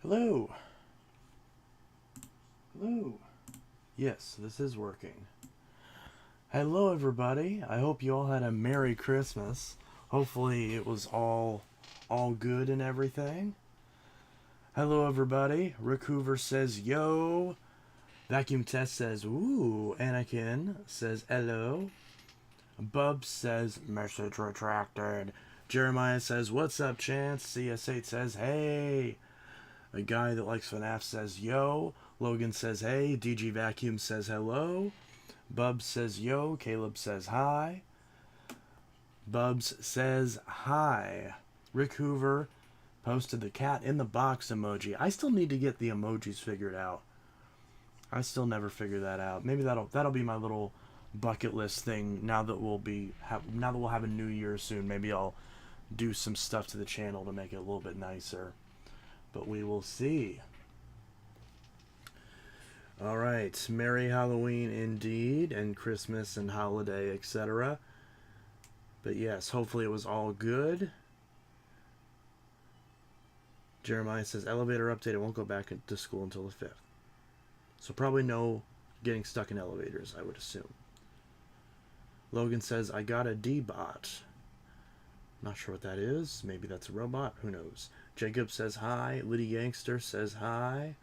Hello. Hello. Yes, this is working. Hello, everybody. I hope you all had a Merry Christmas. Hopefully, it was all good and everything. Hello, everybody. Rick Hoover says yo. Vacuum Test says ooh. Anakin says hello. Bub says message retracted. Jeremiah says what's up, Chance. CS8 says hey. A guy that likes FNAF says yo. Logan says hey. DG Vacuum says hello. Bubs says yo. Caleb says hi. Bubs says hi. Rick Hoover posted the cat in the box emoji. I still need to get the emojis figured out. I still never figured that out. Maybe that'll be my little bucket list thing now that we'll have a new year soon. Maybe I'll do some stuff to the channel to make it a little bit nicer. But we will see. All right, Merry Halloween indeed, and Christmas and holiday, etc. But yes, hopefully it was all good. Jeremiah says, elevator update, it won't go back to school until the 5th. So probably no getting stuck in elevators, I would assume. Logan says, I got a D-bot. Not sure what that is. Maybe that's a robot. Who knows? Jacob says hi. Liddy Gangster says hi.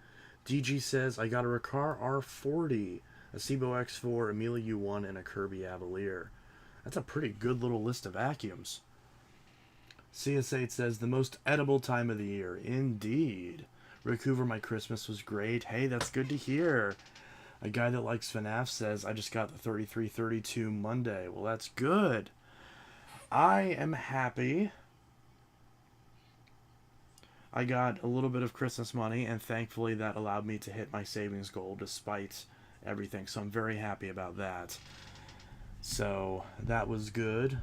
DG says, I got a Riccar R40, a Cibo X4, a Mila U1, and a Kirby Avalier. That's a pretty good little list of vacuums. CS8 says, the most edible time of the year. Indeed. Rick Hoover, my Christmas was great. Hey, that's good to hear. A guy that likes FNAF says, I just got the 3332 Monday. Well, that's good. I am happy. I got a little bit of Christmas money, and thankfully that allowed me to hit my savings goal despite everything. So I'm very happy about that. So that was good.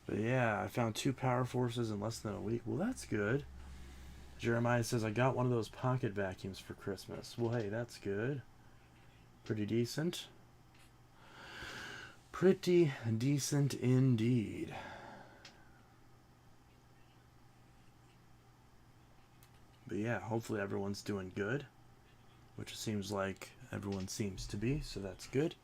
But yeah, I found 2 power forces in less than a week. Well, that's good. Jeremiah says, I got one of those pocket vacuums for Christmas. Well, hey, that's good. Pretty decent. Pretty decent indeed. But yeah, hopefully everyone's doing good. Which it seems like everyone seems to be, so that's good.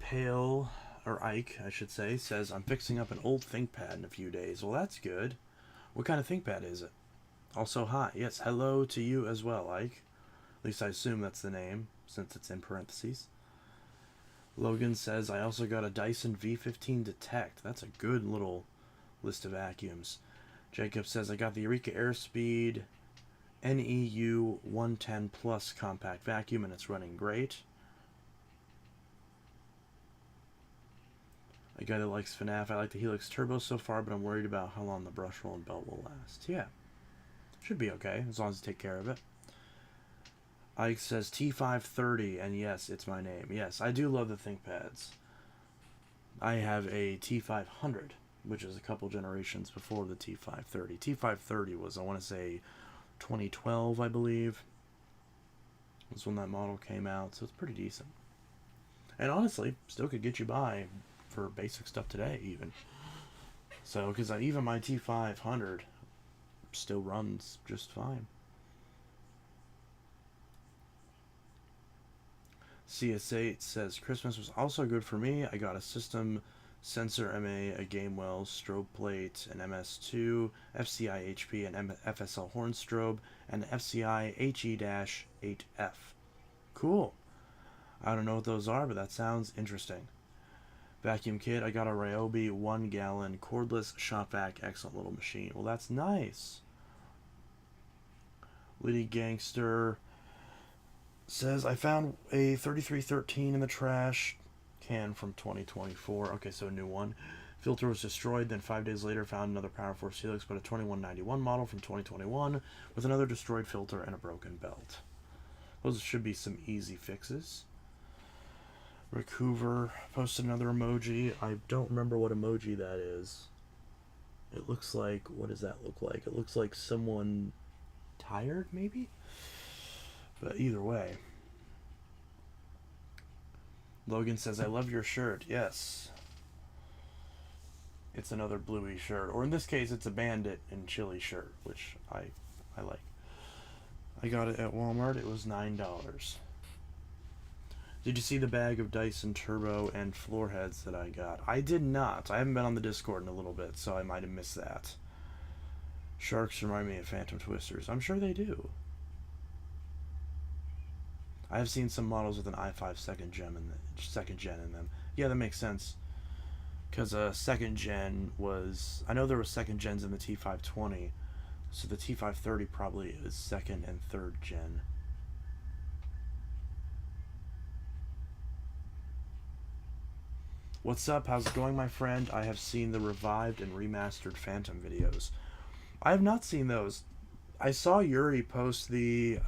Pale, or Ike, I should say, says, I'm fixing up an old ThinkPad in a few days. Well, that's good. What kind of ThinkPad is it? Also, hi. Yes, hello to you as well, Ike. At least I assume that's the name, since it's in parentheses. Logan says, I also got a Dyson V15 Detect. That's a good little list of vacuums. Jacob says, I got the Eureka Airspeed NEU 110 Plus compact vacuum, and it's running great. A guy that likes FNAF, I like the Helix Turbo so far, but I'm worried about how long the brush roll and belt will last. Yeah, should be okay, as long as you take care of it. Ike says T530, and yes, it's my name. Yes, I do love the ThinkPads. I have a T500, which is a couple generations before the T530. T530 was, I want to say, 2012, I believe. Was when that model came out, so it's pretty decent. And honestly, still could get you by for basic stuff today, even. So, because even my T500 still runs just fine. CS8 says, Christmas was also good for me. I got a system sensor MA, a Gamewell strobe plate, an MS2, FCI HP, an FSL horn strobe, and an FCI HE-8F. Cool. I don't know what those are, but that sounds interesting. Vacuum kit, I got a Ryobi 1 gallon cordless shop vac, excellent little machine. Well, that's nice. Liddy Gangster says, I found a 3313 in the trash can from 2024. Okay, so a new one. Filter was destroyed, then 5 days later found another Power Force Helix, but a 2191 model from 2021 with another destroyed filter and a broken belt. Those should be some easy fixes. Rick Hoover posted another emoji. I don't remember what emoji that is. It looks like, what does that look like? It looks like someone tired, maybe? But either way. Logan says, I love your shirt. Yes. It's another bluey shirt. Or in this case, it's a bandit and chili shirt, which I like. I got it at Walmart. It was $9. Did you see the bag of Dyson Turbo and floor heads that I got? I did not. I haven't been on the Discord in a little bit, so I might have missed that. Sharks remind me of Phantom Twisters. I'm sure they do. I have seen some models with an i5 second gen in them. Yeah, that makes sense. Because second gen was... I know there were second gens in the T520, so the T530 probably is second and third gen. What's up? How's it going, my friend? I have seen the revived and remastered Phantom videos. I have not seen those. I saw Yuri post the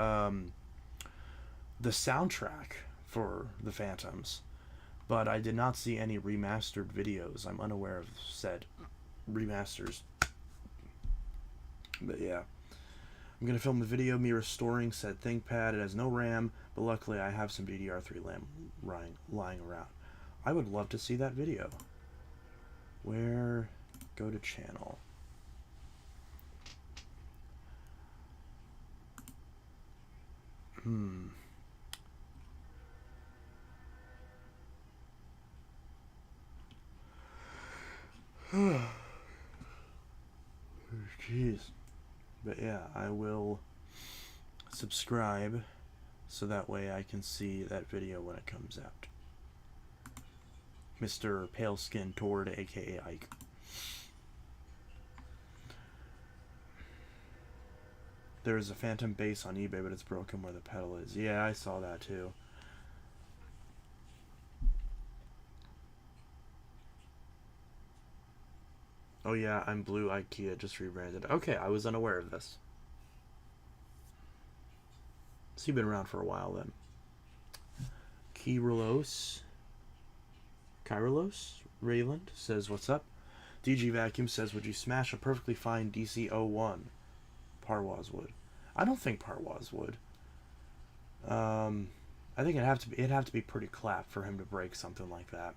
soundtrack for the Phantoms, but I did not see any remastered videos. I'm unaware of said remasters. But yeah. I'm going to film a video of me restoring said ThinkPad. It has no RAM, but luckily I have some DDR3 RAM lying around. I would love to see that video. Where? Go to channel. Jeez. But yeah, I will subscribe so that way I can see that video when it comes out. Mr. Pale Skin Tord, aka Ike. There's a Phantom bass on eBay, but it's broken where the pedal is. Yeah, I saw that too. Oh yeah, I'm Blue IKEA, just rebranded. Okay, I was unaware of this. So you've been around for a while then. Kyrilos Rayland says, what's up? DG Vacuum says, would you smash a perfectly fine DC-01? Parwaz would. I don't think Parwaz would. I think it'd have to be pretty clap for him to break something like that.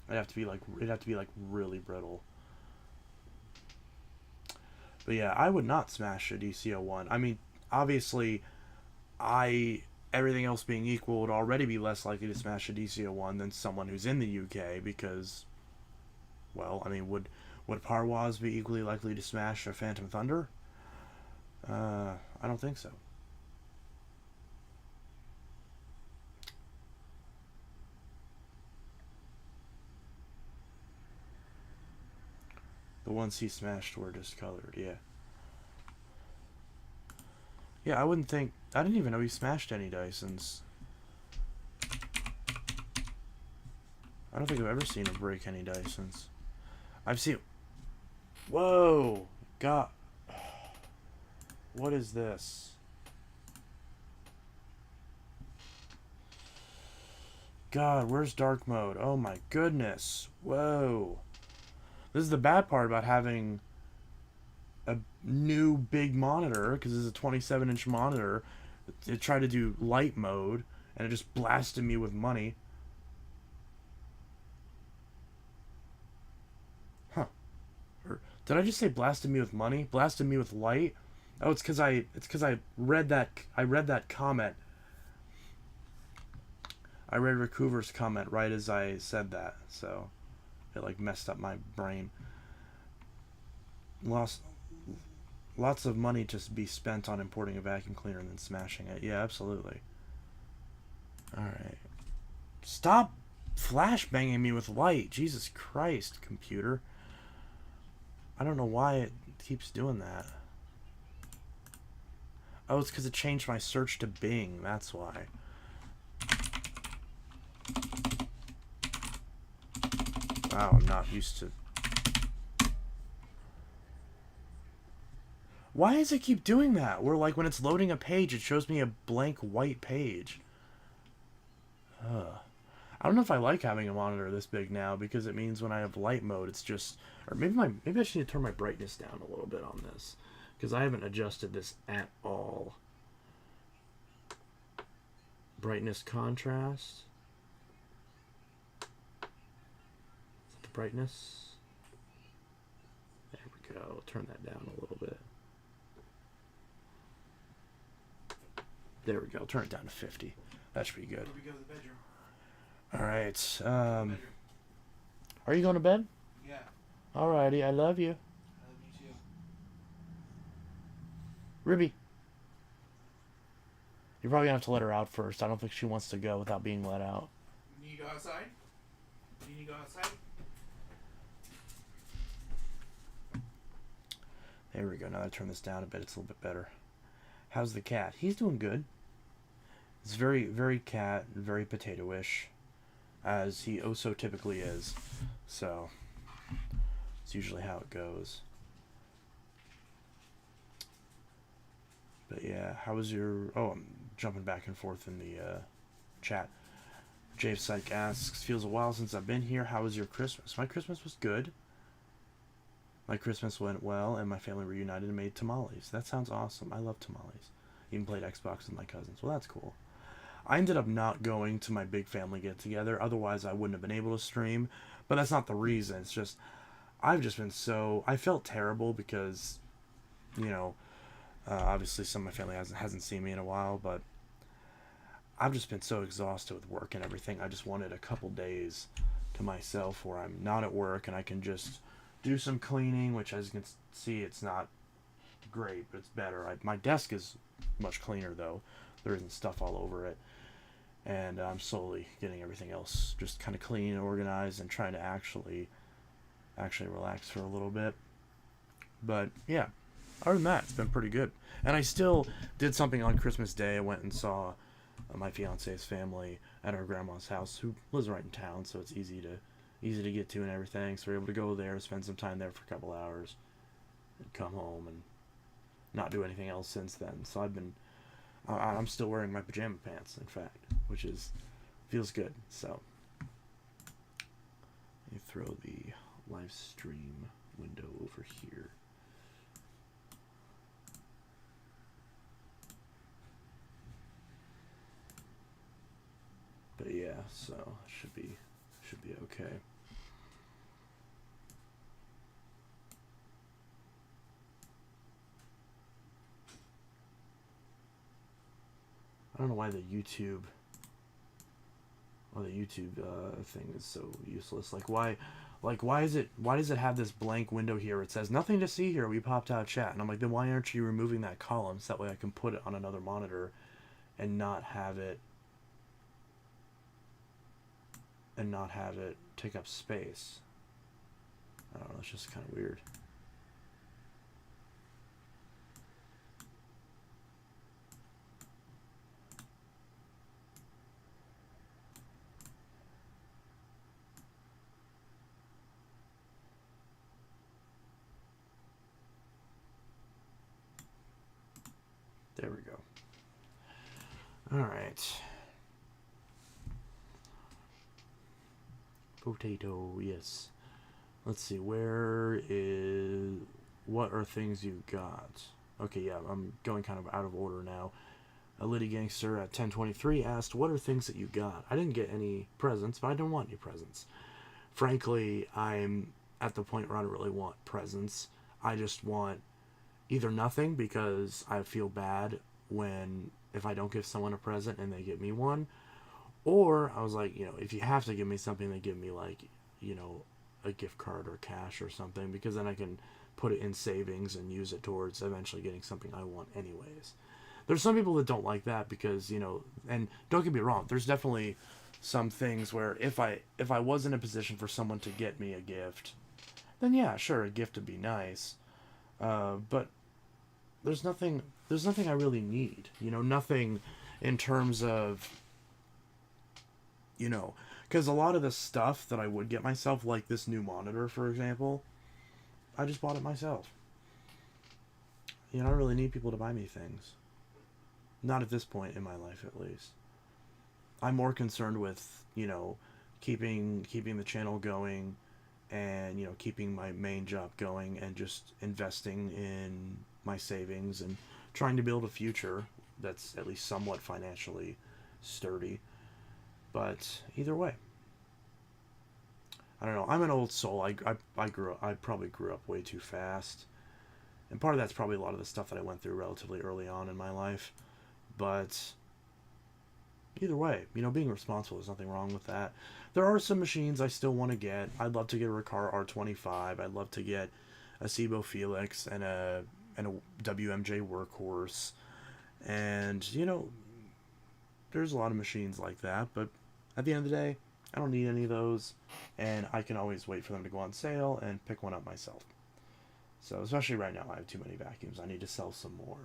It'd have to be like really brittle. But yeah, I would not smash a DC-01. I mean, obviously, everything else being equal, would already be less likely to smash a DC-01 than someone who's in the UK because, well, I mean, would Parwaz be equally likely to smash a Phantom Thunder? I don't think so. The ones he smashed were discolored, yeah. Yeah, I didn't even know he smashed any Dysons. I don't think I've ever seen him break any Dysons. I've seen... Whoa! God. What is this? God, where's dark mode? Oh my goodness. Whoa. This is the bad part about having a new big monitor, because this is a 27-inch monitor. It tried to do light mode, and it just blasted me with money. Huh. Did I just say blasted me with money? Blasted me with light? Oh, it's because I read that comment. I read Recouver's comment right as I said that, so it like messed up my brain. Lots of money to be spent on importing a vacuum cleaner and then smashing it. Yeah, absolutely. Alright. Stop flashbanging me with light. Jesus Christ, computer. I don't know why it keeps doing that. Oh, it's because it changed my search to Bing. That's why. Wow, I'm not used to... Why does it keep doing that? Where, like, when it's loading a page, it shows me a blank white page. I don't know if I like having a monitor this big now, because it means when I have light mode, it's just... Or maybe I should need to turn my brightness down a little bit on this. because I haven't adjusted this at all. Brightness contrast. Is that the brightness? There we go. Turn that down a little bit. There we go. Turn it down to 50. That should be good. Where we go to the bedroom. All right. Are you going to bed? Yeah. Alrighty. I love you. I love you too. Ruby. You're probably going to have to let her out first. I don't think she wants to go without being let out. You need to go outside? You need to go outside? There we go. Now that I turn this down a bit, it's a little bit better. How's the cat? He's doing good. It's very, very cat, very potato-ish, as he oh so typically is. So, it's usually how it goes. But yeah, how was your... Oh, I'm jumping back and forth in the chat. Jave Psych asks, feels a while since I've been here. How was your Christmas? My Christmas was good. My Christmas went well, and my family reunited and made tamales. That sounds awesome. I love tamales. Even played Xbox with my cousins. Well, that's cool. I ended up not going to my big family get-together. Otherwise, I wouldn't have been able to stream. But that's not the reason. It's just, I've just been so... I felt terrible because, you know, obviously some of my family hasn't seen me in a while, but I've just been so exhausted with work and everything. I just wanted a couple days to myself where I'm not at work and I can just do some cleaning, which as you can see, it's not great, but it's better. My desk is much cleaner, though. There isn't stuff all over it. And I'm slowly getting everything else just kind of clean and organized and trying to actually relax for a little bit. But, yeah. Other than that, it's been pretty good. And I still did something on Christmas Day. I went and saw my fiance's family at our grandma's house, who lives right in town, so it's easy to get to and everything. So we're able to go there, spend some time there for a couple hours, and come home and not do anything else since then. So I'm still wearing my pajama pants, in fact, which feels good. So let me throw the live stream window over here. But yeah, so it should be okay. I don't know why the YouTube thing is so useless. Why does it have this blank window here? It says nothing to see here. We popped out chat, and I'm like, then why aren't you removing that column so that way I can put it on another monitor and not have it take up space? I don't know. It's just kind of weird. There we go. All right. Potato, yes. Let's see, what are things you got? Okay, yeah, I'm going kind of out of order now. Liddy Gangster at 1023 asked, what are things that you got? I didn't get any presents, but I don't want any presents. Frankly, I'm at the point where I don't really want presents. I just want either nothing, because I feel bad if I don't give someone a present and they give me one. Or I was like, if you have to give me something, then give me a gift card or cash or something, because then I can put it in savings and use it towards eventually getting something I want anyways. There's some people that don't like that because, and don't get me wrong, there's definitely some things where if I was in a position for someone to get me a gift, then yeah, sure, a gift would be nice. But there's nothing I really need, nothing in terms of, because a lot of the stuff that I would get myself, like this new monitor, for example, I just bought it myself. I don't really need people to buy me things. Not at this point in my life, at least. I'm more concerned with, keeping the channel going and, keeping my main job going and just investing in, my savings and trying to build a future that's at least somewhat financially sturdy. But either way, I don't know. I'm an old soul. I probably grew up way too fast, and part of that's probably a lot of the stuff that I went through relatively early on in my life. But either way, being responsible, there's nothing wrong with that. There are some machines I still want to get. I'd love to get a Recaro R25. I'd love to get a Cibo Felix and a WMJ Workhorse. And there's a lot of machines like that, but at the end of the day, I don't need any of those, and I can always wait for them to go on sale and pick one up myself. So, especially right now, I have too many vacuums. I need to sell some more.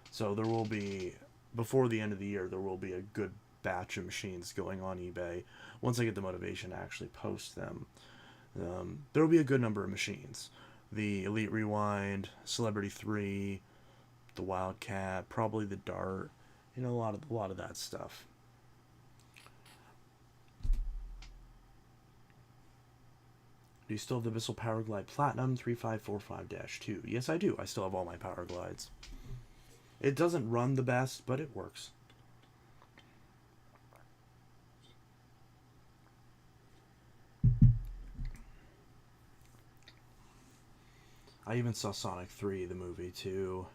So there will be, before the end of the year, there will be a good batch of machines going on eBay. Once I get the motivation to actually post them, there will be a good number of machines. The Elite Rewind, Celebrity 3, the Wildcat, probably the Dart, a lot of that stuff. Do you still have the Bissell Powerglide Platinum 3545-2? Yes, I do. I still have all my Powerglides. It doesn't run the best, but it works. I even saw Sonic 3, the movie, too.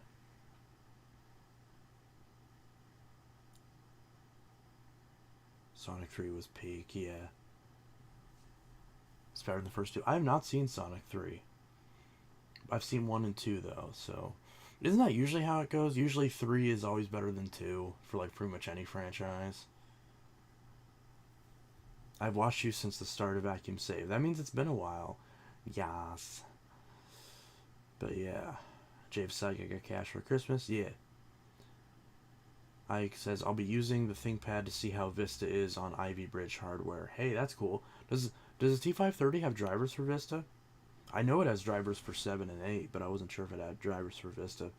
Sonic 3 was peak, yeah. It's better than the first two. I have not seen Sonic 3. I've seen 1 and 2, though, so... Isn't that usually how it goes? Usually 3 is always better than 2 for, like, pretty much any franchise. I've watched you since the start of Vacuum Save. That means it's been a while. Yas. But, yeah. Jave Psychic got cash for Christmas? Yeah. Ike says, I'll be using the ThinkPad to see how Vista is on Ivy Bridge hardware. Hey, that's cool. Does the T530 have drivers for Vista? I know it has drivers for 7 and 8, but I wasn't sure if it had drivers for Vista.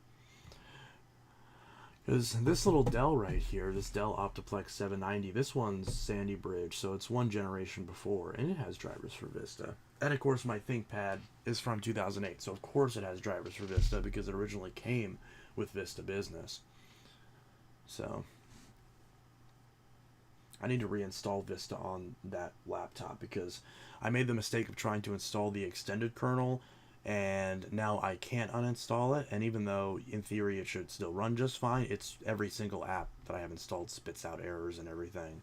Because this little Dell right here, this Dell Optiplex 790, this one's Sandy Bridge, so it's one generation before, and it has drivers for Vista. And of course my ThinkPad is from 2008, so of course it has drivers for Vista because it originally came with Vista Business. So I need to reinstall Vista on that laptop because I made the mistake of trying to install the extended kernel, and now I can't uninstall it. And even though in theory it should still run just fine, it's every single app that I have installed spits out errors and everything.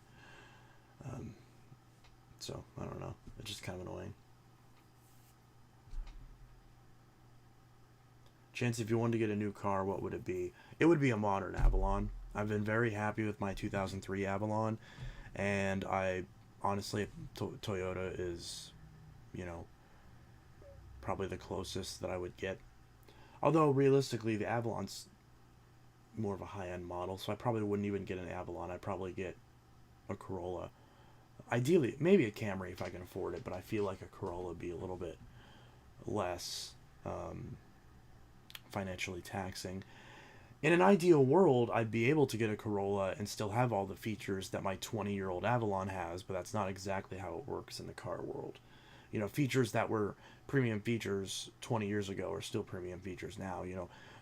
So I don't know. It's just kind of annoying. Chance, if you wanted to get a new car, what would it be? It would be a modern Avalon. I've been very happy with my 2003 Avalon, and I honestly, Toyota is, probably the closest that I would get. Although realistically, the Avalon's more of a high-end model, so I probably wouldn't even get an Avalon. I'd probably get a Corolla. Ideally, maybe a Camry if I can afford it, but I feel like a Corolla would be a little bit less financially taxing. In an ideal world, I'd be able to get a Corolla and still have all the features that my 20-year-old Avalon has, but that's not exactly how it works in the car world. Features that were premium features 20 years ago are still premium features now.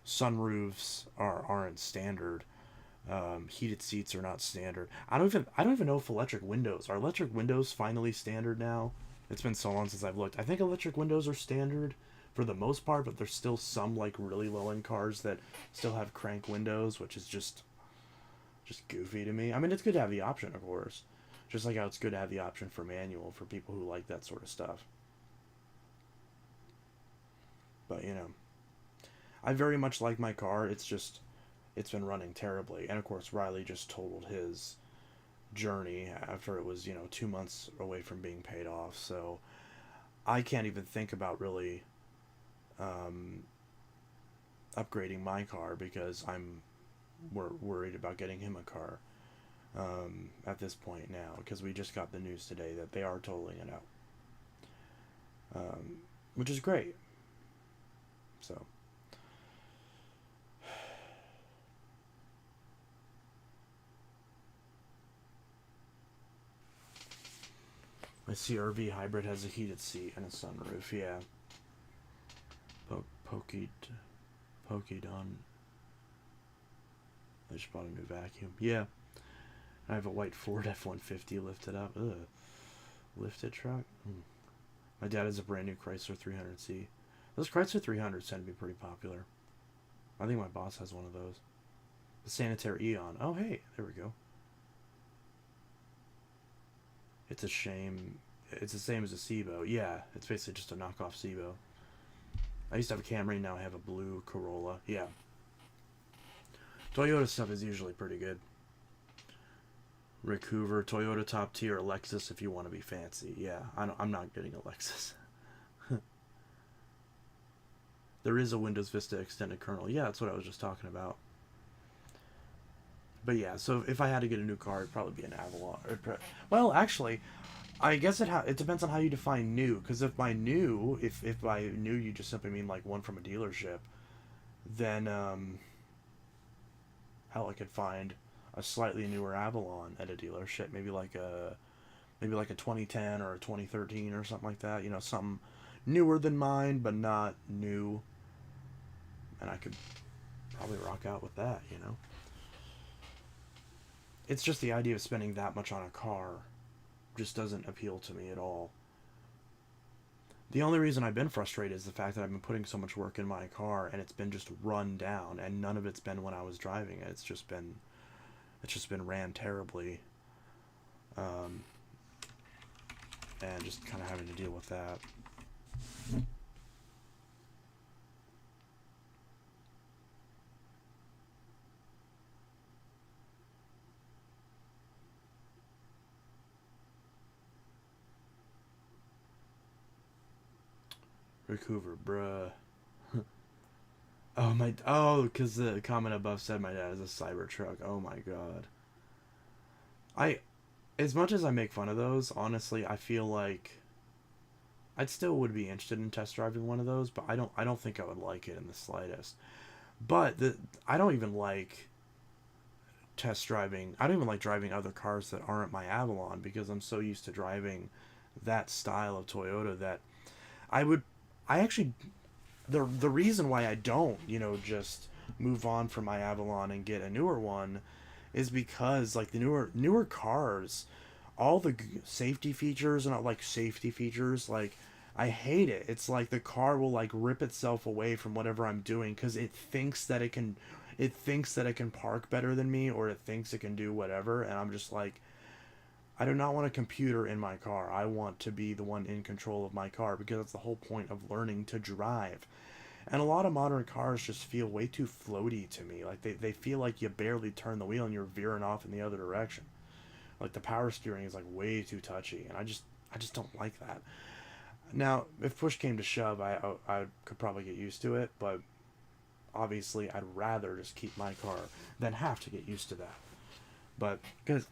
Sunroofs aren't standard. Heated seats are not standard. I don't even know if electric windows are electric windows finally standard now. It's been so long since I've looked. I think electric windows are standard for the most part, but there's still some like really low end cars that still have crank windows, which is just goofy to me. I mean, it's good to have the option, of course, just like how it's good to have the option for manual for people who like that sort of stuff. But I very much like my car. It's been running terribly, and of course Riley just totaled his journey after it was 2 months away from being paid off. So I can't even think about really upgrading my car because I'm worried about getting him a car at this point now, because we just got the news today that they are totaling it out, which is great. So my CRV hybrid has a heated seat and a sunroof. Yeah. Pokey Don. I just bought a new vacuum. Yeah. I have a white Ford F-150 lifted up. Ugh. Lifted truck? My dad has a brand new Chrysler 300C. Those Chrysler 300s tend to be pretty popular. I think my boss has one of those. The Sanitary Eon. Oh, hey. There we go. It's a shame. It's the same as a Cibo. Yeah, it's basically just a knockoff Cibo. I used to have a Camry, now I have a blue Corolla. Yeah. Toyota stuff is usually pretty good. Rick Hoover, Toyota top tier, Lexus if you want to be fancy. Yeah, I'm not getting a Lexus. There is a Windows Vista extended kernel. Yeah, that's what I was just talking about. But yeah, so if I had to get a new car, it'd probably be an Avalon. Well, actually, I guess it depends on how you define new. Because if by new, if by new you just simply mean like one from a dealership, then hell, I could find a slightly newer Avalon at a dealership, maybe like a 2010 or a 2013 or something like that. You know, something newer than mine, but not new. And I could probably rock out with that. You know, it's just the idea of spending that much on a car just doesn't appeal to me at all. The only reason I've been frustrated is the fact that I've been putting so much work in my car and it's been just run down, and none of it's been when I was driving it. It's just been ran terribly, and just kind of having to deal with that. Rick Hoover, bruh. Because the comment above said my dad is a Cybertruck. Oh my god. As much as I make fun of those, honestly, I feel like I still would be interested in test driving one of those, but I don't think I would like it in the slightest. But I don't even like test driving. I don't even like driving other cars that aren't my Avalon because I'm so used to driving that style of Toyota that I actually the reason why I don't, just move on from my Avalon and get a newer one is because like the newer cars, all the safety features and like safety features, like I hate it. It's like the car will like rip itself away from whatever I'm doing because it thinks that it can park better than me, or it thinks it can do whatever, and I'm just like, I do not want a computer in my car. I want to be the one in control of my car because that's the whole point of learning to drive. And a lot of modern cars just feel way too floaty to me. Like they feel like you barely turn the wheel and you're veering off in the other direction. Like the power steering is like way too touchy, and I just don't like that. Now, if push came to shove, I could probably get used to it, but obviously I'd rather just keep my car than have to get used to that. But because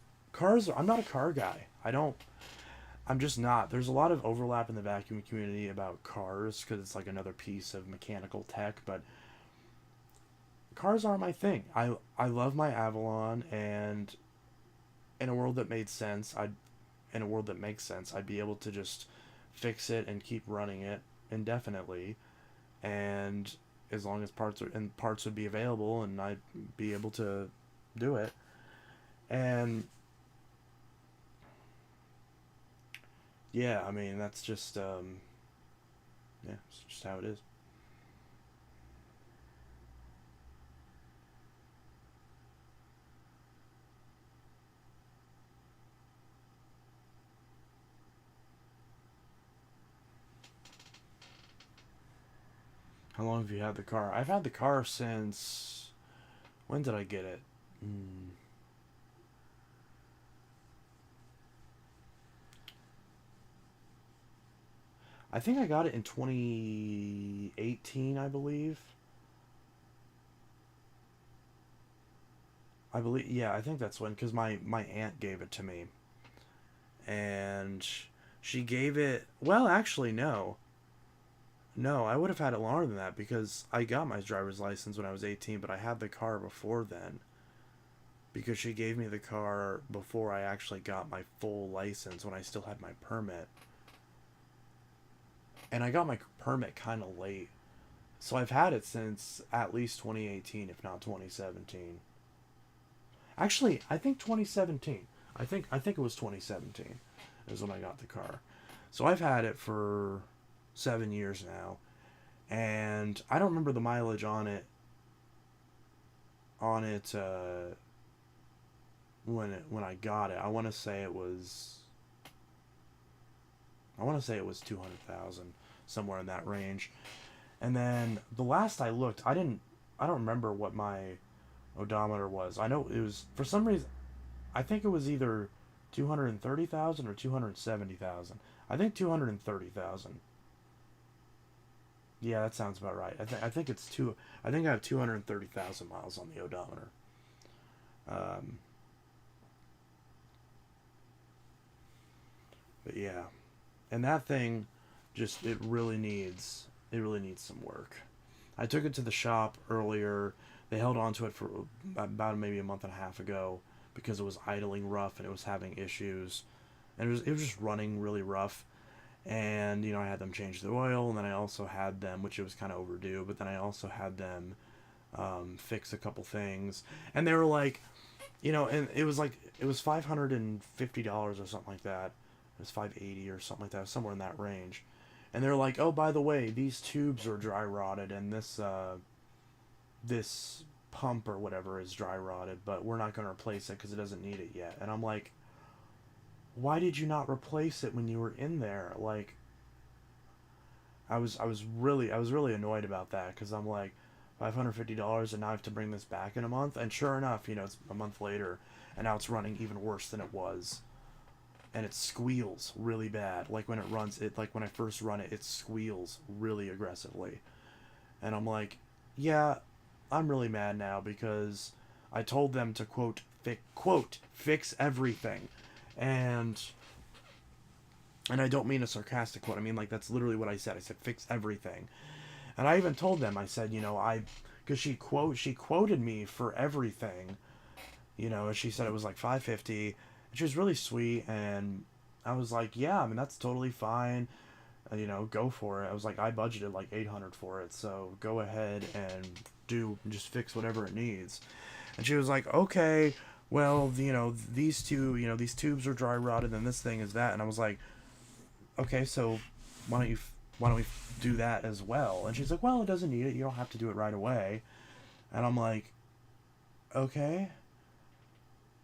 I'm not a car guy. I'm just not. There's a lot of overlap in the vacuum community about cars because it's like another piece of mechanical tech, but cars aren't my thing. I love my Avalon, and in a world that made sense, in a world that makes sense, I'd be able to just fix it and keep running it indefinitely, and as long as parts would be available and I'd be able to do it. And yeah, I mean, that's just yeah, it's just how it is. How long have you had the car? I've had the car since, when did I get it? I think I got it in 2018, I believe. Yeah, I think that's when, because my aunt gave it to me. And she gave it, well, actually, no. No, I would have had it longer than that because I got my driver's license when I was 18, but I had the car before then. Because she gave me the car before I actually got my full license when I still had my permit. And I got my permit kind of late. So I've had it since at least 2018, if not 2017. Actually, I think 2017. I think it was 2017 is when I got the car. So I've had it for 7 years now, and I don't remember the mileage on it. When I got it, I want to say it was. I want to say it was 200,000, somewhere in that range. And then the last I looked, I don't remember what my odometer was. I know it was, for some reason, I think it was either 230,000 or 270,000. I think 230,000. Yeah, that sounds about right. I think it's two. I think I have 230,000 miles on the odometer. Um, but yeah, and that thing, just it really needs some work. I took it to the shop earlier. They held on to it for about maybe a month and a half ago because it was idling rough and it was having issues, and it was just running really rough. And I had them change the oil, and then I also had them, which it was kind of overdue, but then I also had them fix a couple things, and they were like, and it was $550 or something like that. It was 580 or something like that, somewhere in that range. And they're like, oh, by the way, these tubes are dry rotted, and this pump or whatever is dry rotted, but we're not going to replace it because it doesn't need it yet. And I'm like, why did you not replace it when you were in there? Like, I was really annoyed about that, because I'm like, $550, and now I have to bring this back in a month. And sure enough, it's a month later, and now it's running even worse than it was, and it squeals really bad. Like when it runs, like when I first run it, it squeals really aggressively, and I'm like, yeah, I'm really mad now because I told them to fix everything, and I don't mean a sarcastic quote. I mean, like, that's literally what I said. I said fix everything. And I even told them, I said, because she quoted me for everything, and she said it was like 550. She was really sweet, and I was like, yeah, I mean, that's totally fine. Go for it. I was like, I budgeted like 800 for it, so go ahead and just fix whatever it needs. And she was like, okay, well, these tubes are dry rotted, and this thing is that. And I was like, okay, so why don't we do that as well? And she's like, well, it doesn't need it. You don't have to do it right away. And I'm like, okay.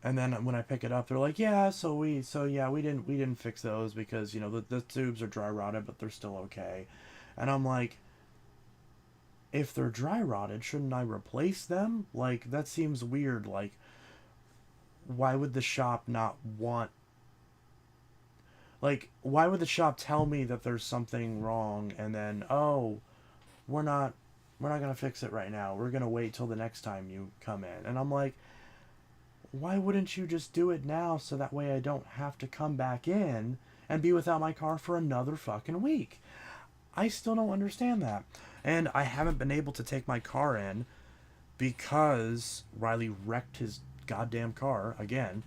And then when I pick it up, they're like, yeah, we didn't fix those because the tubes are dry rotted, but they're still okay. And I'm like, if they're dry rotted, shouldn't I replace them? Like, that seems weird. Like, why would the shop not want, like, why would the shop tell me that there's something wrong, and then, oh, we're not gonna fix it right now, we're gonna wait till the next time you come in? And I'm like, why wouldn't you just do it now, so that way I don't have to come back in and be without my car for another fucking week? I still don't understand that. And I haven't been able to take my car in because Riley wrecked his goddamn car again.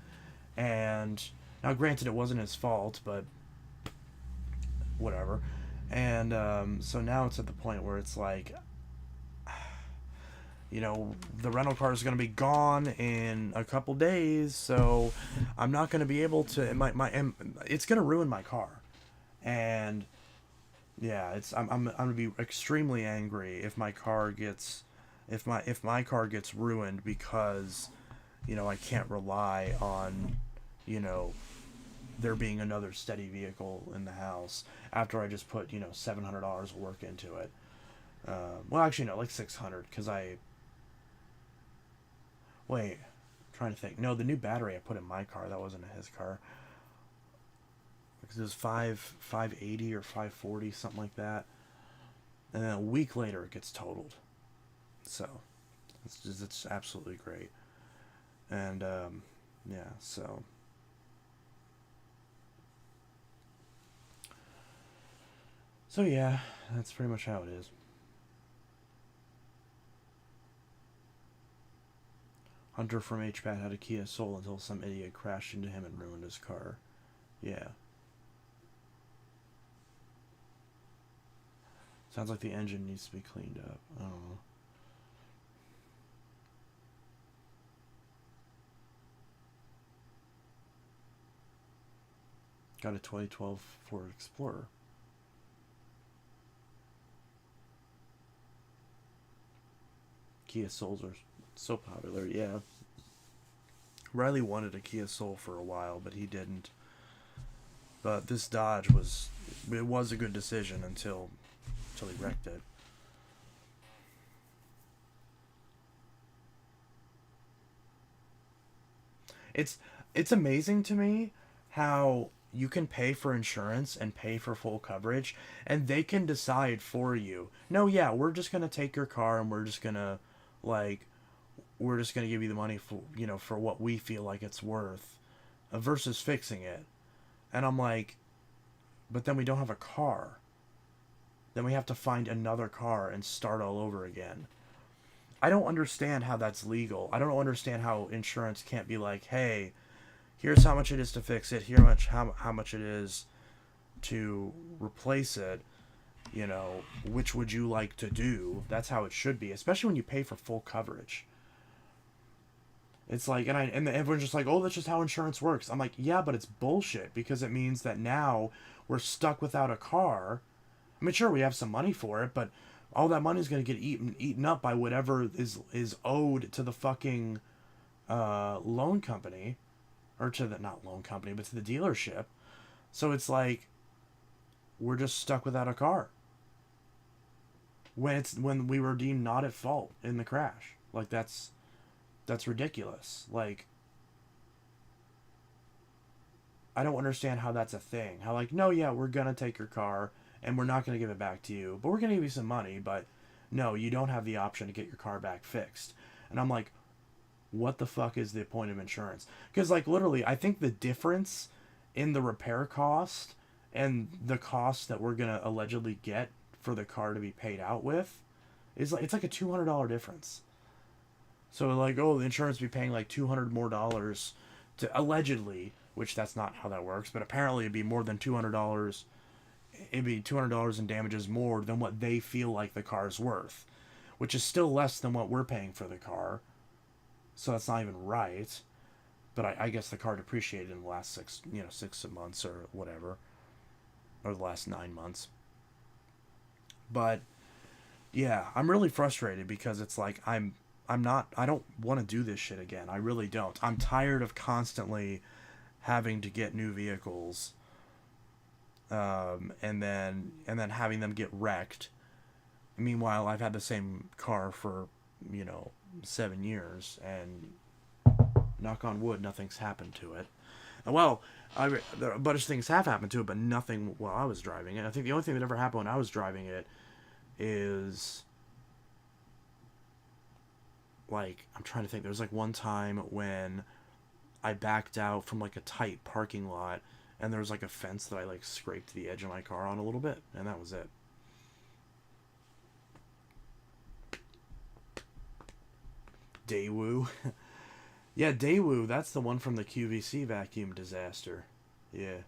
And now, granted, it wasn't his fault, but whatever. And so now it's at the point where it's like, the rental car is going to be gone in a couple days, so I'm not going to be able to. It's going to ruin my car, and yeah, I'm going to be extremely angry if my car gets ruined because I can't rely on there being another steady vehicle in the house after I just put $700 of work into it. Well, actually, no, like 600, because wait, I'm trying to think. No, the new battery I put in my car, that wasn't in his car. Because it was 580 or 540, something like that. And then a week later, it gets totaled. So, it's absolutely great. And, yeah, so. So, yeah, that's pretty much how it is. Hunter from HPAT had a Kia Soul until some idiot crashed into him and ruined his car. Yeah. Sounds like the engine needs to be cleaned up. I don't know. Got a 2012 Ford Explorer. Kia Souls are so popular, yeah. Riley wanted a Kia Soul for a while, but he didn't. But this Dodge was a good decision until he wrecked it. It's amazing to me how you can pay for insurance and pay for full coverage, and they can decide for you. No, yeah, we're just gonna take your car and like we're just gonna give you the money for for what we feel like it's worth, versus fixing it. And I'm like, but then we don't have a car. Then we have to find another car and start all over again. I don't understand how that's legal. I don't understand how insurance can't be like, hey, here's how much it is to fix it. How much it is to replace it. Which would you like to do? That's how it should be, especially when you pay for full coverage. It's like, and everyone's just like, oh, that's just how insurance works. I'm like, yeah, but it's bullshit, because it means that now we're stuck without a car. I mean, sure, we have some money for it, but all that money is going to get eaten up by whatever is owed to the fucking loan company, or to the, not loan company, but to the dealership. So it's like we're just stuck without a car when we were deemed not at fault in the crash. Like that's ridiculous. Like, I don't understand how that's a thing. How, like, no, yeah, we're gonna take your car and we're not gonna give it back to you, but we're gonna give you some money, but no, you don't have the option to get your car back fixed. And I'm like, what the fuck is the point of insurance? Because, like, literally, I think the difference in the repair cost and the cost that we're gonna allegedly get for the car to be paid out with is like, it's like a $200 difference. So, like, oh, the insurance be paying like $200 more to allegedly, which that's not how that works, but apparently it'd be more than $200. It'd be $200 in damages more than what they feel like the car's worth, which is still less than what we're paying for the car. So that's not even right. But I guess the car depreciated in the last 6 months or whatever, or the last 9 months. But yeah, I'm really frustrated because it's like I don't want to do this shit again. I really don't. I'm tired of constantly having to get new vehicles, and then having them get wrecked. Meanwhile, I've had the same car for 7 years, and knock on wood, nothing's happened to it. Well, a bunch of things have happened to it, but nothing while I was driving it. I think the only thing that ever happened when I was driving it is, like, I'm trying to think. There was like one time when I backed out from like a tight parking lot, and there was like a fence that I like scraped the edge of my car on a little bit, and that was it. Daewoo. Yeah, Daewoo, that's the one from the QVC vacuum disaster. Yeah.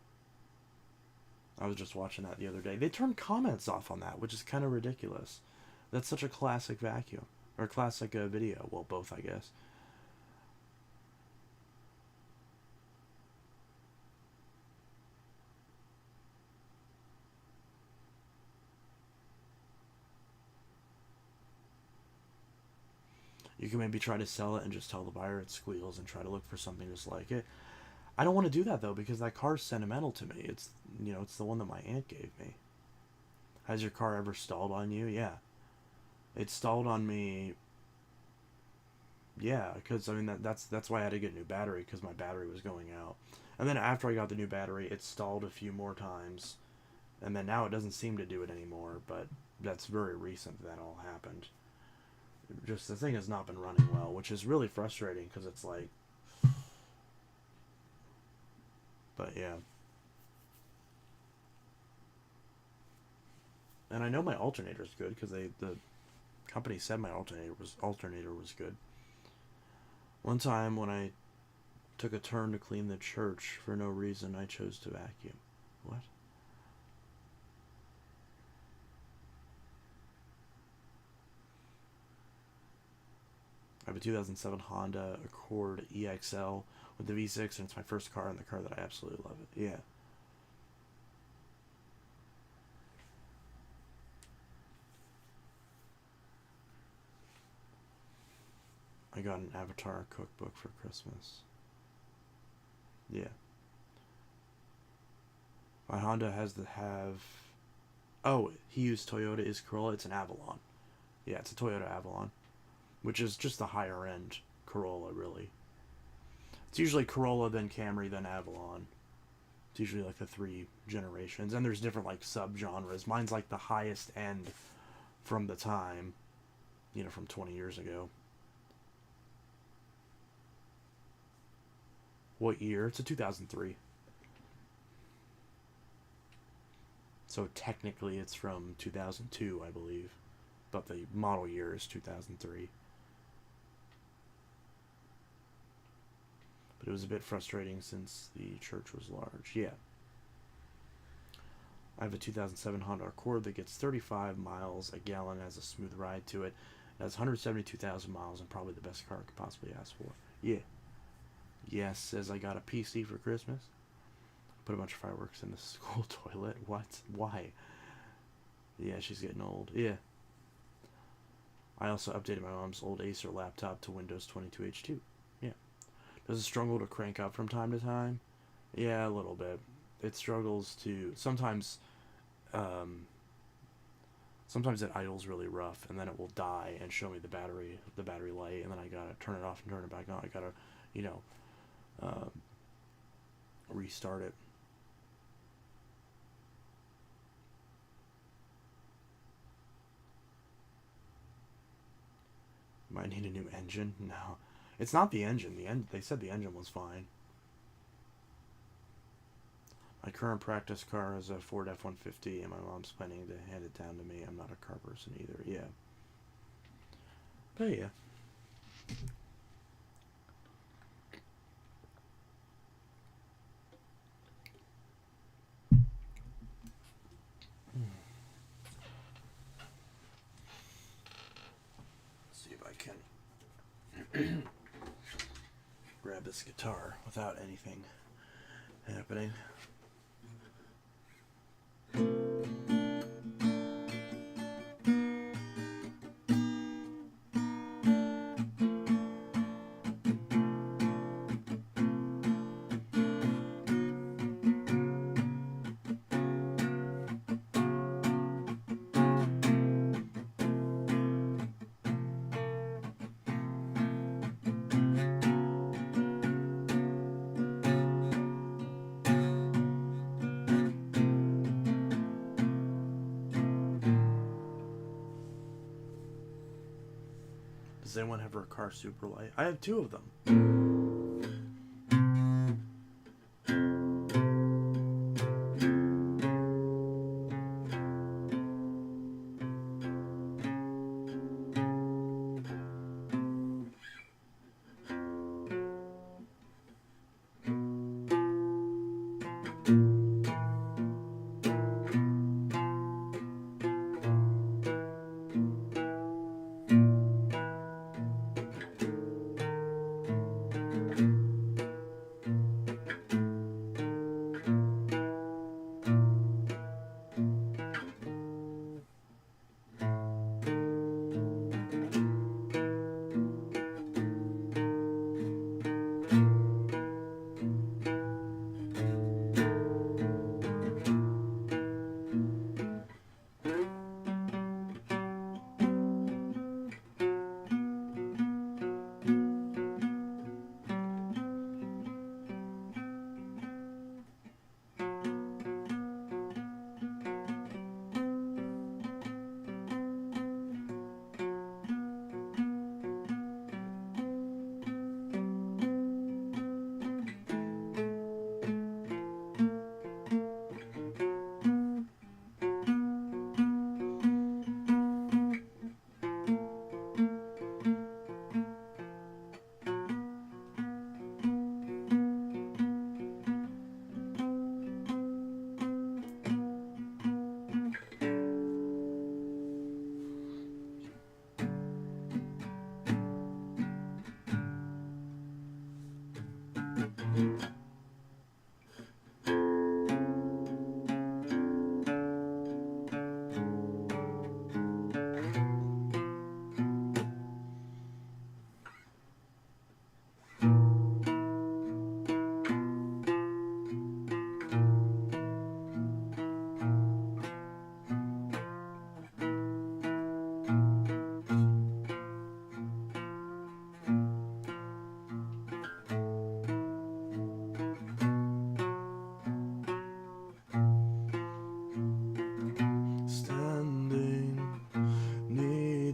I was just watching that the other day. They turned comments off on that, which is kind of ridiculous. That's such a classic vacuum. Or classic video. Well, both, I guess. You can maybe try to sell it and just tell the buyer it squeals and try to look for something just like it. I don't want to do that, though, because that car's sentimental to me. It's, it's the one that my aunt gave me. Has your car ever stalled on you? Yeah. It stalled on me. Yeah, because, I mean, that's why I had to get a new battery, because my battery was going out. And then after I got the new battery, it stalled a few more times. And then now it doesn't seem to do it anymore, but that's very recent that all happened. Just the thing has not been running well, which is really frustrating, because it's like, but yeah. And I know my alternator is good, because the company said my alternator was good. One time when I took a turn to clean the church, for no reason I chose to vacuum. What? have a 2007 Honda Accord EXL with the V6, and it's my first car and the car that I absolutely love it. Yeah. I got an Avatar cookbook for Christmas. Yeah. My Honda has to have. Oh, he used Toyota is Corolla. It's an Avalon. Yeah, it's a Toyota Avalon, which is just the higher end Corolla, really. It's usually Corolla, then Camry, then Avalon. It's usually like the three generations, and there's different like sub-genres. Mine's like the highest end from the time, from 20 years ago. What year? It's a 2003. So technically it's from 2002, I believe. But the model year is 2003. But it was a bit frustrating since the church was large. Yeah. I have a 2007 Honda Accord that gets 35 miles a gallon, has a smooth ride to it. It has 172,000 miles and probably the best car I could possibly ask for. Yeah. Yes, says I got a PC for Christmas. Put a bunch of fireworks in the school toilet. What? Why? Yeah, she's getting old. Yeah. I also updated my mom's old Acer laptop to Windows 22H2. Yeah. Does it struggle to crank up from time to time? Yeah, a little bit. It struggles to sometimes it idles really rough, and then it will die and show me the battery light, and then I gotta turn it off and turn it back on. I gotta, restart it. Might need a new engine. No, it's not the engine. They said the engine was fine. My current practice car is a Ford F-150, and my mom's planning to hand it down to me. I'm not a car person either. Yeah. But yeah. Let's see if I can grab this guitar without anything happening. Does anyone have a car super light? I have two of them.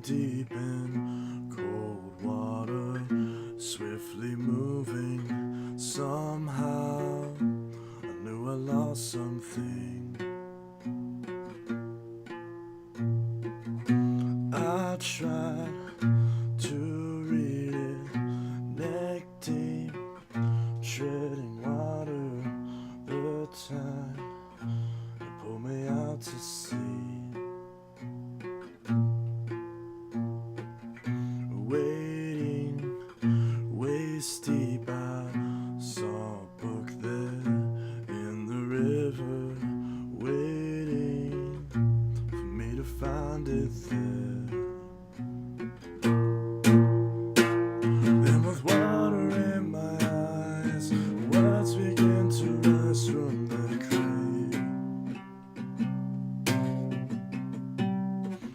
deep in cold water, swiftly moving. Somehow I knew I lost something. I tried to read it, neck deep, treading water. The time it pulled me out to sea. Waiting, waist deep, I saw a book there in the river, waiting for me to find it there. Then with water in my eyes, words began to rise from the grave.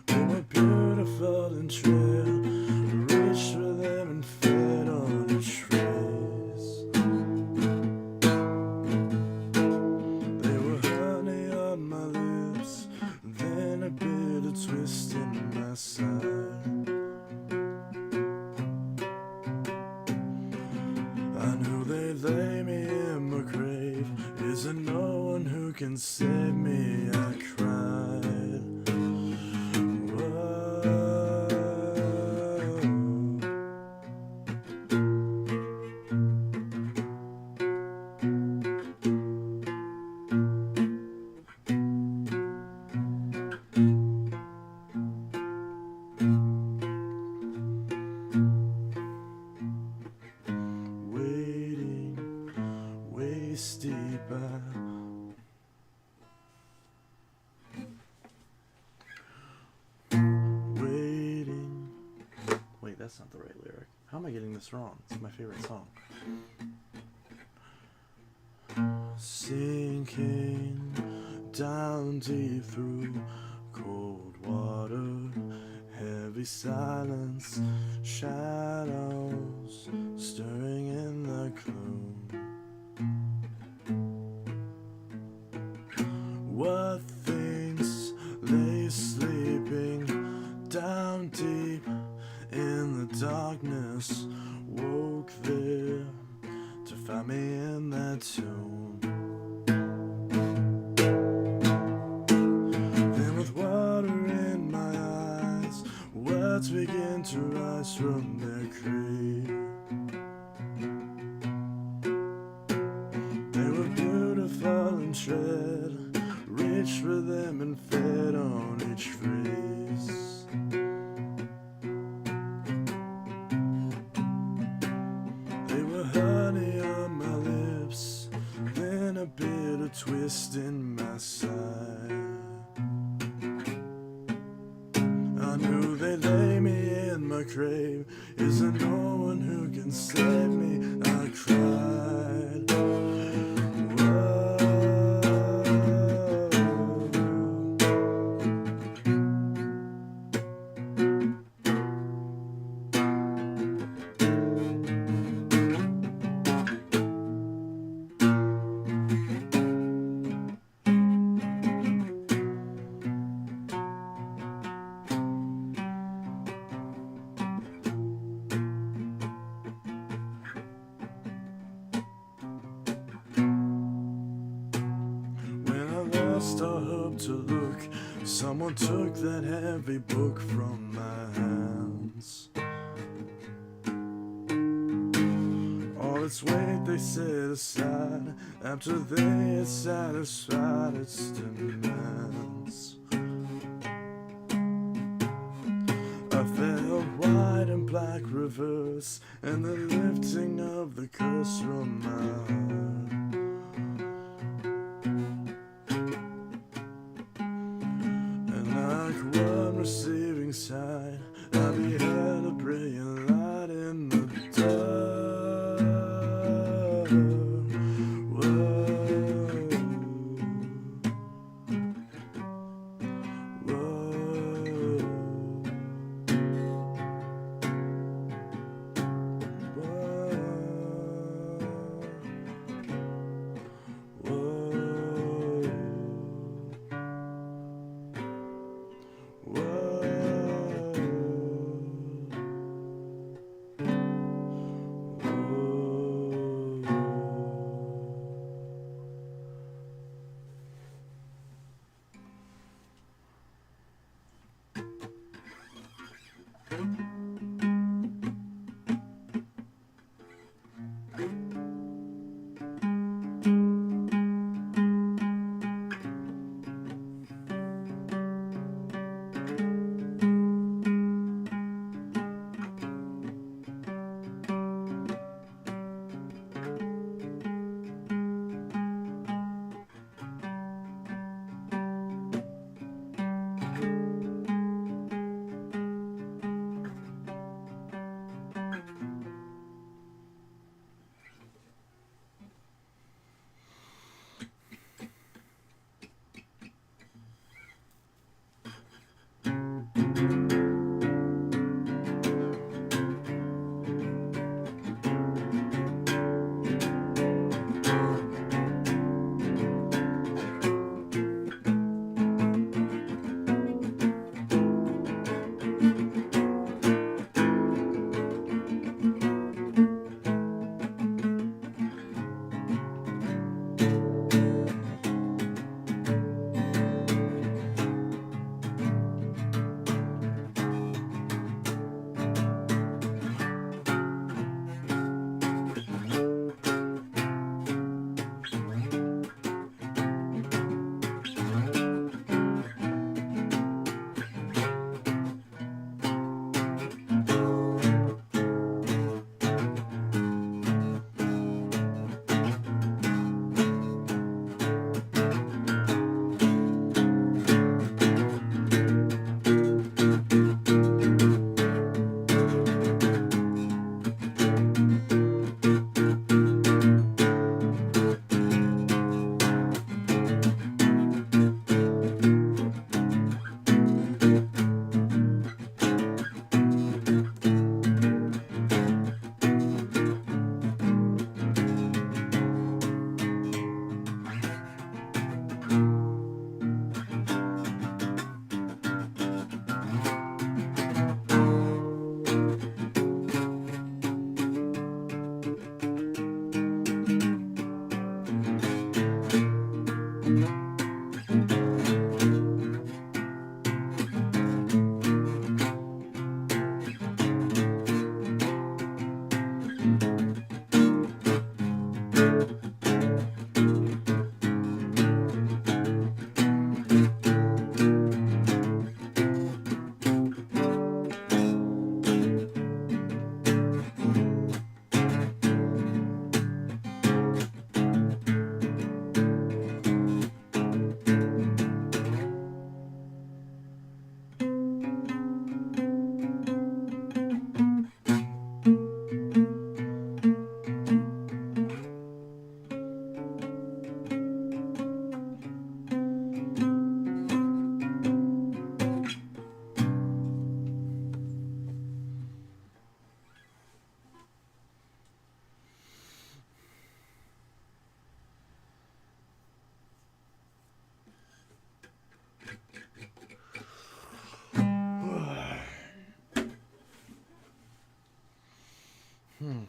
They were beautiful and trail, reached for them and fed on a trace. They were honey on my lips, then a bitter twist in my side. I knew they'd lay me in my grave. Is there no one who can save me? I cried. Whoa. Waiting, waist deep, waiting. Wait, that's not the right lyric. How am I getting this wrong? It's my favorite song. Sinking down deep through cold water, heavy silence, shadows stirring in the gloom. What things lay sleeping down deep in the darkness woke there to find me in that tomb. Then with water in my eyes, words begin to rise from their grave. They were beautiful and tread, reached for them and fed on each phrase. They were honey on my lips, then a bitter twist in my side. I knew they'd lay me in my grave. Is there no one who can save me? I cried. Whoa. Lost our hope to look, someone took that heavy book from my hands. All its weight they set aside after they had satisfied its demands. I felt white and black reverse, and the lifting of the curse from my heart. Receiving side, I beheld a brilliant light in the dark. Whoa. Whoa. Whoa. Hmm.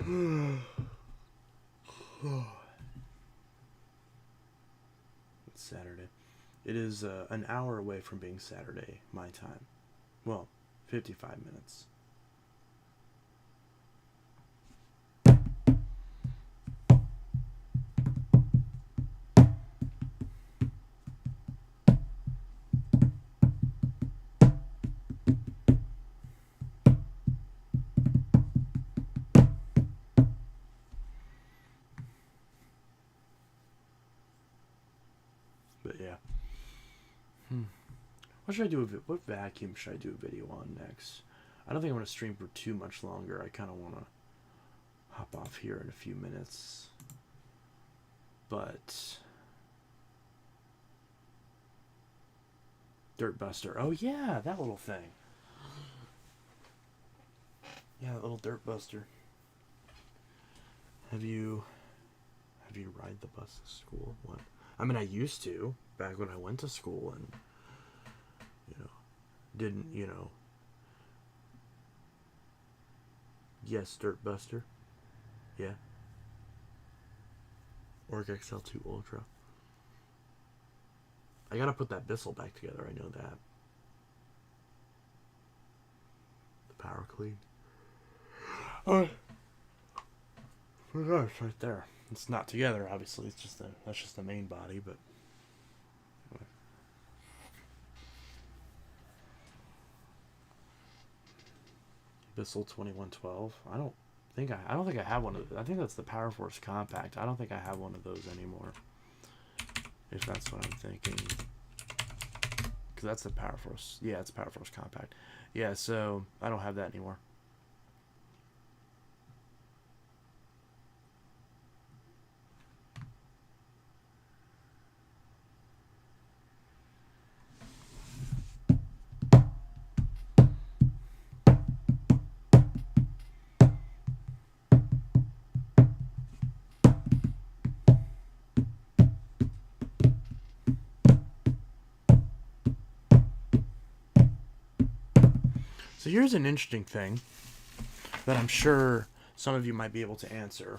Hmm. It's Saturday. It is an hour away from being Saturday, my time. Well, 55 minutes. But yeah. What should I do? What vacuum should I do a video on next? I don't think I'm going to stream for too much longer. I kind of want to hop off here in a few minutes. But Dirt Buster. Oh yeah, that little thing. Yeah, that little Dirt Buster. Have you ride the bus to school? What? I mean, I used to back when I went to school and didn't yes, Dirt Buster. Yeah. Orc XL2 Ultra. I gotta put that Bissell back together. I know that. The Power Clean. Oh, it's right there. It's not together, obviously. It's just that's just the main body, but. Bissell 2112. I don't think I have one of. I think that's the Power Force Compact. I don't think I have one of those anymore. If that's what I'm thinking. Because that's the Power Force. Yeah, it's Power Force Compact. Yeah, so I don't have that anymore. So here's an interesting thing that I'm sure some of you might be able to answer.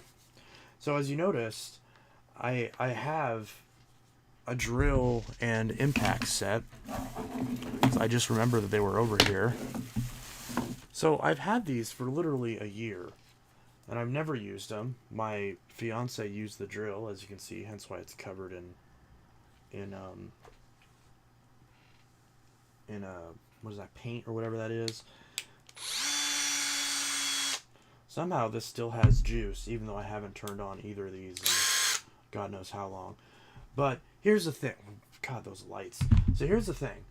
So as you noticed, I have a drill and impact set. So I just remember that they were over here. So I've had these for literally a year, and I've never used them. My fiance used the drill, as you can see, hence why it's covered in what is that, paint or whatever that is. Somehow this still has juice, even though I haven't turned on either of these in God knows how long. But here's the thing. God, those lights. So here's the thing.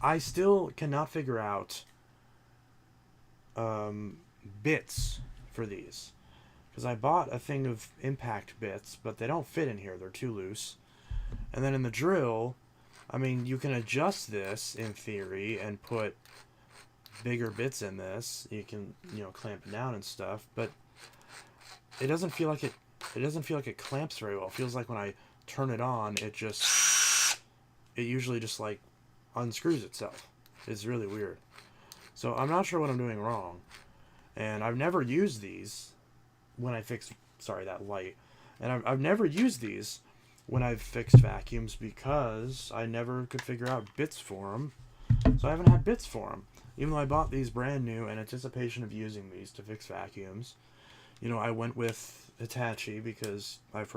I still cannot figure out bits for these. Because I bought a thing of impact bits, but they don't fit in here. They're too loose. And then in the drill, I mean, you can adjust this in theory and put bigger bits in this. You can, clamp it down and stuff, but it doesn't feel like it clamps very well. It feels like when I turn it on, it usually just like unscrews itself. It's really weird. So I'm not sure what I'm doing wrong. And I've never used these when I fix, sorry, that light. And I've never used these when I've fixed vacuums because I never could figure out bits for them. So I haven't had bits for them. Even though I bought these brand new in anticipation of using these to fix vacuums. You know, I went with Hitachi because I've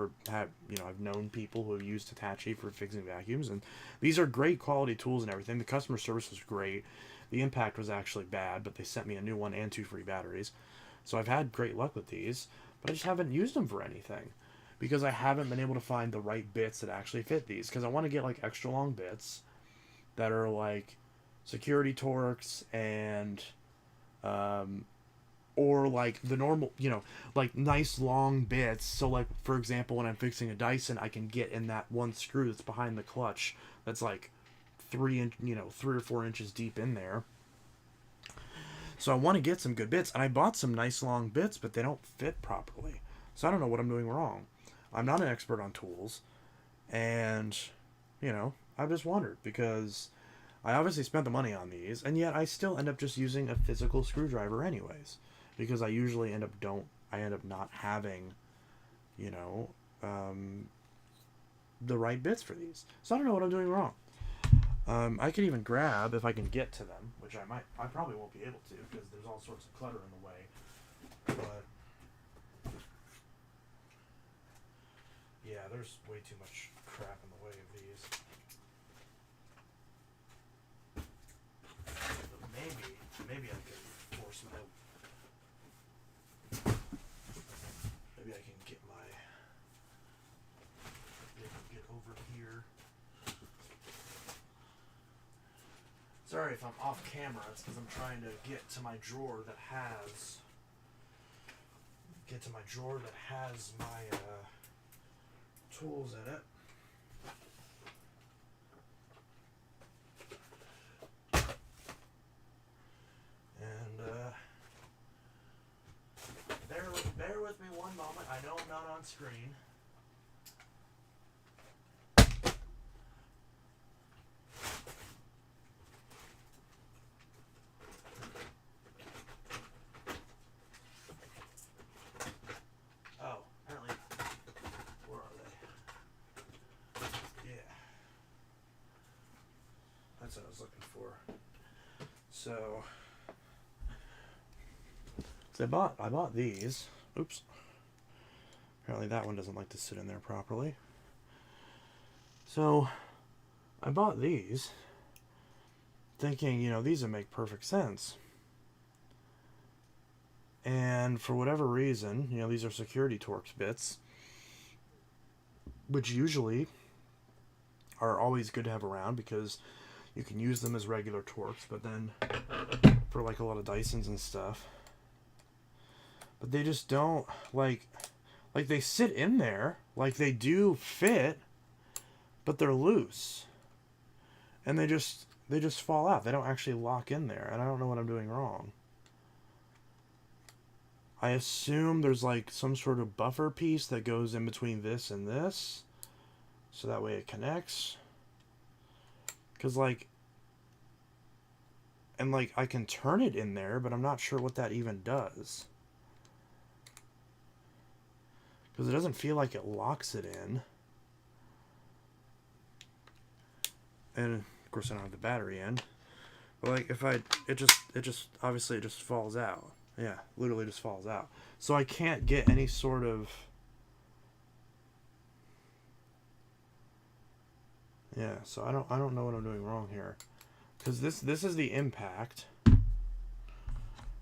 known people who have used Hitachi for fixing vacuums, and these are great quality tools and everything. The customer service was great. The impact was actually bad, but they sent me a new one and 2 free batteries. So I've had great luck with these, but I just haven't used them for anything because I haven't been able to find the right bits that actually fit these. Because I want to get like extra long bits that are like security Torx and or like the normal, like nice long bits. So like, for example, when I'm fixing a Dyson, I can get in that one screw that's behind the clutch that's like 3 or 4 inches deep in there. So I want to get some good bits, and I bought some nice long bits, but they don't fit properly. So I don't know what I'm doing wrong. I'm not an expert on tools, and I've just wondered because I obviously spent the money on these, and yet I still end up just using a physical screwdriver anyways. Because I usually end up not having, the right bits for these. So I don't know what I'm doing wrong. I could even grab, if I can get to them, which I probably won't be able to because there's all sorts of clutter in the way. But yeah, there's way too much crap in the way of these. But maybe I could force my... Maybe I can get over here. Sorry if I'm off camera, it's because I'm trying to get to my drawer that has my tools in it. And bear with me one moment. I know I'm not on screen. Oh, apparently, where are they? Yeah, that's what I was looking for. So I bought these. Oops. Apparently that one doesn't like to sit in there properly. So I bought these thinking, these would make perfect sense. And for whatever reason, these are security Torx bits, which usually are always good to have around because you can use them as regular Torx, but then for like a lot of Dysons and stuff. But they just don't, like they sit in there, like they do fit, but they're loose. And they just fall out. They don't actually lock in there, and I don't know what I'm doing wrong. I assume there's like some sort of buffer piece that goes in between this and this, so that way it connects. Because I can turn it in there, but I'm not sure what that even does. Because it doesn't feel like it locks it in. And of course I don't have the battery in. But like if it just falls out. Yeah, literally just falls out. So I can't get any sort of... Yeah, so I don't know what I'm doing wrong here. Because this is the impact.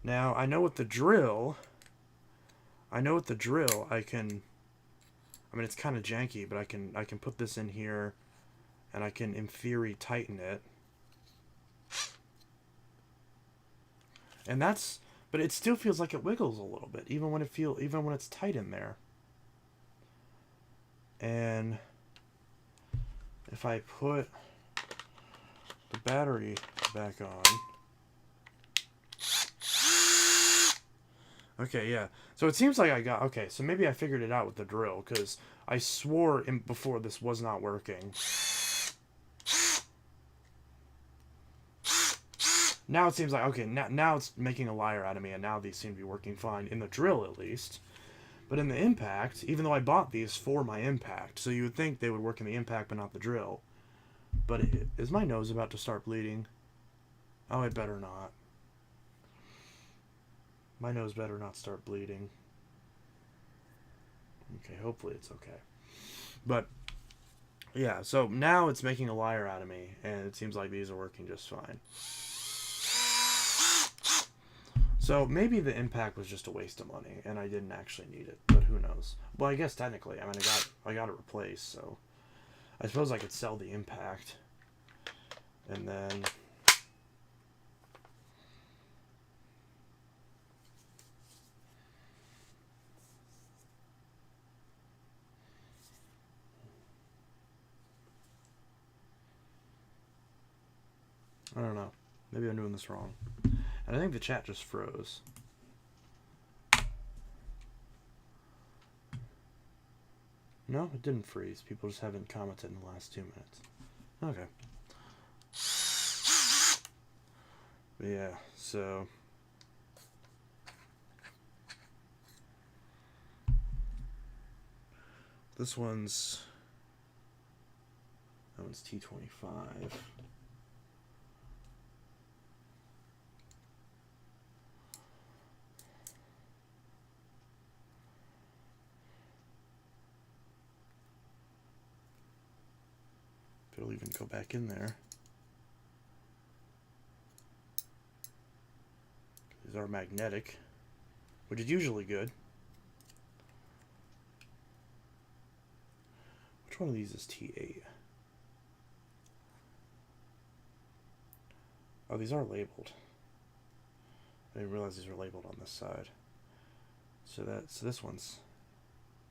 Now, I know with the drill, I can... I mean, it's kind of janky, but I can put this in here, and I can, in theory, tighten it. And that's... But it still feels like it wiggles a little bit, even when it's tight in there. And if I put the battery back on... Okay, yeah. So it seems like okay, so maybe I figured it out with the drill, because I swore before this was not working. Now it seems like, okay, now it's making a liar out of me, and now these seem to be working fine, in the drill at least. But in the impact, even though I bought these for my impact, so you would think they would work in the impact but not the drill. But is my nose about to start bleeding? Oh, it better not. My nose better not start bleeding. Okay, hopefully it's okay. But, yeah, so now it's making a liar out of me, and it seems like these are working just fine. So maybe the impact was just a waste of money, and I didn't actually need it, but who knows? Well, I guess technically, I mean, I got it replaced, so I suppose I could sell the impact, and then I don't know. Maybe I'm doing this wrong. And I think the chat just froze. No, it didn't freeze. People just haven't commented in the last 2 minutes. Okay. But yeah, so that one's T25. It'll even go back in there. These are magnetic, which is usually good. Which one of these is T8? Oh, these are labeled. I didn't realize these were labeled on this side. So this one's,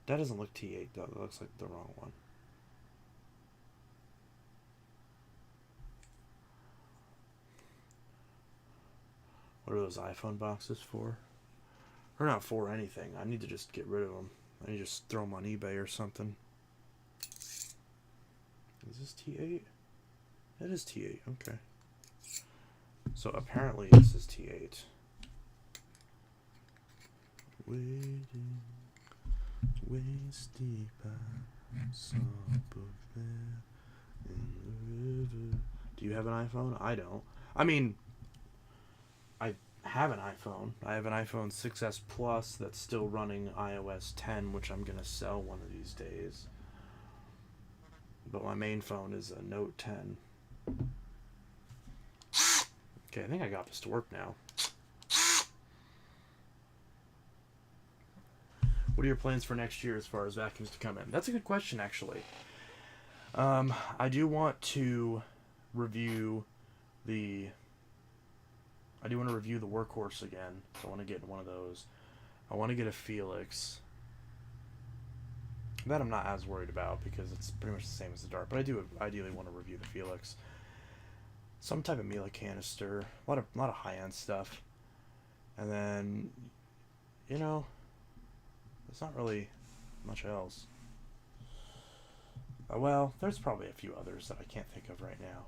that doesn't look T8 though. That looks like the wrong one. What are those iPhone boxes for? They're not for anything. I need to just get rid of them. I need to just throw them on eBay or something. Is this T8? It is T8. Okay. So apparently this is T8. Waiting, waist deep, I saw both there in the river. Do you have an iPhone? I don't. I mean, I have an iPhone. I have an iPhone 6S Plus that's still running iOS 10, which I'm going to sell one of these days. But my main phone is a Note 10. Okay, I think I got this to work now. What are your plans for next year as far as vacuums to come in? That's a good question, actually. I do want to review the Workhorse again. So I want to get one of those. I want to get a Felix. That I'm not as worried about because it's pretty much the same as the Dart. But I do ideally want to review the Felix. Some type of Miele canister. A lot of high-end stuff. And then, you know, there's not really much else. Well, there's probably a few others that I can't think of right now.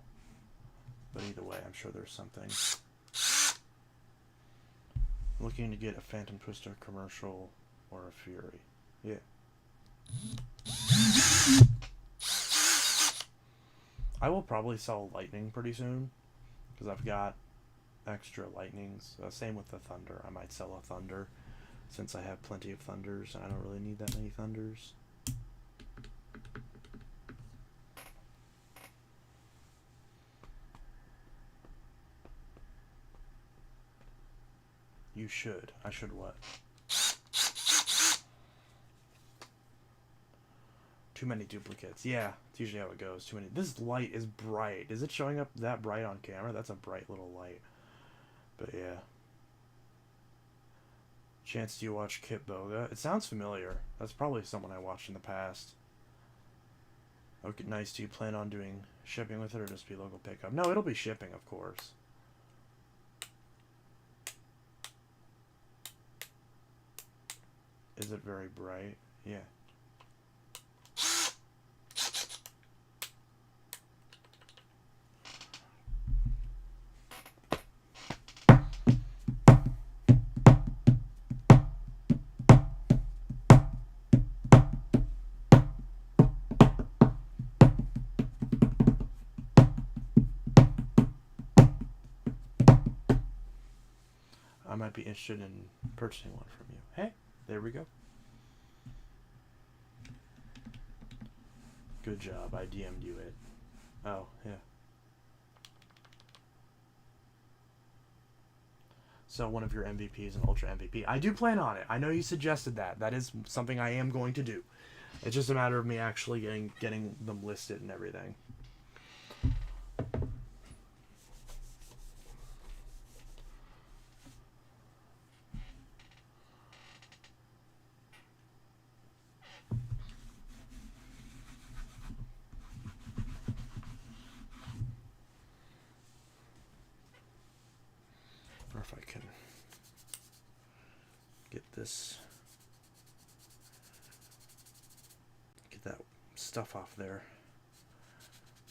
But either way, I'm sure there's something. Looking to get a Phantom Twister commercial or a Fury. Yeah. I will probably sell Lightning pretty soon because I've got extra Lightnings. Same with the Thunder. I might sell a Thunder since I have plenty of Thunders and I don't really need that many Thunders. You should. I should what? Too many duplicates. Yeah, it's usually how it goes. Too many. This light is bright. Is it showing up that bright on camera? That's a bright little light. But yeah. Chance, do you watch Kit Boga? It sounds familiar. That's probably someone I watched in the past. Okay, nice. Do you plan on doing shipping with it or just be local pickup? No, it'll be shipping, of course. Is it very bright? Yeah. I might be interested in purchasing one from you. Hey, there we go. Good job. I DM'd you it. Oh, yeah. So one of your MVPs an Ultra MVP. I do plan on it. I know you suggested that. That is something I am going to do. It's just a matter of me actually getting them listed and everything. Or if I can get this, get that stuff off there,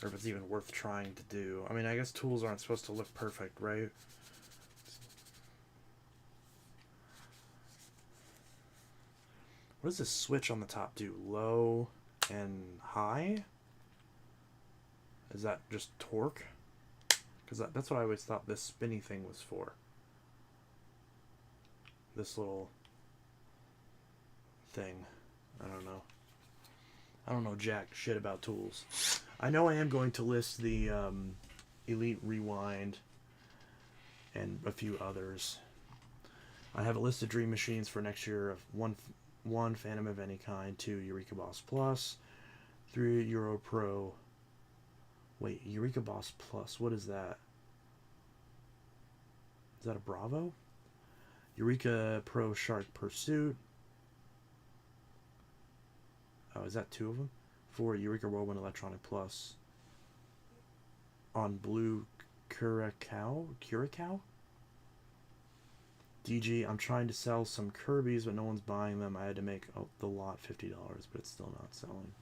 or if it's even worth trying to do. I mean, I guess tools aren't supposed to look perfect, right? What does this switch on the top do? Low and high? Is that just torque? Because that's what I always thought this spinny thing was for. This little thing. I don't know. I don't know jack shit about tools. I know I am going to list the Elite Rewind and a few others. I have a list of dream machines for next year of one Phantom of any kind, 2 Eureka Boss Plus, 3 Euro Pro. Wait, Eureka Boss Plus, what is that? Is that a Bravo? Eureka Pro Shark Pursuit. Oh, is that 2 of them? 4 Eureka Whirlwind Electronic Plus. On blue Curacao? DG, I'm trying to sell some Kirby's, but no one's buying them. I had to make the lot $50, but it's still not selling.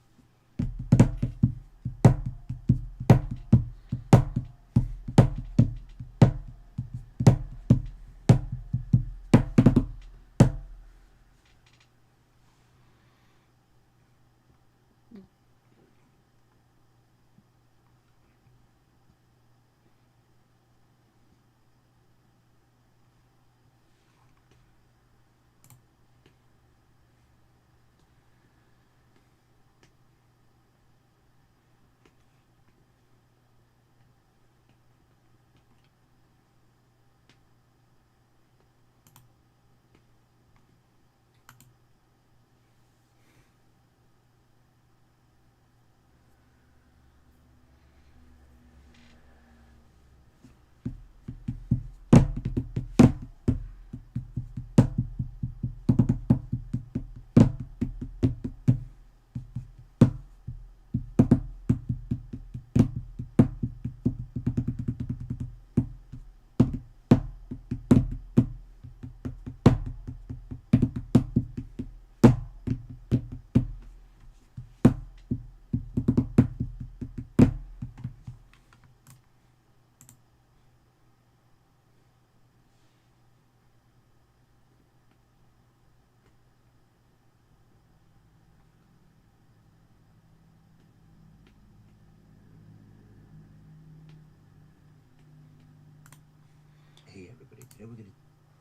Hey everybody, today we're gonna...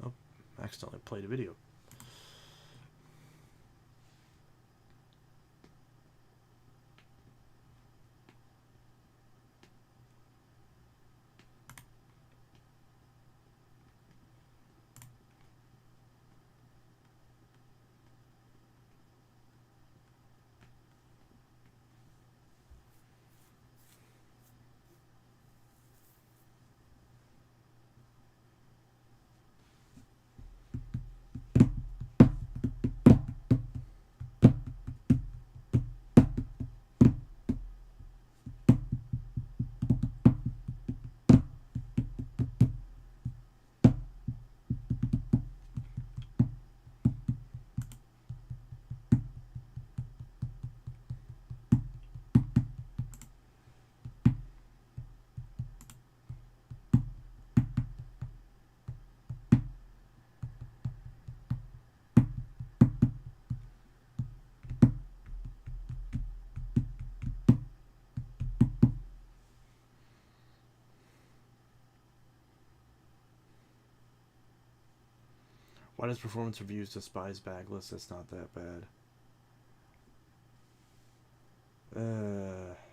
Oh, I accidentally played a video. Why does performance reviews despise bagless? It's not that bad.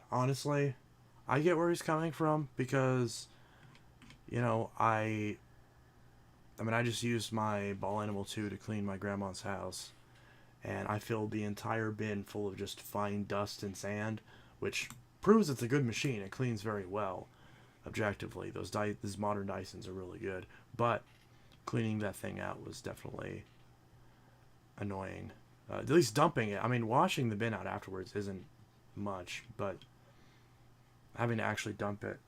Honestly, I get where he's coming from because, you know, I mean, I just used my Ball Animal 2 to clean my grandma's house, and I filled the entire bin full of just fine dust and sand, which proves it's a good machine. It cleans very well, objectively. These modern Dysons are really good, but cleaning that thing out was definitely annoying. At least dumping it. I mean, washing the bin out afterwards isn't much, but having to actually dump it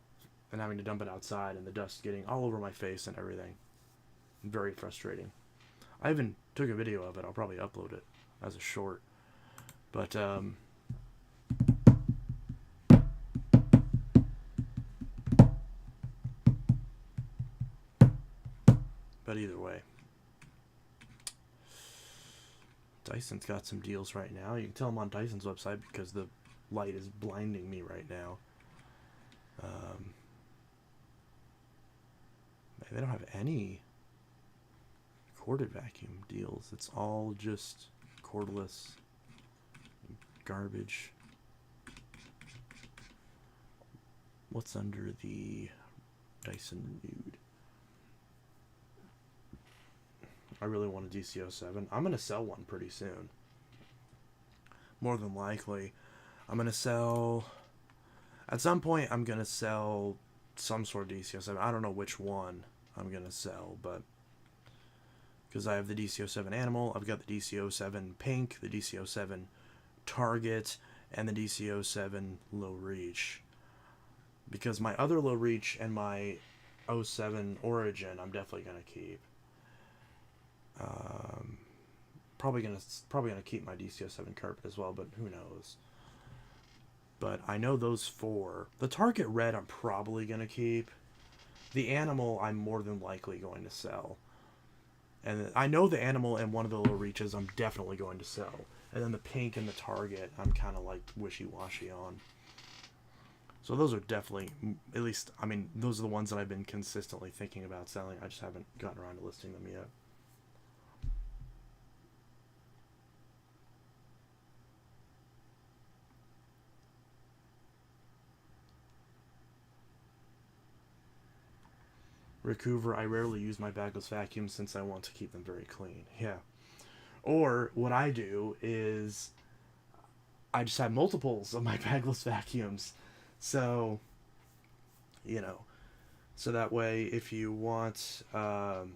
and having to dump it outside and the dust getting all over my face and everything, very frustrating. I even took a video of it. I'll probably upload it as a short, but either way, Dyson's got some deals right now. You can tell them on Dyson's website because the light is blinding me right now. They don't have any corded vacuum deals. It's all just cordless garbage. What's under the Dyson Nude? I really want a DC07. I'm going to sell one pretty soon. More than likely. I'm going to sell... At some point, I'm going to sell some sort of DC07. I don't know which one I'm going to sell, but... Because I have the DC07 Animal, I've got the DC07 Pink, the DC07 Target, and the DC07 Low Reach. Because my other Low Reach and my 07 Origin, I'm definitely going to keep. Probably gonna keep my DC07 Carpet as well, but who knows. But I know those four. The Target Red I'm probably gonna keep. The Animal I'm more than likely going to sell. And I know the Animal and one of the Low Reaches I'm definitely going to sell. And then the Pink and the Target I'm kind of like wishy-washy on. So those are definitely, at least, I mean, those are the ones that I've been consistently thinking about selling. I just haven't gotten around to listing them yet. Rick Hoover, I rarely use my bagless vacuums since I want to keep them very clean. Yeah. Or what I do is I just have multiples of my bagless vacuums. So, you know, so that way if you want, so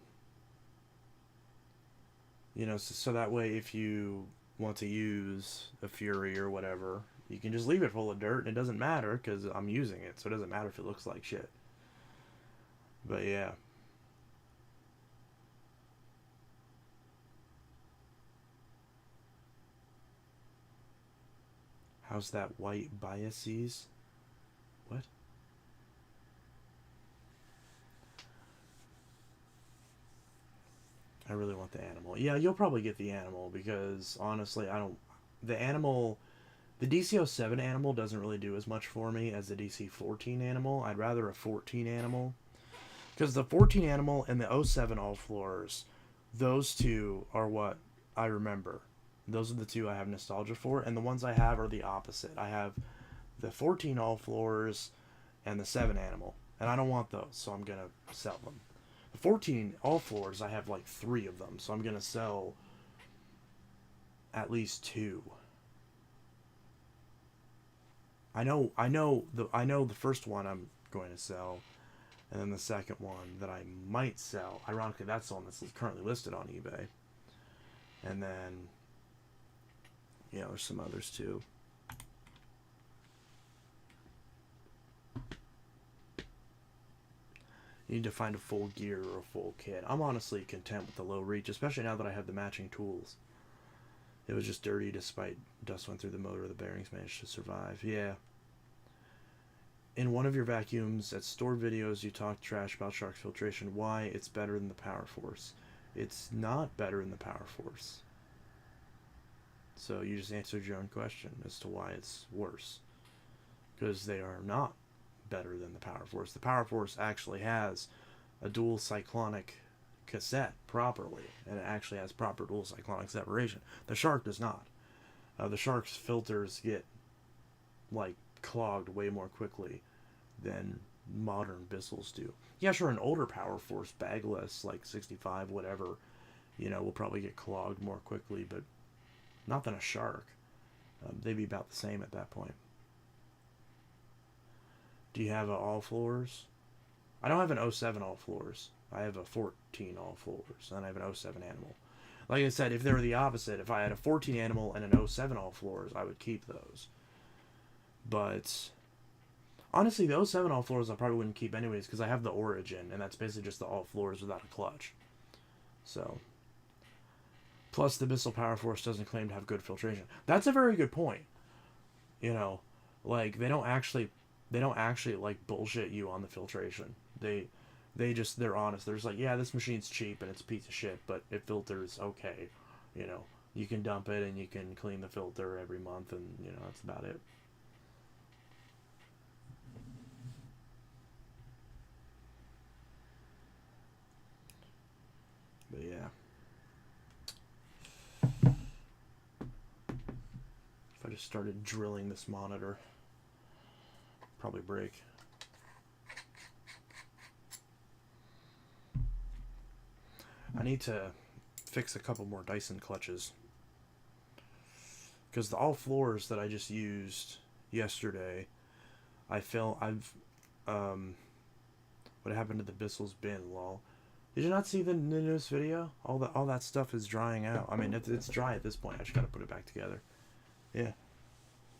that way if you want to use a Fury or whatever, you can just leave it full of dirt and it doesn't matter because I'm using it. So it doesn't matter if it looks like shit. But yeah. How's that white biases? What? I really want the Animal. Yeah, you'll probably get the Animal because honestly, the DC07 Animal doesn't really do as much for me as the DC14 Animal. I'd rather a 14 Animal. Because the 14 Animal and the 07 All Floors, those two are what I remember. Those are the two I have nostalgia for, and the ones I have are the opposite. I have the 14 All Floors and the 7 Animal, and I don't want those, so I'm going to sell them. The 14 All Floors, I have like 3 of them, so I'm going to sell at least 2. I know the first one I'm going to sell. And then the second one that I might sell, ironically, that's the one that's currently listed on eBay. And then, yeah, there's some others too. You need to find a full gear or a full kit. I'm honestly content with the Low Reach, especially now that I have the matching tools. It was just dirty despite dust went through the motor. The bearings managed to survive. Yeah. In one of your vacuums at store videos, you talk trash about Shark's filtration. Why? It's better than the Power Force. It's not better than the Power Force. So you just answered your own question as to why it's worse. Because they are not better than the Power Force. The Power Force actually has a dual cyclonic cassette properly, and it actually has proper dual cyclonic separation. The Shark does not. The Shark's filters get like clogged way more quickly than modern Bissells do. Yeah, sure, an older Power Force bagless like 65 whatever, will probably get clogged more quickly, but not than a Shark. They'd be about the same at that point. Do you have all floors? I don't have an 07 all floors. I have a 14 all floors, and I have an 07 animal. Like I said, if they were the opposite, if I had a 14 animal and an 07 all floors, I would keep those. But honestly, the 07 all floors I probably wouldn't keep anyways, because I have the Origin, and that's basically just the all floors without a clutch. So, plus the Bissell Power Force doesn't claim to have good filtration. That's a very good point. Like they don't actually like bullshit you on the filtration. They're honest. They're just like, yeah, this machine's cheap and it's a piece of shit, but it filters okay. You can dump it and you can clean the filter every month, and that's about it. But yeah. If I just started drilling this monitor, probably break. I need to fix a couple more Dyson clutches, because the all floors that I just used yesterday, what happened to the Bissell's bin, lol. Did you not see the newest video? All that stuff is drying out. I mean, it's dry at this point. I just gotta put it back together. Yeah.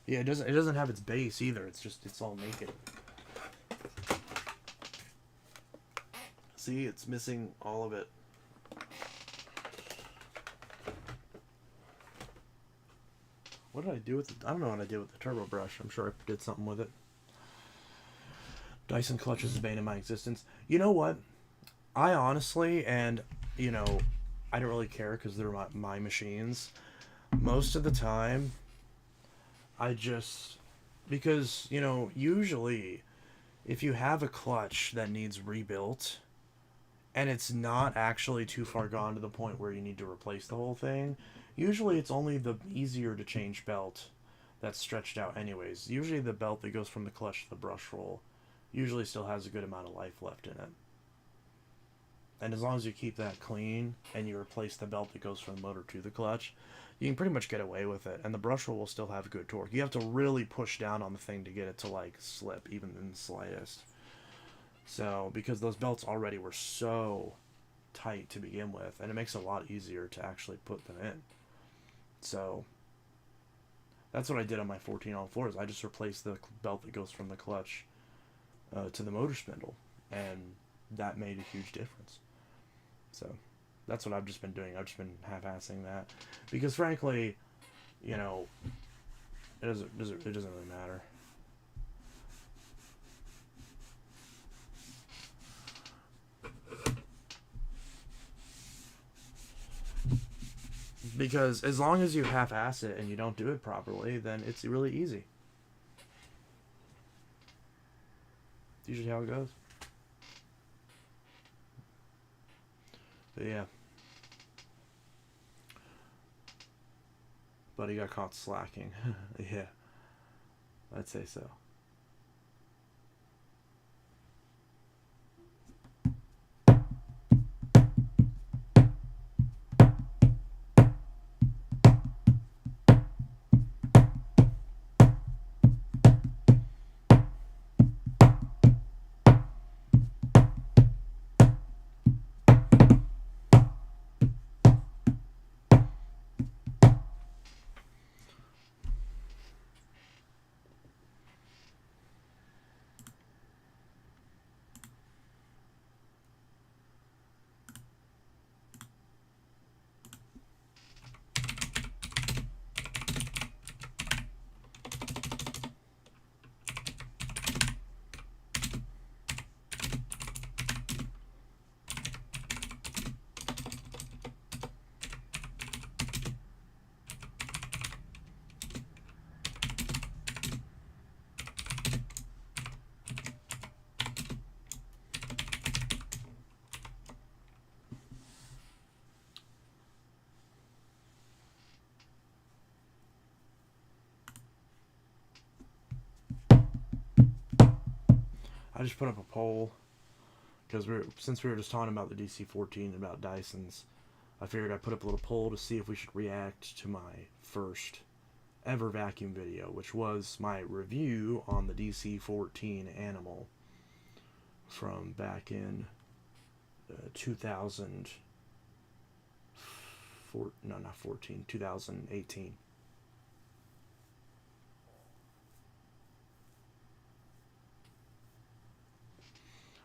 Yeah, it doesn't have its base either. It's all naked. See, it's missing all of it. What did I do with it? I don't know what I did with the turbo brush. I'm sure I did something with it. Dyson clutch is the bane of my existence. You know what? I honestly, and I don't really care because they're my machines. Most of the time, because usually if you have a clutch that needs rebuilt and it's not actually too far gone to the point where you need to replace the whole thing, usually it's only the easier to change belt that's stretched out anyways. Usually the belt that goes from the clutch to the brush roll usually still has a good amount of life left in it. And as long as you keep that clean and you replace the belt that goes from the motor to the clutch, you can pretty much get away with it. And the brush roll will still have good torque. You have to really push down on the thing to get it to slip, even in the slightest. So, because those belts already were so tight to begin with, and it makes it a lot easier to actually put them in. So, that's what I did on my 14 all floors. I just replaced the belt that goes from the clutch to the motor spindle, and that made a huge difference. So that's what I've just been doing. I've just been half-assing that because, frankly, it doesn't really matter. Because as long as you half-ass it and you don't do it properly, then it's really easy. It's usually how it goes. But yeah. But he got caught slacking. Yeah. I'd say so. I just put up a poll because since we were just talking about the DC-14 and about Dysons, I figured I'd put up a little poll to see if we should react to my first ever vacuum video, which was my review on the DC-14 Animal from back in 2018.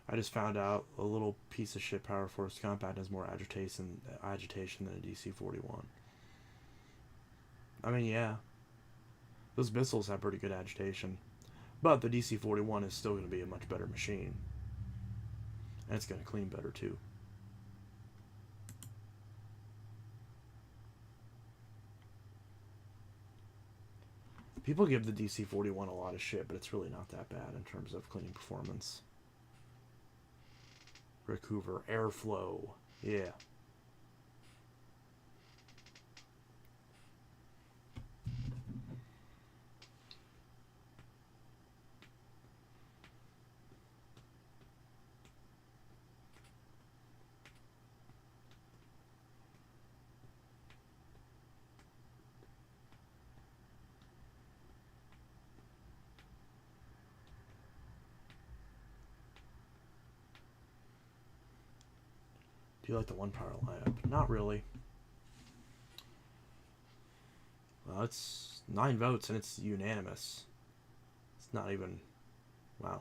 I just found out a little piece of shit Power Force Compact has more agitation than a DC-41. I mean, yeah. Those Bissells have pretty good agitation. But the DC-41 is still going to be a much better machine. And it's going to clean better, too. People give the DC-41 a lot of shit, but it's really not that bad in terms of cleaning performance. Rick Hoover, airflow. Yeah. Do you like the one power lineup? Not really. Well, it's 9 votes and it's unanimous. It's not even... Wow.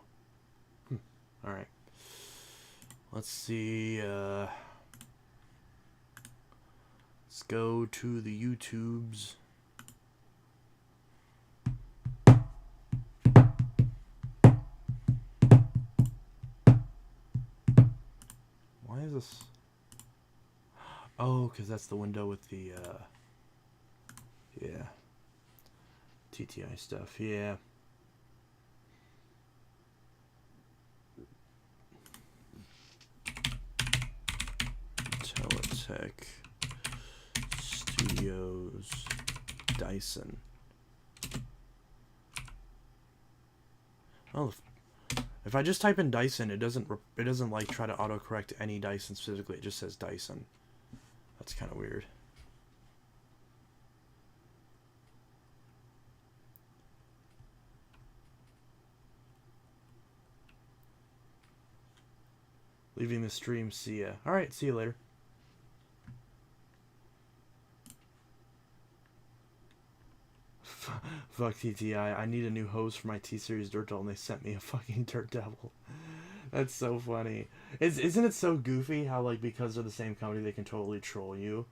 Alright. Let's see. Let's go to the YouTubes. Why is this... Oh, because that's the window with the, yeah. TTI stuff, yeah. Teletech Studios Dyson. Oh, if I just type in Dyson, it doesn't like try to autocorrect any Dyson specifically. It just says Dyson. That's kind of weird. Leaving the stream. See ya. Alright, see you later. Fuck TTI. I need a new hose for my T-Series Dirt Devil, and they sent me a fucking Dirt Devil. That's so funny. Isn't it so goofy how, like, because they're the same company, they can totally troll you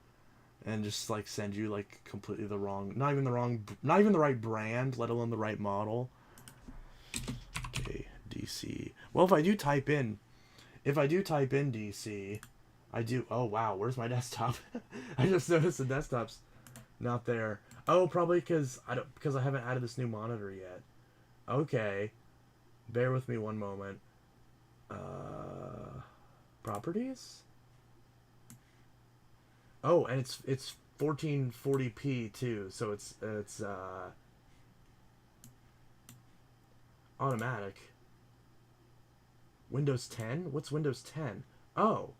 and just, like, send you, like, completely the wrong... Not even the right brand, let alone the right model. Okay, DC. Well, if I do type in DC, I do... Oh, wow, where's my desktop? I just noticed the desktop's not there. Oh, probably because I haven't added this new monitor yet. Okay. Bear with me one moment. Properties? Oh, and it's 1440p too, so it's automatic. Windows 10? What's Windows 10? Oh.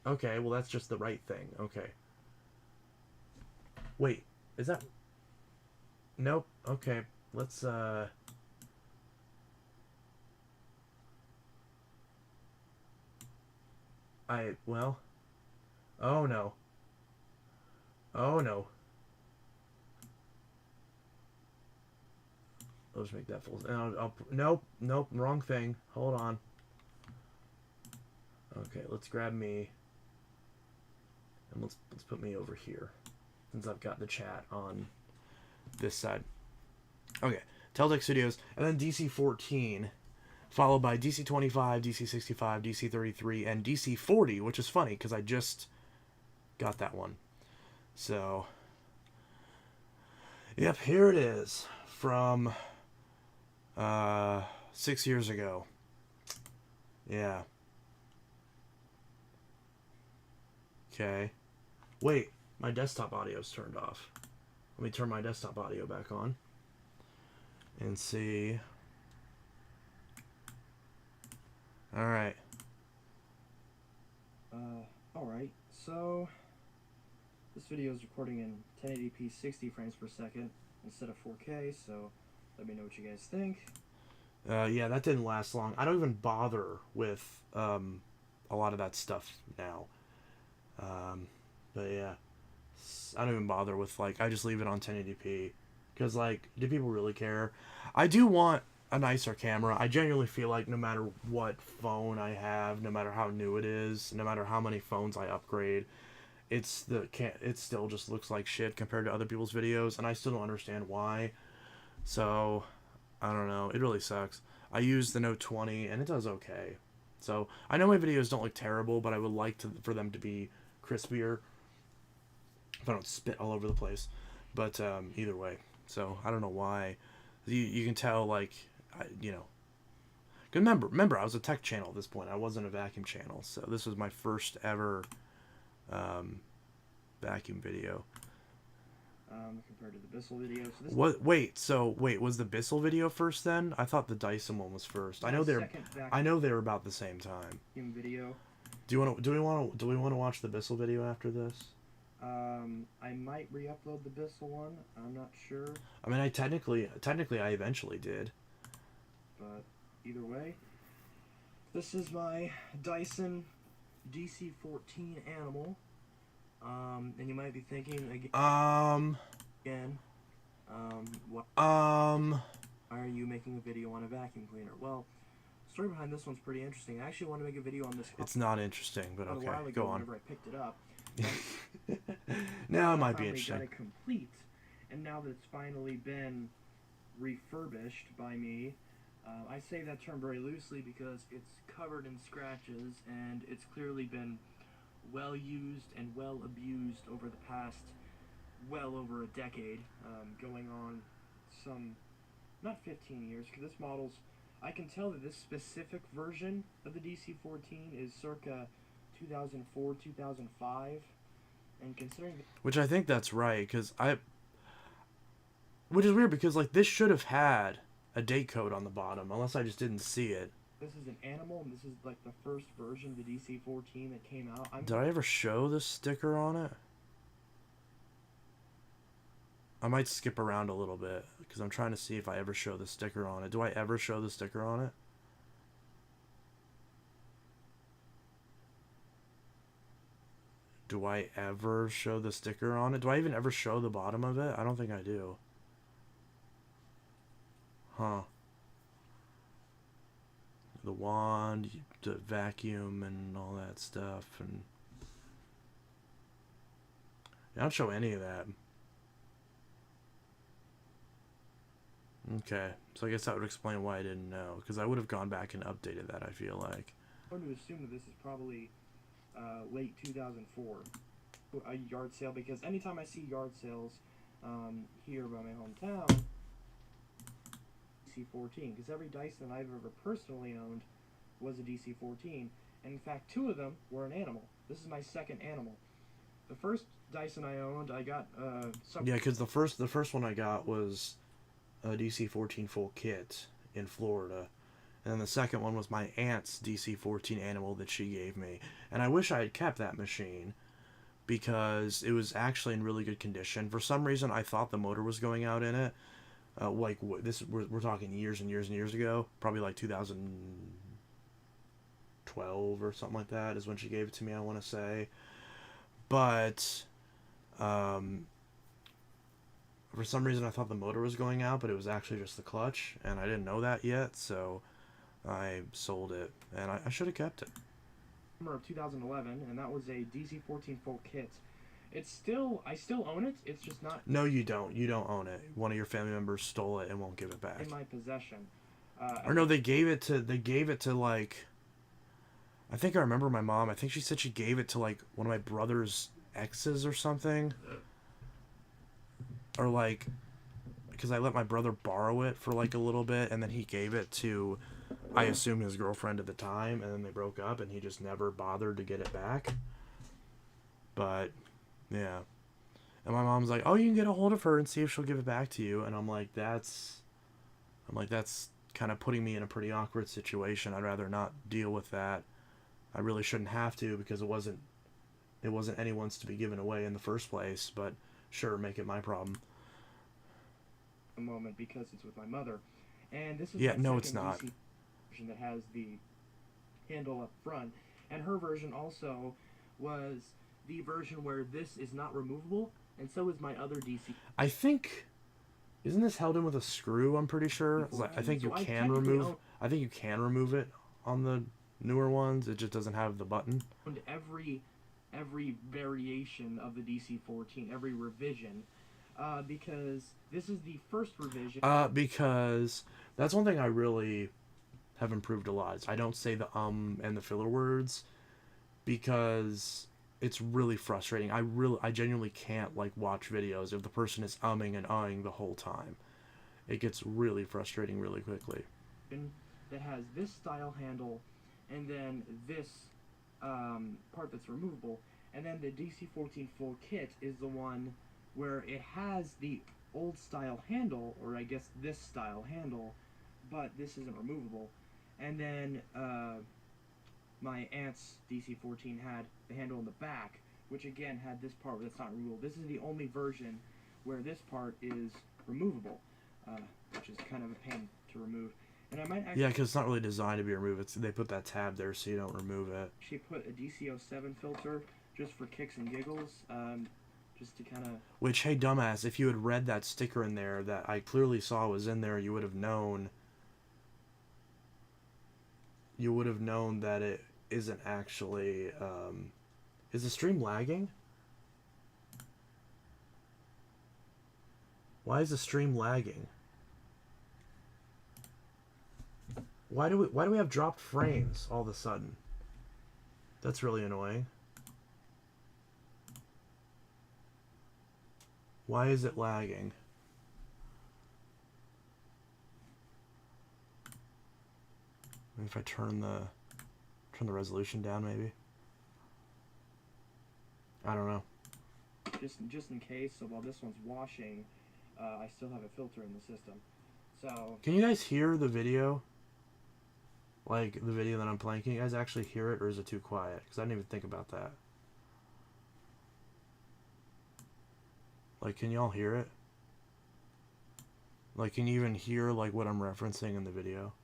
Okay, well that's just the right thing. Okay. Wait, is that... Nope. Okay, let's well... Oh no. Oh no. Let's make that full... Nope, wrong thing. Hold on. Okay, let's grab me. And let's put me over here, since I've got the chat on this side. Okay, Teletech Studios, and then DC-14, followed by DC-25, DC-65, DC-33, and DC-40, which is funny, because I just got that one. So, yep, here it is, from 6 years ago. Yeah. Okay. Wait, my desktop audio's turned off. Let me turn my desktop audio back on and see. All right. Alright, so this video is recording in 1080p 60 frames per second instead of 4K, so let me know what you guys think. Yeah, that didn't last long. I don't even bother with a lot of that stuff now. But yeah, I don't even bother with, like, I just leave it on 1080p because, like, do people really care? I do want a nicer camera. I genuinely feel like no matter what phone I have, no matter how new it is, no matter how many phones I upgrade, it still just looks like shit compared to other people's videos, and I still don't understand why. So I don't know. It really sucks. I use the Note 20 and it does okay. So I know my videos don't look terrible, but I would like for them to be crispier if I don't spit all over the place. But either way, so I don't know why. You can tell, like, you know. Remember, I was a tech channel at this point. I wasn't a vacuum channel, so this was my first ever vacuum video. Compared to the Bissell video. So this What? Wait. Was the Bissell video first then? I thought the Dyson one was first. I know they were about the same time. Video. Do we want to watch the Bissell video after this? I might re-upload the Bissell one. I'm not sure. I mean, I technically I eventually did. But either way, this is my Dyson DC-14 Animal. And you might be thinking again, why are you making a video on a vacuum cleaner? Well, the story behind this one's pretty interesting. I actually want to make a video on this. It's not interesting, but okay, a while ago, go on. whenever I picked it up. Now it might be interesting. Got it complete, and now that it's finally been refurbished by me, I say that term very loosely because it's covered in scratches and it's clearly been well used and well abused over the past well over a decade, going on some, not 15 years, because this model's, I can tell that this specific version of the DC-14 is circa 2004, 2005, and considering... Which I think that's right, which is weird, because, like, this should have had a date code on the bottom, unless I just didn't see it. This is an Animal, and this is, like, the first version of the DC-14 that came out. Did I ever show the sticker on it? I might skip around a little bit, because I'm trying to see if I ever show the sticker on it. Do I ever show the sticker on it? Do I ever show the sticker on it? Do I even ever show the bottom of it? I don't think I do. Huh. The wand, the vacuum, and all that stuff, and I don't show any of that. Okay, so I guess that would explain why I didn't know, because I would have gone back and updated that, I feel like. I'm going to assume that this is probably late 2004, a yard sale, because anytime I see yard sales here by my hometown, DC-14, because every Dyson I've ever personally owned was a DC-14, and in fact 2 of them were an Animal. This is my second Animal. The first Dyson I owned, I got yeah, because the first one I got was a DC-14 full kit in Florida, and then the second one was my aunt's DC-14 Animal that she gave me, and I wish I had kept that machine because it was actually in really good condition. For some reason, I thought the motor was going out in it. We're talking years and years and years ago, probably like 2012 or something like that is when she gave it to me, I want to say. But for some reason I thought the motor was going out, but it was actually just the clutch, and I didn't know that yet, so I sold it, and I should have kept it. Summer of 2011, and that was a DC-14 full kit. I still own it. It's just not. No, you don't. You don't own it. One of your family members stole it and won't give it back. In my possession. Or no, they gave it to like. I think I remember my mom. I think she said she gave it to like one of my brother's exes or something. Or like, because I let my brother borrow it for like a little bit, and then he gave it to, I assume, his girlfriend at the time, and then they broke up, and he just never bothered to get it back. But. Yeah. And my mom's like, oh, you can get a hold of her and see if she'll give it back to you. And I'm like, that's kind of putting me in a pretty awkward situation. I'd rather not deal with that. I really shouldn't have to because it wasn't anyone's to be given away in the first place, but sure, make it my problem. A moment because it's with my mother. And this is Yeah, my no, second it's not. DC version that has the handle up front. And her version also was the version where this is not removable, and so is my other DC. I think, isn't this held in with a screw? I'm pretty sure. I think you So I can technically remove. I think you can remove it on the newer ones. It just doesn't have the button. owned every variation of the DC-14, every revision, because this is the first revision. Because that's one thing I really have improved a lot. Is I don't say the and the filler words because it's really frustrating. I genuinely can't like watch videos if the person is umming and ahhing the whole time. It gets really frustrating really quickly. That has this style handle, and then this part that's removable, and then the DC-14 full kit is the one where it has the old style handle, or I guess this style handle, but this isn't removable. And then my aunt's DC-14 had the handle in the back, which again had this part that's not removable. This is the only version where this part is removable, which is kind of a pain to remove. And I might Yeah, because it's not really designed to be removed. They put that tab there so you don't remove it. actually put a DC-07 filter just for kicks and giggles, just to kind of... Which, hey, dumbass, if you had read that sticker in there that I clearly saw was in there, you would have known... You would have known that it isn't actually... Is the stream lagging? Why is the stream lagging? Why do we have dropped frames all of a sudden? That's really annoying. Why is it lagging? Maybe if I turn the resolution down, maybe. I don't know. Just in case, so while this one's washing, I still have a filter in the system. So Can you guys hear the video? Like the video that I'm playing, can you guys actually hear it, or is it too quiet? Because I didn't even think about that. Like, can y'all hear it? Like, can you even hear like what I'm referencing in the video?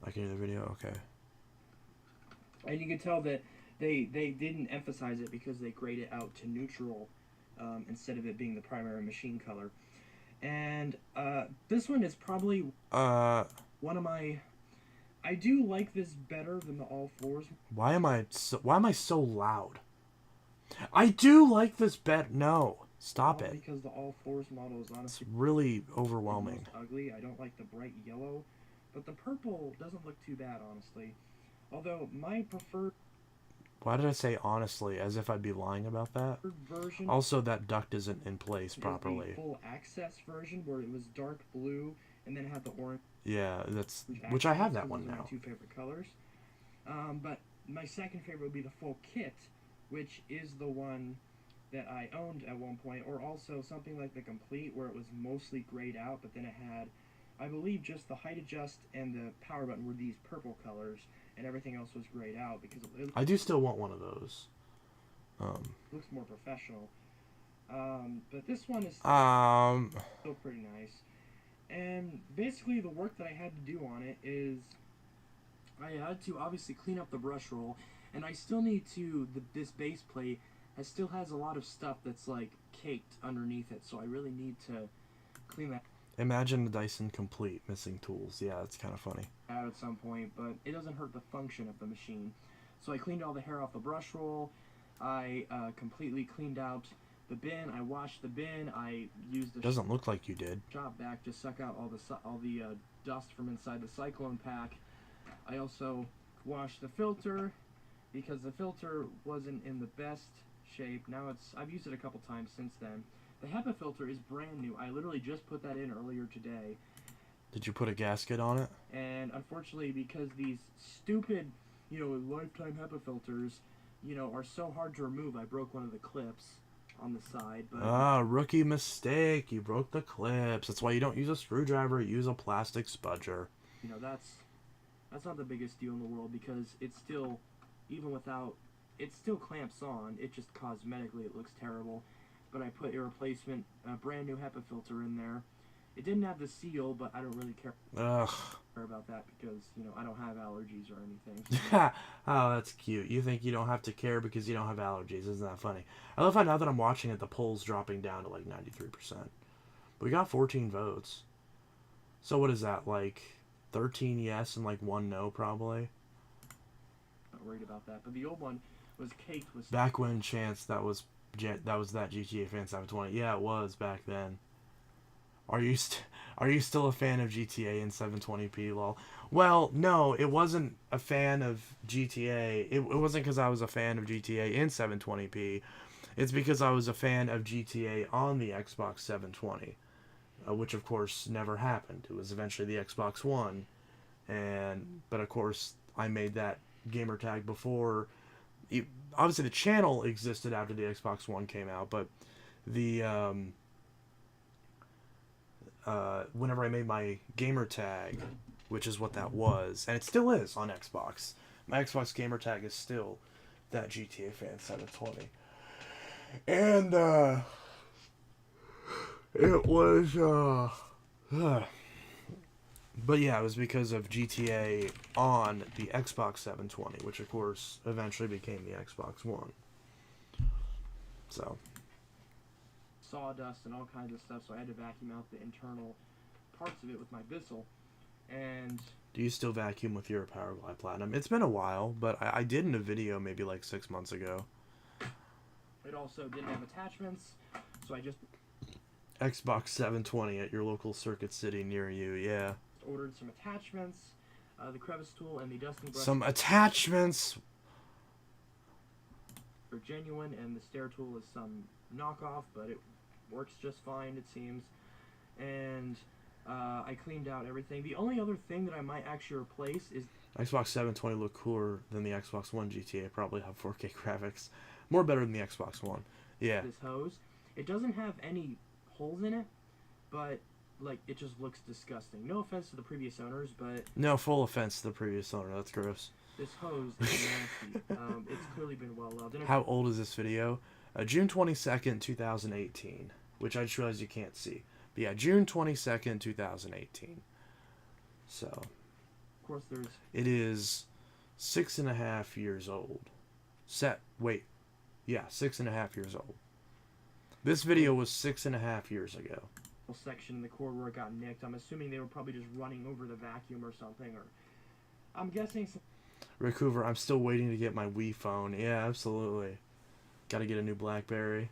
I can hear the video. Okay. and you can tell that they didn't emphasize it because they grayed it out to neutral instead of it being the primary machine color. And this one is probably one of my... I do like this better than the all fours. Why am I so loud? I do like this better. No, stop it. Because the all fours model is It's honestly really the overwhelming. most ugly. I don't like the bright yellow, but the purple doesn't look too bad, honestly. Although my preferred Why did I say honestly, as if I'd be lying about that? version Also, that duct isn't in place is the properly. full access version where it was dark blue and then had the orange. Yeah, which I have that one Those are now. my two favorite colors. But my second favorite would be the full kit, which is the one that I owned at one point, or also something like the complete, where it was mostly grayed out, but then it had, I believe, just the height adjust and the power button were these purple colors, and everything else was grayed out because it I do still want one of those. looks more professional. But this one is still pretty nice. And basically the work that I had to do on it is I had to obviously clean up the brush roll, and I still need to, this base plate still has a lot of stuff that's like caked underneath it, so I really need to clean that Imagine the Dyson Complete missing tools. Yeah, it's kind of funny. out at some point, but it doesn't hurt the function of the machine. So I cleaned all the hair off the brush roll, I completely cleaned out the bin, I washed the bin, I used the Doesn't look like you did. shop vac to suck out all the dust from inside the cyclone pack. I also washed the filter because the filter wasn't in the best shape. Now I've used it a couple times since then. The HEPA filter is brand new. I literally just put that in earlier today. Did you put a gasket on it? And unfortunately, because these stupid, lifetime HEPA filters, are so hard to remove, I broke one of the clips. on the side, but Ah, rookie mistake. You broke the clips. That's why you don't use a screwdriver. Use a plastic spudger. you know that's not the biggest deal in the world because it's still, even without, it still clamps on. It just cosmetically it looks terrible. But I put a replacement, brand new HEPA filter in there. It didn't have the seal, but I don't really care Ugh. about that because I don't have allergies or anything. So Oh, that's cute. You think you don't have to care because you don't have allergies. Isn't that funny? I love how now that I'm watching it, the poll's dropping down to like 93%. We got 14 votes. So what is that, like 13 yes and like 1 no probably? not worried about that. But the old one was caked with Back when Chance, that was that GTA Fan 720. Yeah, it was back then. Are you still a fan of GTA in 720p? Lol. Well, no, it wasn't a fan of GTA. It wasn't because I was a fan of GTA in 720p. It's because I was a fan of GTA on the Xbox 720, which of course never happened. It was eventually the Xbox One, but of course I made that gamer tag before. Obviously, the channel existed after the Xbox One came out, but the whenever I made my gamer tag, which is what that was, and it still is on Xbox. My Xbox gamer tag is still that GTA Fan 720. And it was but yeah, it was because of GTA on the Xbox 720, which of course eventually became the Xbox One. So sawdust and all kinds of stuff, so I had to vacuum out the internal parts of it with my Bissell. And do you still vacuum with your Powerglide Platinum? It's been a while, but I did in a video maybe like 6 months ago. it also didn't have attachments, so I just Xbox 720 at your local Circuit City near you, yeah. ordered some attachments, the crevice tool and the dusting brush Some attachments! are genuine, and the stair tool is some knockoff, but it works just fine, it seems. And I cleaned out everything. The only other thing that I might actually replace is Xbox 720 look cooler than the Xbox One GTA. Probably have 4K graphics. More better than the Xbox One. Yeah. this hose. It doesn't have any holes in it, but like it just looks disgusting. No offense to the previous owners, but No, full offense to the previous owner. That's gross. this hose is nasty. It's clearly been well loved. And How old is this video? June 22nd, 2018. Which I just realized you can't see. But yeah, June 22nd, 2018. So, of course, there's it is 6.5 years old. Yeah, 6.5 years old. This video was 6.5 years ago. a section in the cord where it got nicked. I'm assuming they were probably just running over the vacuum or something, or I'm guessing. Rick Hoover, I'm still waiting to get my Wii phone. Yeah, absolutely. Got to get a new BlackBerry.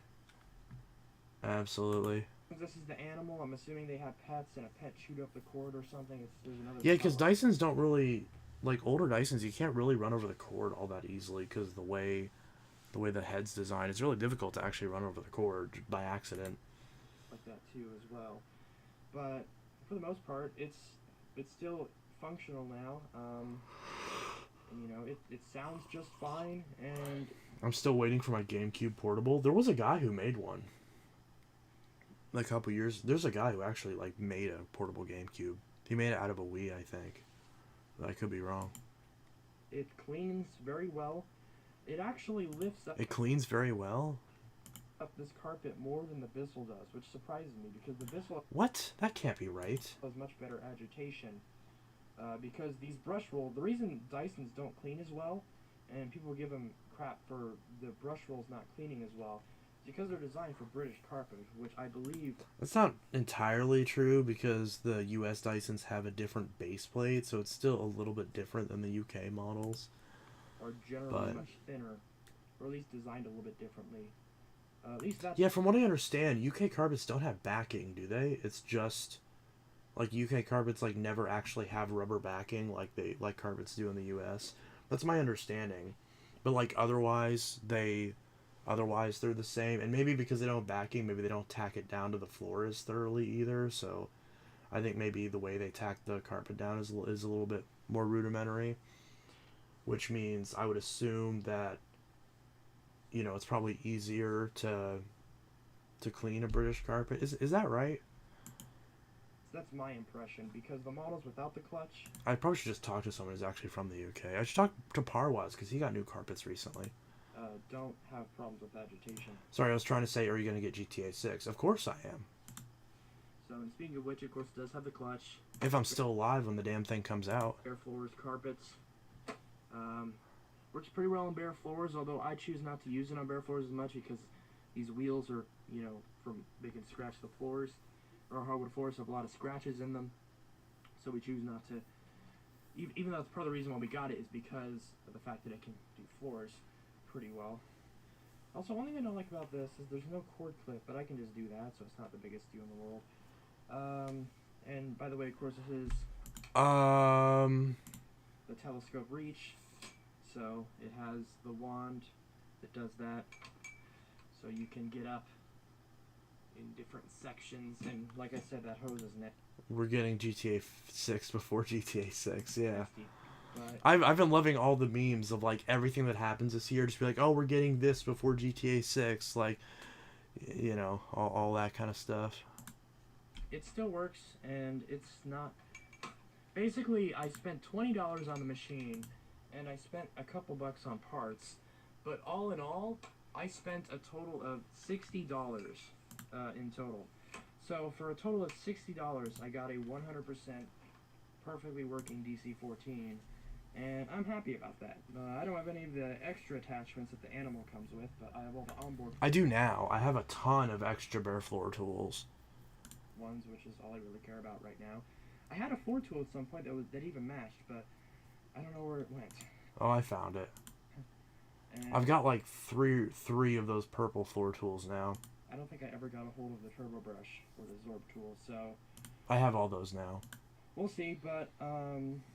Absolutely. This is the animal. I'm assuming they have pets, and a pet chewed up the cord or something. There's another. Yeah, because Dysons don't really, like older Dysons, you can't really run over the cord all that easily because the way the head's designed, it's really difficult to actually run over the cord by accident. Like that too, as well. But for the most part, it's still functional now. And, it sounds just fine. And I'm still waiting for my GameCube portable. There was a guy who made one. Like a couple years. There's a guy who actually like made a portable GameCube. He made it out of a Wii, I think. But I could be wrong. it cleans very well. It actually lifts up It cleans very well. this carpet more than the Bissell does, which surprises me because the Bissell What? That can't be right. has much better agitation. Because these brush rolls, the reason Dysons don't clean as well, and people give them crap for the brush rolls not cleaning as well, is because they're designed for British carpet, which I believe That's not entirely true because the US Dysons have a different base plate, so it's still a little bit different than the UK models. are generally But- much thinner, or at least designed a little bit differently. At least that's Yeah, from what I understand, UK carpets don't have backing, do they? It's just like UK carpets like never actually have rubber backing like carpets do in the US. That's my understanding. But like otherwise they're the same, and maybe because they don't have backing, maybe they don't tack it down to the floor as thoroughly either. So I think maybe the way they tack the carpet down is a little bit more rudimentary, which means I would assume that it's probably easier to to clean a British carpet. Is that right? That's my impression, because the models without the clutch, I probably should just talk to someone who's actually from the UK. I should talk to Parwaz because he got new carpets recently. don't have problems with vegetation. Sorry, I was trying to say, are you going to get GTA 6? Of course I am. So, and speaking of which, of course, it does have the clutch. If I'm still alive when the damn thing comes out. Bare floors, carpets. Works pretty well on bare floors, although I choose not to use it on bare floors as much because these wheels are, they can scratch the floors. Or hardwood floors have a lot of scratches in them. So we choose not to. Even though that's part of the reason why we got it is because of the fact that it can do floors pretty well. Also, one thing I don't like about this is there's no cord clip, but I can just do that, so it's not the biggest deal in the world. And by the way, of course, this is the telescope reach. So it has the wand that does that, so you can get up in different sections. And like I said, that hose is nasty. We're getting GTA 6 before GTA 6, yeah. But I've been loving all the memes of like everything that happens this year. Just be like, oh, we're getting this before GTA 6, like, all that kind of stuff. it still works, and it's not. Basically, I spent $20 on the machine, and I spent a couple bucks on parts, but all in all, I spent a total of $60 in total. So for a total of $60, I got a 100% perfectly working DC-14, and I'm happy about that. I don't have any of the extra attachments that the Animal comes with, but I have all the onboard. I do now. I have a ton of extra bare floor tools. Ones, which is all I really care about right now. I had a floor tool at some point that even matched, but I don't know where it went. Oh, I found it. And I've got like three of those purple floor tools now. I don't think I ever got a hold of the turbo brush or the Zorb tool, so I have all those now. we'll see. But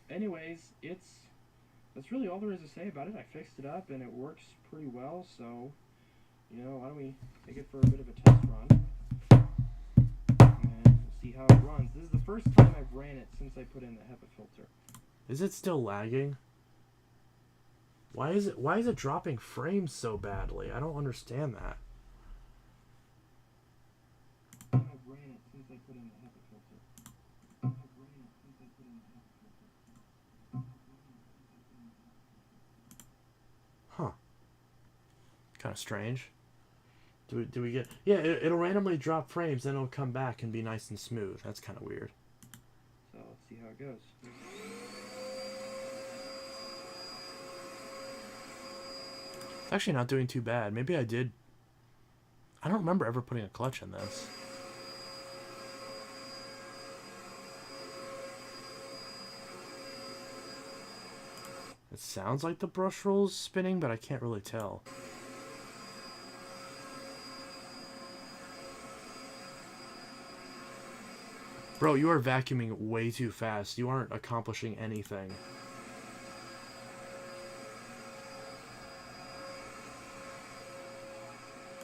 anyways, that's really all there is to say about it. I fixed it up and it works pretty well. So why don't we take it for a bit of a test run and we'll see how it runs. This is the first time I've ran it since I put in the HEPA filter. Is it still lagging? Why is it dropping frames so badly? I don't understand that. I've ran it since I put in the HEPA filter. Huh. Kind of strange. Do we get... Yeah, it'll randomly drop frames, then it'll come back and be nice and smooth. That's kind of weird. So let's see how it goes. It's actually not doing too bad. Maybe I did... I don't remember ever putting a clutch in this. It sounds like the brush roll's spinning, but I can't really tell. Bro, you are vacuuming way too fast. You aren't accomplishing anything.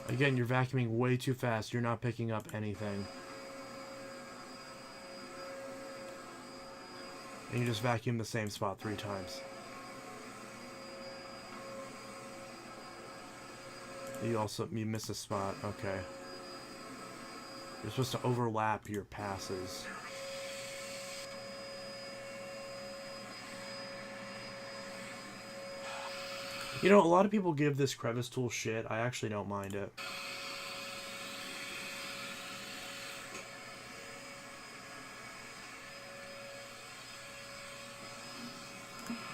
Again, you're vacuuming way too fast. You're not picking up anything. And you just vacuum the same spot 3 times. You miss a spot. Okay. You're supposed to overlap your passes. A lot of people give this crevice tool shit. I actually don't mind it.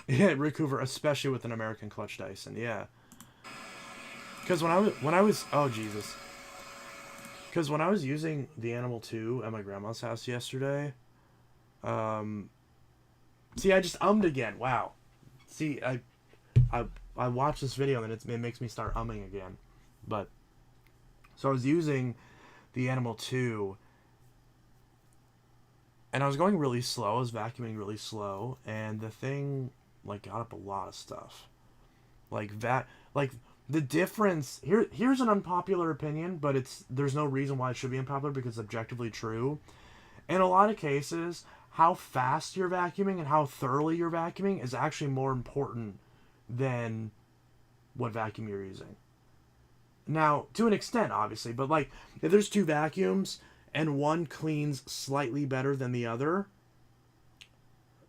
Yeah, Rick Hoover, especially with an American clutch Dyson. Yeah. Because when I was oh Jesus. Because when I was using the Animal 2 at my grandma's house yesterday, see, I just ummed again. Wow. See, I watched this video and it makes me start umming again. But so I was using the Animal 2 and I was going really slow. I was vacuuming really slow and the thing got up a lot of stuff. The difference here's an unpopular opinion, but there's no reason why it should be unpopular because it's objectively true. In a lot of cases, how fast you're vacuuming and how thoroughly you're vacuuming is actually more important than what vacuum you're using. Now, to an extent, obviously, but like if there's two vacuums and one cleans slightly better than the other,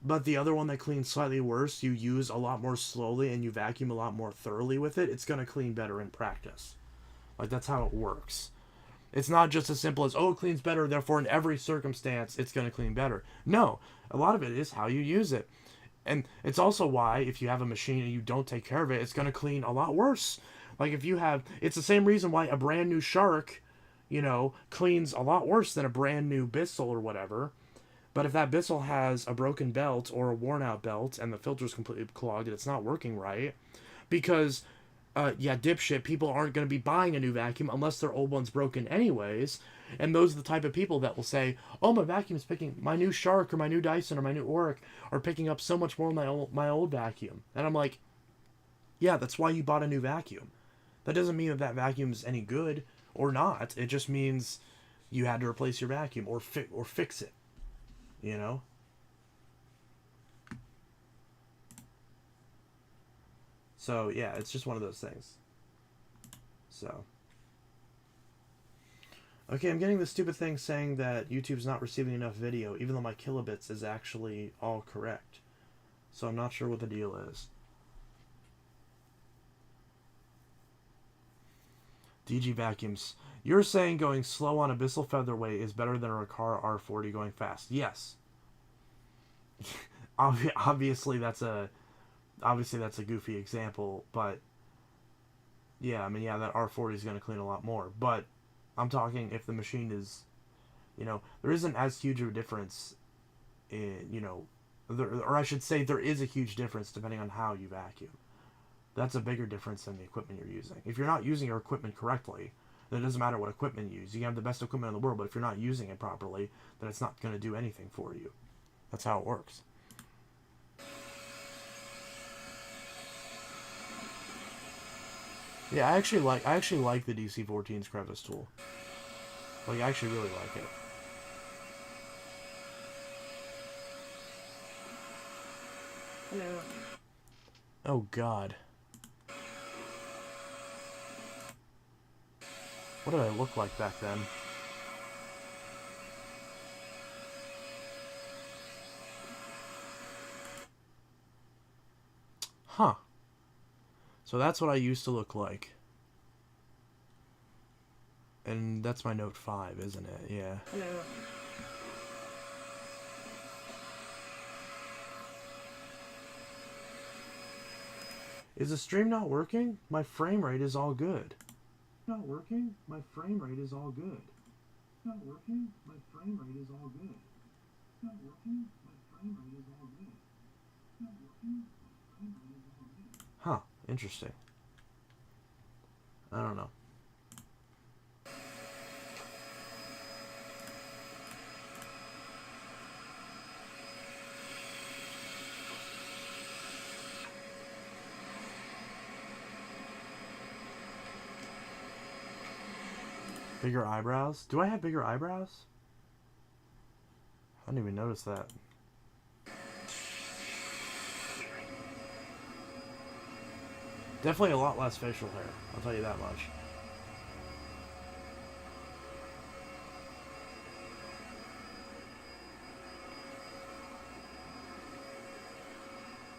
but the other one that cleans slightly worse, you use a lot more slowly and you vacuum a lot more thoroughly with it, it's going to clean better in practice. Like, that's how it works. It's not just as simple as, oh, it cleans better, therefore in every circumstance it's going to clean better. No, a lot of it is how you use it. And it's also why, if you have a machine and you don't take care of it, it's going to clean a lot worse. Like, if you have, it's the same reason why a brand new Shark, cleans a lot worse than a brand new Bissell or whatever. But if that Bissell has a broken belt or a worn out belt and the filter's completely clogged and it's not working right, because dipshit, people aren't going to be buying a new vacuum unless their old one's broken anyways. And those are the type of people that will say, oh, my vacuum's picking, my new Shark or my new Dyson or my new Oric are picking up so much more than my old vacuum. And I'm like, yeah, that's why you bought a new vacuum. That doesn't mean that vacuum's any good or not. It just means you had to replace your vacuum or fix it, you know? So, yeah, it's just one of those things. So. Okay, I'm getting the stupid thing saying that YouTube's not receiving enough video, even though my kilobits is actually all correct. So I'm not sure what the deal is. DG vacuums. You're saying going slow on a Bissell Featherweight is better than a Recaro R40 going fast. Yes. Obviously that's a goofy example, but yeah, I mean, yeah, that R40 is going to clean a lot more, but I'm talking if the machine is, there isn't as huge of a difference in, or I should say there is a huge difference depending on how you vacuum. That's a bigger difference than the equipment you're using. If you're not using your equipment correctly, then it doesn't matter what equipment you use. You can have the best equipment in the world, but if you're not using it properly, then it's not going to do anything for you. That's how it works. Yeah, I actually like the DC-14's crevice tool. Like, I actually really like it. Hello. Oh, God. What did I look like back then? Huh. So that's what I used to look like. And that's my Note 5, isn't it? Yeah. Hello. Is the stream not working? My frame rate is all good. Not working? My frame rate is all good. Not working? My frame rate is all good. Not working? My frame rate is all good. Not working? My frame rate is all good. Huh. Interesting. I don't know. Bigger eyebrows? Do I have bigger eyebrows? I didn't even notice that. Definitely a lot less facial hair, I'll tell you that much.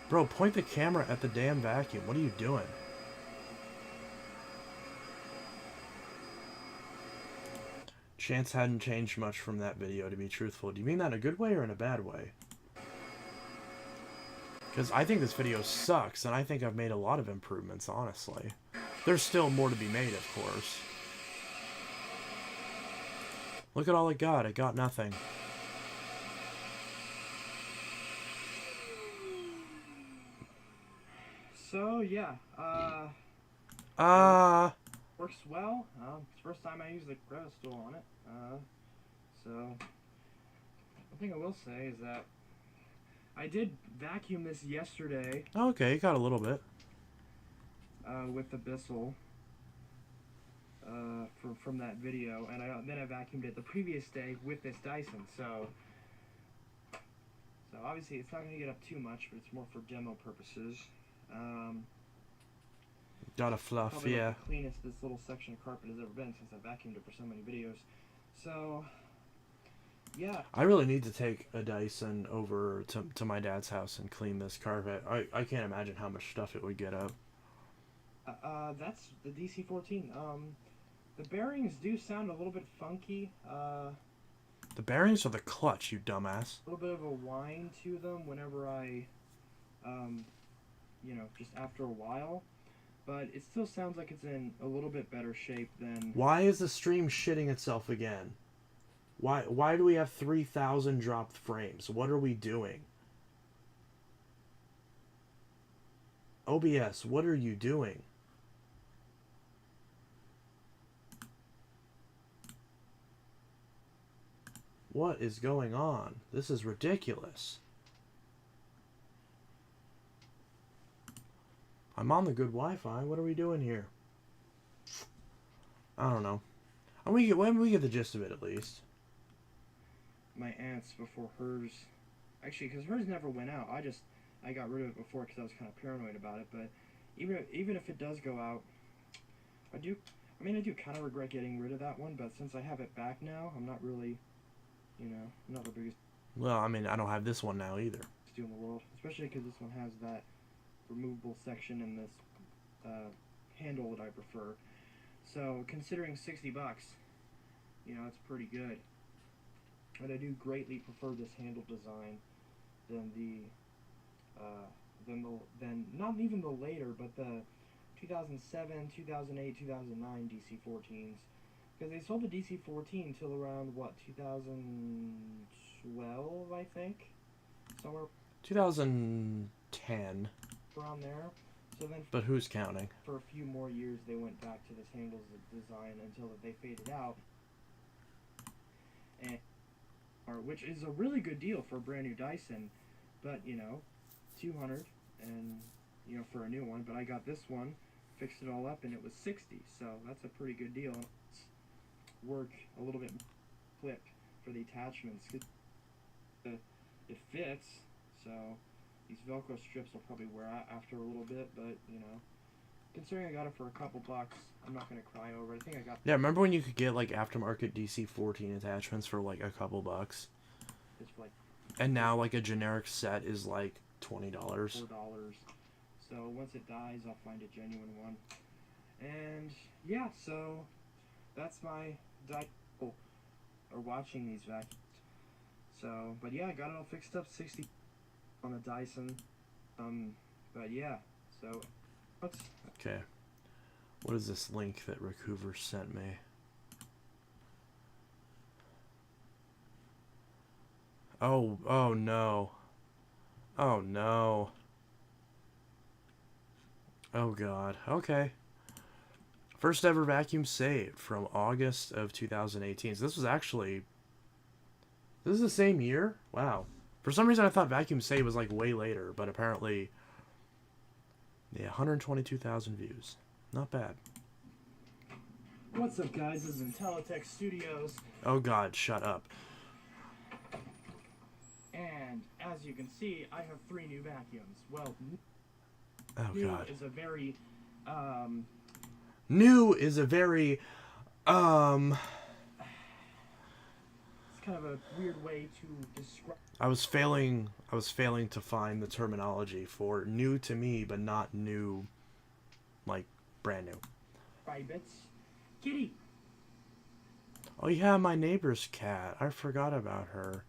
Bro, point the camera at the damn vacuum. What are you doing? Chance hadn't changed much from that video, to be truthful. Do you mean that in a good way or in a bad way? Because I think this video sucks, and I think I've made a lot of improvements, honestly. There's still more to be made, of course. Look at all it got. It got nothing. So, yeah, works well. It's the first time I used the crevice tool on it. So, one thing I will say is that I did vacuum this yesterday. Okay, you got a little bit. With the Bissell. From that video, and then I vacuumed it the previous day with this Dyson. So obviously it's not going to get up too much, but it's more for demo purposes. Gotta fluff, probably yeah. like the cleanest this little section of carpet has ever been since I vacuumed it for so many videos. So, yeah. I really need to take a Dyson over to my dad's house and clean this carpet. I can't imagine how much stuff it would get up. That's the DC-14. The bearings do sound a little bit funky. The bearings are the clutch, you dumbass. A little bit of a whine to them whenever I, just after a while. But it still sounds like it's in a little bit better shape than... Why is the stream shitting itself again? Why do we have 3,000 dropped frames? What are we doing? OBS, what are you doing? What is going on? This is ridiculous. I'm on the good Wi-Fi. What are we doing here? I don't know. When we get the gist of it, at least. My aunt's before hers... Actually, because hers never went out. I got rid of it before because I was kind of paranoid about it. But even if it does go out, I do kind of regret getting rid of that one. But since I have it back now, I'm not really, not the biggest Well, I mean, I don't have this one now either. deal in the world. Especially because this one has that removable section and this handle that I prefer. So considering $60, it's pretty good. And I do greatly prefer this handle design than not even the later, but the 2007, 2008, 2009 DC-14s. Because they sold the DC-14 till around, 2012, I think? Somewhere 2010. around there. So then, But who's counting? for a few more years, they went back to this handles design until they faded out. And which is a really good deal for a brand new Dyson, but $200 and for a new one. But I got this one, fixed it all up, and it was $60, so that's a pretty good deal. It's work a little bit clip for the attachments. It fits, so these Velcro strips will probably wear out after a little bit, but considering I got it for a couple bucks, I'm not gonna cry over it. I think I got... Yeah, remember when you could get like aftermarket DC-14 attachments for like a couple bucks? It's like And now like a generic set is like $20. $4. So once it dies, I'll find a genuine one. And yeah, so that's my or watching these vacuums. So, but yeah, I got it all fixed up, 60 on the Dyson. But yeah, so what's... Okay. What is this link that Rick Hoover sent me? Oh no. Oh no. Oh god. Okay. First ever vacuum saved from August of 2018. So this is the same year? Wow. For some reason I thought vacuum save was like way later, but apparently, yeah, 122,000 views. Not bad. What's up, guys? This is Intelitech Studios, Oh god, shut up. and as you can see, I have 3 new vacuums. Well, Oh new god. is a very, New is a very, it's kind of a weird way to describe... I was failing to find the terminology for new to me, but not new, like, brand new. Bits. Kitty! Oh yeah, my neighbor's cat. I forgot about her.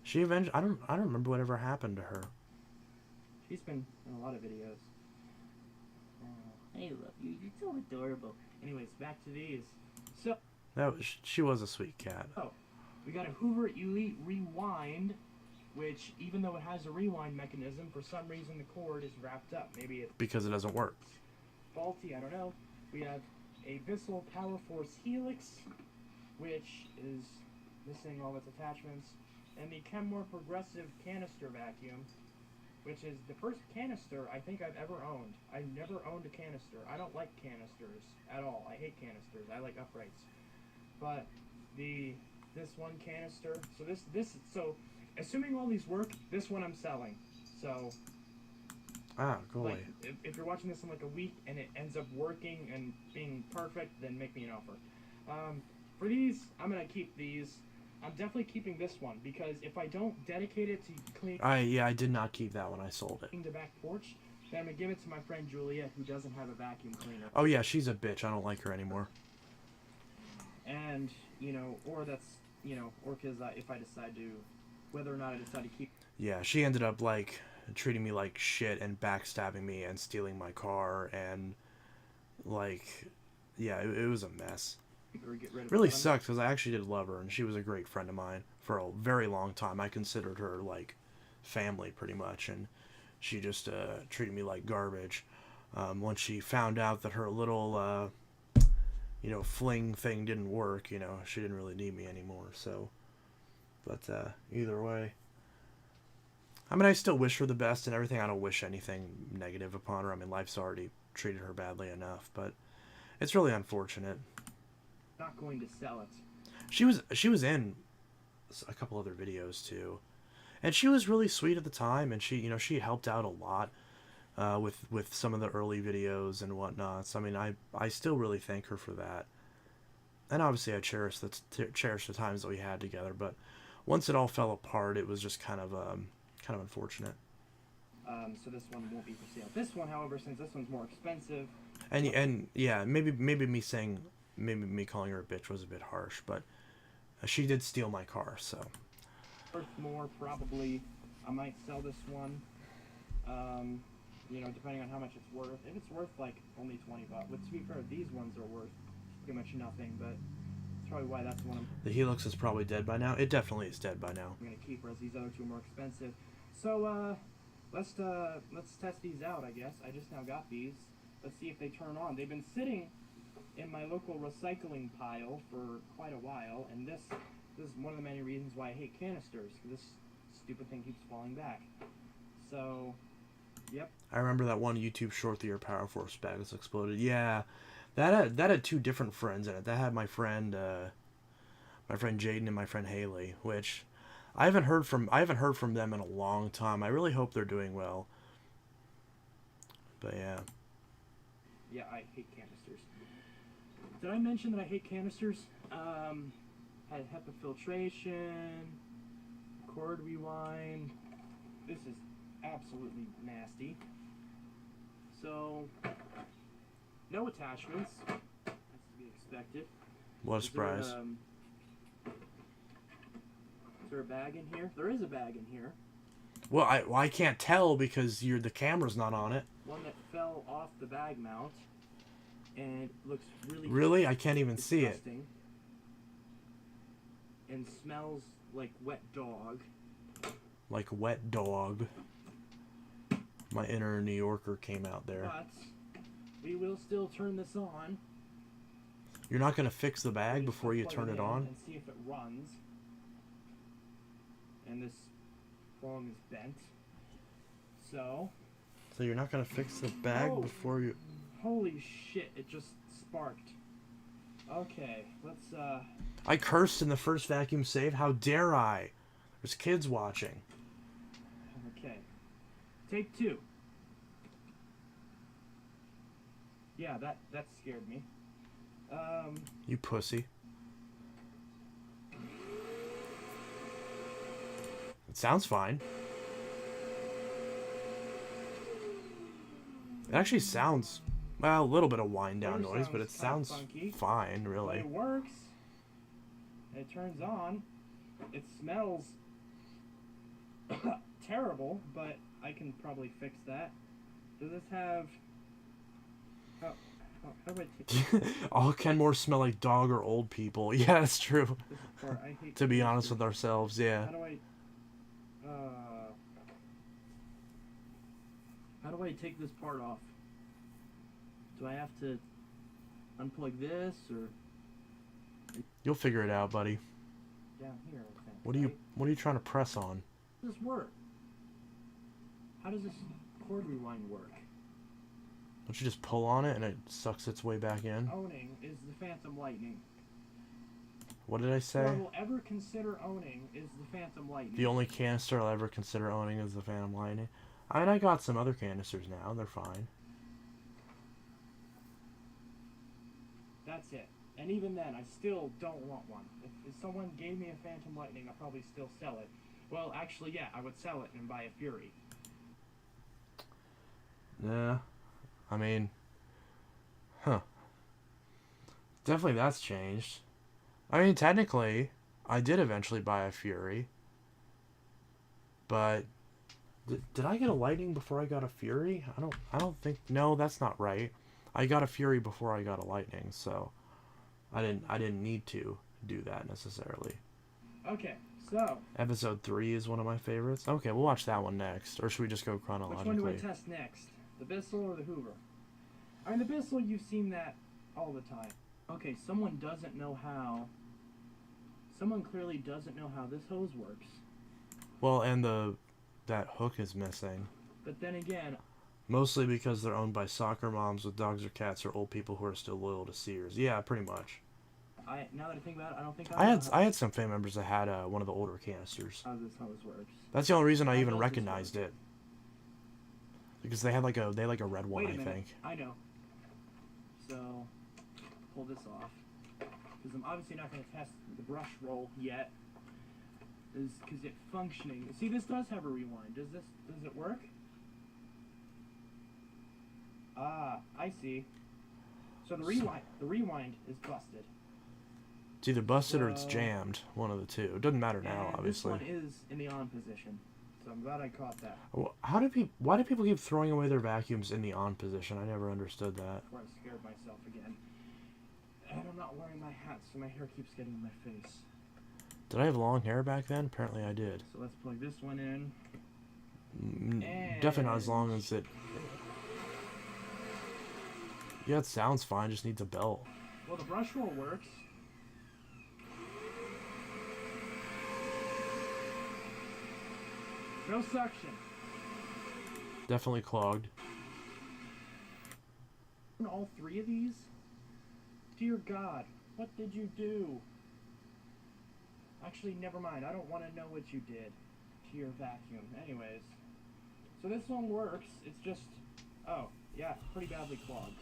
She eventually, I don't remember whatever happened to her. She's been in a lot of videos. I love you. You're so adorable. Anyways, back to these. So, She was a sweet cat. we got a Hoover Elite Rewind, which, even though it has a rewind mechanism, for some reason the cord is wrapped up. Maybe it's Because it doesn't work. faulty, I don't know. We have a Bissell Power Force Helix, which is missing all its attachments, and the Kenmore Progressive Canister Vacuum, which is the first canister I think I've ever owned. I've never owned a canister. I don't like canisters at all. I hate canisters. I like uprights. But this one canister, so assuming all these work, this one I'm selling. So Ah, go Like, away. if you're watching this in like a week and it ends up working and being perfect, then make me an offer. For these, I'm gonna keep these. I'm definitely keeping this one because if I don't dedicate it to cleaning I did not keep that when I sold it. the back porch, then I'm gonna give it to my friend Julia, who doesn't have a vacuum cleaner. Oh yeah, she's a bitch. I don't like her anymore. And or that's or because if I decide to, whether or not I decide to keep. Yeah, she ended up like treating me like shit and backstabbing me and stealing my car and like, yeah, it was a mess. Or get rid of Really it. sucked because I actually did love her and she was a great friend of mine for a very long time. I considered her like family pretty much, and she just treated me like garbage. Once she found out that her little fling thing didn't work, she didn't really need me anymore. So, but either way, I mean, I still wish her the best and everything. I don't wish anything negative upon her. I mean, life's already treated her badly enough, but it's really unfortunate. Not going to sell it. She was in a couple other videos too, and she was really sweet at the time, and she helped out a lot with some of the early videos and whatnot. So I mean, I still really thank her for that, and obviously I cherish the times that we had together. But once it all fell apart, it was just kind of unfortunate. So this one won't be for sale. This one, however, since this one's more expensive. And yeah, maybe me calling her a bitch was a bit harsh, but she did steal my car, so. Worth more, probably. I might sell this one. Depending on how much it's worth. If it's worth like only $20, but to be fair, these ones are worth pretty much nothing. But that's probably why that's the one The Helix is probably dead by now. It definitely is dead by now. I'm gonna keep, whereas these other two are more expensive. So let's test these out. I guess I just now got these. Let's see if they turn on. They've been sitting in my local recycling pile for quite a while, and this is one of the many reasons why I hate canisters. This stupid thing keeps falling back. So, yep. I remember that one YouTube short that your Power Force bag was exploded. Yeah, that had two different friends in it. That had my friend Jaden and my friend Haley, which I haven't heard from them in a long time. I really hope they're doing well. But yeah. Yeah, I hate canisters. Did I mention that I hate canisters? Had HEPA filtration, cord rewind. This is absolutely nasty. So, no attachments, as to be expected. What a Is surprise. there a bag in here? There is a bag in here. Well, I can't tell because the camera's not on it. One that fell off the bag mount, and looks Really? I can't even see it. disgusting. And smells like wet dog. Like wet dog. My inner New Yorker came out there. But we will still turn this on. You're not going to fix the bag We just before you plug turn it in on? and see if it runs. And this prong is bent. So, So you're not going to fix the bag Oh. before you... holy shit, it just sparked. Okay, let's I cursed in the first vacuum save. How dare I? There's kids watching. okay. Take two. Yeah, that scared me. You pussy. It sounds fine. It actually sounds, well, a little bit of wind down Motor noise, but it sounds sounds kinda funky. fine, But really. it works. It turns on. It smells terrible, but I can probably fix that. Does this have... How do I take All Kenmore smell like dog or old people. Yeah, that's true. this apart? I hate To be honest canisters. with ourselves, yeah. How do I take this part off? Do I have to unplug this or You'll figure it out, buddy. down here? I think, What are you right? What are you trying to press on? How does this work? How does this cord rewind work? Don't you just pull on it and it sucks its way back in? Owning is the Phantom Lightning. What did I All I say? will ever consider owning is the Phantom Lightning. The only canister I'll ever consider owning is the Phantom Lightning. I got some other canisters now. They're fine. That's it. And even then, I still don't want one. If someone gave me a Phantom Lightning, I'd probably still sell it. Well, actually, yeah, I would sell it and buy a Fury. Yeah. I mean... Huh. Definitely that's changed. I mean, technically, I did eventually buy a Fury. But... Did I get a Lightning before I got a Fury? I don't think... No, that's not right. I got a Fury before I got a Lightning, so... I didn't need to do that necessarily. Okay, so... Episode 3 is one of my favorites. Okay, we'll watch that one next. Or should we just go chronologically? Which one do I test next? The Bissell or the Hoover? I mean, the Bissell, you've seen that all the time. Okay, someone doesn't know how... Someone clearly doesn't know how this hose works. Well, and that hook is missing. But then again... Mostly because they're owned by soccer moms with dogs or cats or old people who are still loyal to Sears. Yeah, pretty much. Now that I think about it, I don't think I had some family members that had one of the older canisters. how this hose works. That's the only reason I How even does this recognized it. Because they had like a red one, Wait a I minute. think. I know. So, pull this off. Because I'm obviously not going to test the brush roll yet. Is because it's functioning. See, this does have a rewind. Does it work? Ah, I see. So the rewind is busted. It's either busted or it's So- jammed. One of the two. It doesn't matter now, And obviously. this one is in the on position. So I'm glad I caught that. Why do people keep throwing away their vacuums in the on position? I never understood that. Before I scared myself again. And I'm not wearing my hat, so my hair keeps getting in my face. Did I have long hair back then? Apparently I did. So let's plug this one in. Definitely not as long as it... Yeah, it sounds fine. Just needs a belt. Well, the brush roll works. No suction. Definitely clogged. And all three of these? Dear God, what did you do? Actually, never mind. I don't want to know what you did to your vacuum. Anyways. So this one works. It's just... Oh, yeah, pretty badly clogged.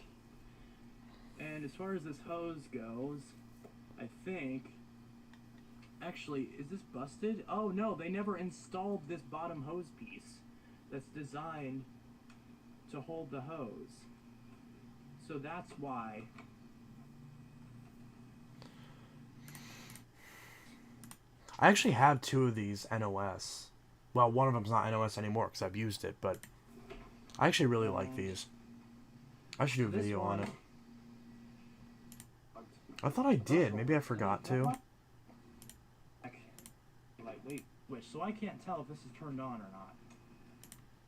And as far as this hose goes, I think... Actually, is this busted? Oh, no, they never installed this bottom hose piece that's designed to hold the hose. So that's why... I actually have two of these NOS. Well, one of them's not NOS anymore because I've used it, but I actually really like these. I should do a This video on one- it. I thought I did. Maybe I forgot to. Like, wait, so I can't tell if this is turned on or not.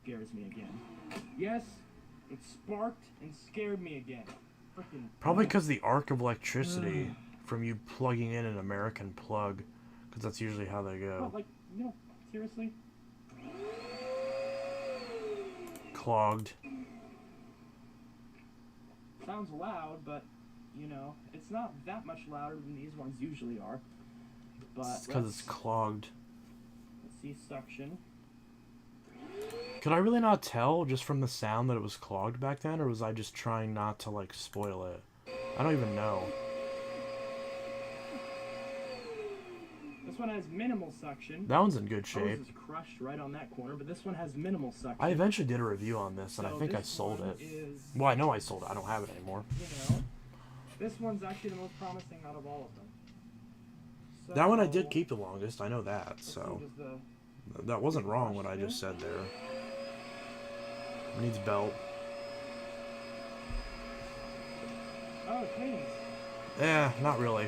Scares me again. Yes, it sparked and scared me again. Freaking. Probably because the arc of electricity from you plugging in an American plug, because that's usually how they go. What, like, seriously? Clogged. Sounds loud, but, it's not that much louder than these ones usually are. But Because it's clogged. let's see suction. Could I really not tell just from the sound that it was clogged back then, or was I just trying not to, spoil it? I don't even know. This one has minimal suction. That one's in good Hose shape. is crushed right on that corner, but this one has minimal suction. I eventually did a review on this, and I So think I this sold one it. is, Well, I know I sold it. I don't have it anymore. This one's actually the most promising out of all of them. So, That one I did keep the longest. I know that, let's see, so... does the- That wasn't wrong what I just said there. Needs belt. Oh, it cleans. Not really.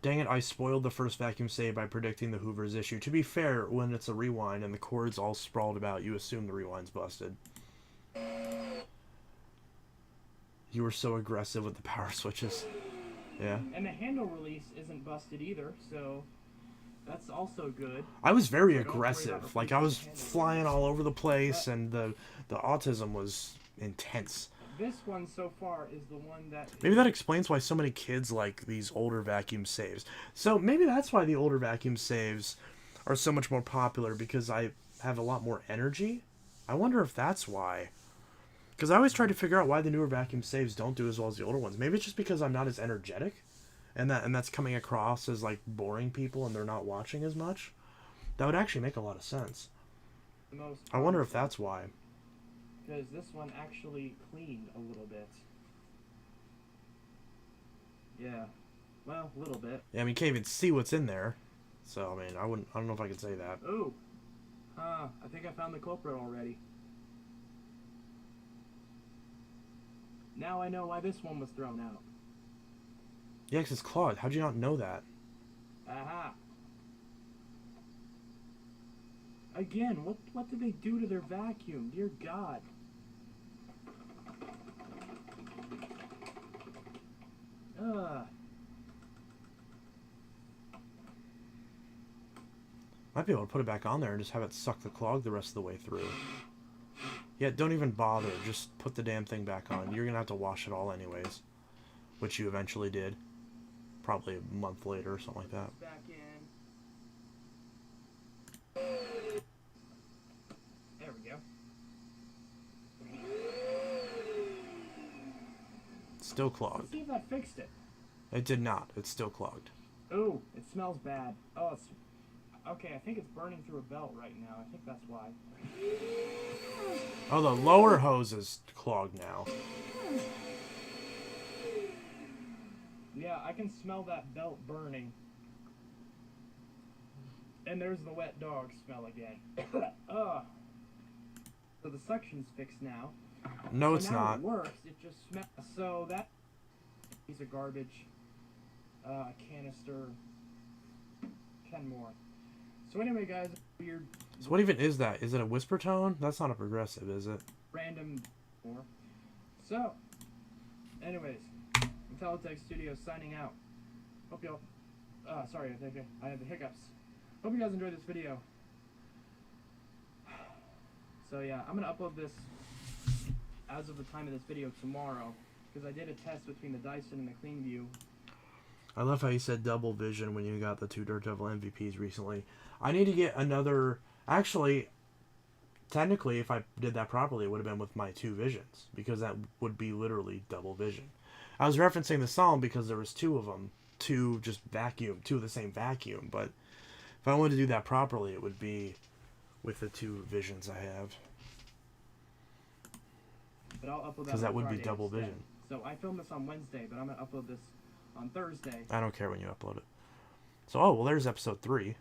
Dang it, I spoiled the first vacuum save by predicting the Hoover's issue. To be fair, when it's a rewind and the cord's all sprawled about, you assume the rewind's busted. You were so aggressive with the power switches. Yeah. And the handle release isn't busted either, so that's also good. I was very So don't worry about aggressive. replacing Like, I was the handle flying release. all over the place, and the autism was intense. this one so far is the one that... Maybe that explains why so many kids like these older vacuum saves. So maybe that's why the older vacuum saves are so much more popular, because I have a lot more energy. I wonder if that's why. Because I always try to figure out why the newer vacuum saves don't do as well as the older ones. Maybe it's just because I'm not as energetic, and that's coming across as like boring people and they're not watching as much. That would actually make a lot of sense. the most I wonder if powerful, that's why. because this one actually cleaned a little bit. Yeah, well, a little bit. Yeah, I mean, you can't even see what's in there. So, I mean, I don't know if I could say that. Ooh, I think I found the culprit already. Now I know why this one was thrown out. Yeah, 'cause it's clogged. How'd you not know that? Aha. Again, what did they do to their vacuum? Dear God. Ugh. Might be able to put it back on there and just have it suck the clog the rest of the way through. Yeah, don't even bother. Just put the damn thing back on. You're going to have to wash it all anyways. Which you eventually did. Probably a month later or something like that. Back in. There we go. Still Let's clogged. see if that fixed it. It did not. It's still clogged. Ooh, it smells bad. Oh, it's... Okay, I think it's burning through a belt right now. I think that's why. Oh, the lower hose is clogged now. Yeah, I can smell that belt burning. And there's the wet dog smell again. Ugh. So the suction's fixed now. No, So it's now not. It works. It just smells. So that piece of garbage. Canister. 10 more. So anyway, guys, weird. So what even is that? Is it a whisper tone? That's not a progressive, is it? Random more. So, anyways, Intelitech Studios signing out. Hope y'all. Sorry, I had the hiccups. Hope you guys enjoyed this video. So yeah, I'm gonna upload this as of the time of this video tomorrow, because I did a test between the Dyson and the CleanView. I love how you said double vision when you got the 2 Dirt Devil MVPs recently. I need to get another... Actually, technically, if I did that properly, it would have been with my 2 visions, because that would be literally double vision. I was referencing the song because there was 2 of them, 2 just vacuum, 2 of the same vacuum, but if I wanted to do that properly, it would be with the 2 visions I have. But I'll upload that. Because that on would be Friday double instead. vision. So I filmed this on Wednesday, but I'm gonna upload this on Thursday. I don't care when you upload it. So, oh, well, there's episode 3.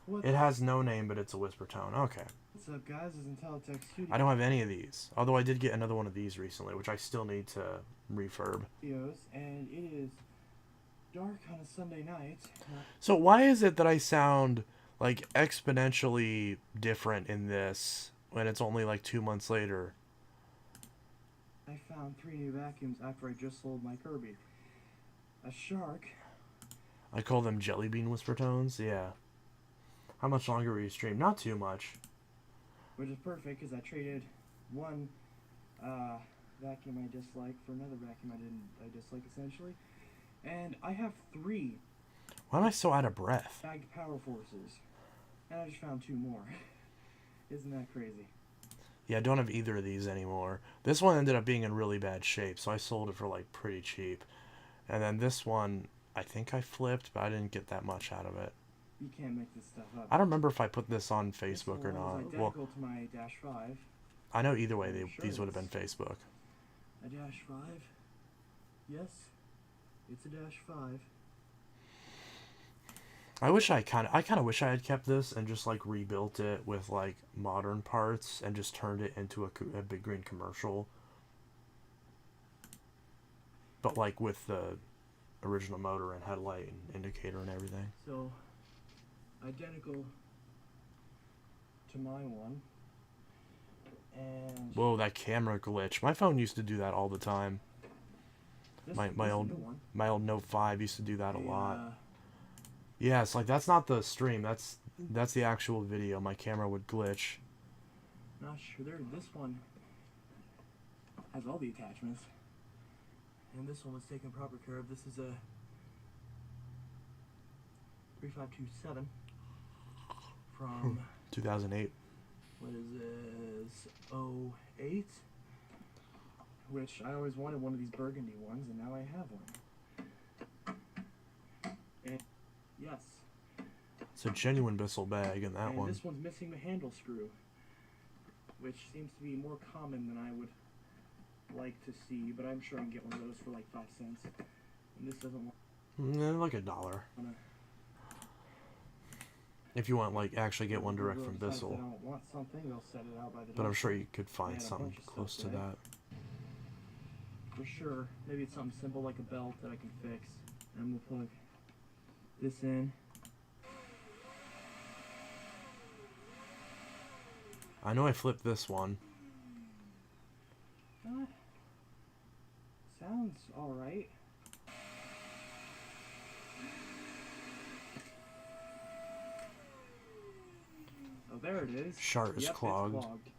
What? It has no name, but it's a whisper tone. Okay. What's up, guys? It's Intelitech Studios. I don't have any of these. Although I did get another one of these recently, which I still need to refurb. And it is dark on a Sunday night. So why is it that I sound like exponentially different in this when it's only like 2 months later? I found 3 new vacuums after I just sold my Kirby. A shark. I call them jelly bean whisper tones. Yeah. How much longer will you stream? Not too much. Which is perfect because I traded one vacuum I dislike for another vacuum I dislike essentially. And I have 3 Why am I so out of breath? bagged power forces. And I just found 2 more. Isn't that crazy? Yeah, I don't have either of these anymore. This one ended up being in really bad shape, so I sold it for like pretty cheap. And then this one, I think I flipped, but I didn't get that much out of it. You can't make this stuff up. I don't remember if I put this on This Facebook or one not. is Well, identical to my Dash 5. I know either way Sure these would have it's- been Facebook. A Dash 5? Yes, it's a Dash 5. I kind of wish I had kept this and just like rebuilt it with like modern parts and just turned it into a big green commercial. But like with the original motor and headlight and indicator and everything. So, identical to my one. And Whoa, that camera glitch. My phone used to do that all the time. this, my this is a old- new one. My old Note 5 used to do that a The, lot. Yeah, it's like that's not the stream. That's the actual video. My camera would glitch. Not sure. This one has all the attachments. And this one was taken proper care of. This is a 3527 from 2008. what is this? '08, which I always wanted one of these burgundy ones, and now I have one. And yes. It's a genuine Bissell bag in that And one. this one's missing the handle screw, which seems to be more common than I would like to see, but I'm sure I can get one of those for like 5 cents. And this doesn't want Like $1. If you want, like, actually get one direct from Bissell. If they don't want something, they'll set it out by the But I'm door. sure you could find They had a something bunch of close stuff to today. that. For sure. Maybe it's something simple like a belt that I can fix. And we'll plug this in. I know I flipped this one. Sounds alright. Oh, there it is. Chart is Yep, clogged. It's clogged.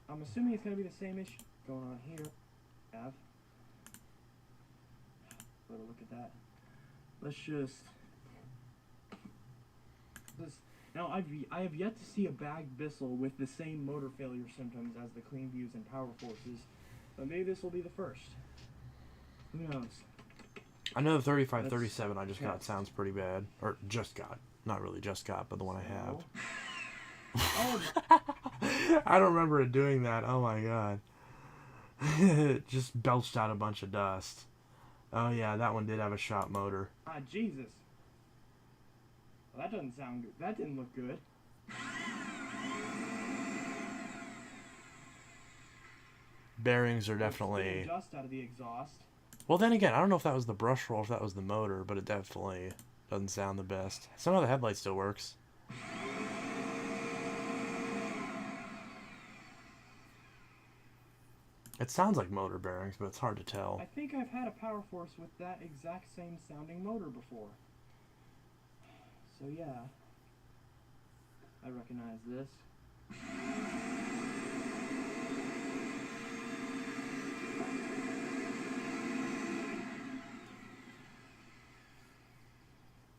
I'm assuming it's going to be the same issue going on here. Have. Let a look at that. Let's just. Now, I have yet to see a bag Bissell with the same motor failure symptoms as the Clean Views and Power Forces, but maybe this will be the first. Who knows? I know the 3537 I just got test. sounds pretty bad. Or just got. Not really just got, but the one I have. Oh, I don't remember it doing that. Oh my god. It just belched out a bunch of dust. Oh yeah, that one did have a shop motor. ah, Jesus. Well, that doesn't sound good. That didn't look good. Bearings are Spitting definitely... dust out of the exhaust. Well, then again, I don't know if that was the brush roll or if that was the motor, but it definitely doesn't sound the best. Somehow the headlight still works. It sounds like motor bearings, but it's hard to tell. I think I've had a Power Force with that exact same sounding motor before. So yeah, I recognize this.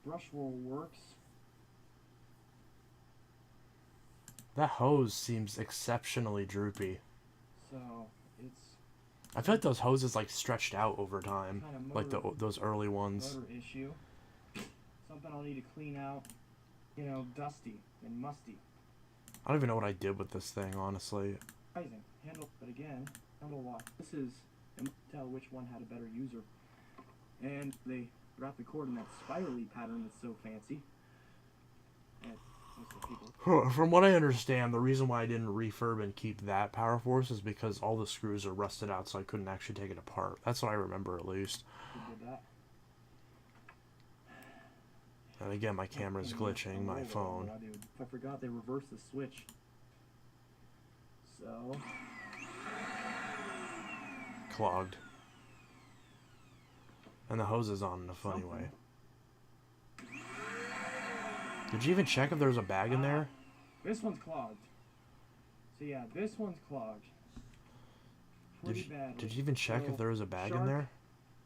Brush roll works. That hose seems exceptionally droopy. So it's I feel like those hoses like stretched out over time, kind of like those early ones. motor issue. Something I'll need to clean out. You know, dusty and musty. I don't even know what I did with this thing, honestly. Surprising. Handle, but again, handle lock. This is, and tell which one had a better user. And they wrap the cord in that spirally pattern that's so fancy. And most of the people. From what I understand, the reason why I didn't refurb and keep that Power Force is because all the screws are rusted out, so I couldn't actually take it apart. That's what I remember, at least. Who did that? And again, my camera's glitching, my phone. I forgot they reversed the switch. So. Clogged. And the hose is on in a funny way. Did you even check if there was a bag in there? This one's clogged. So yeah, this one's clogged. Pretty badly. Did you even check if there was a bag in there?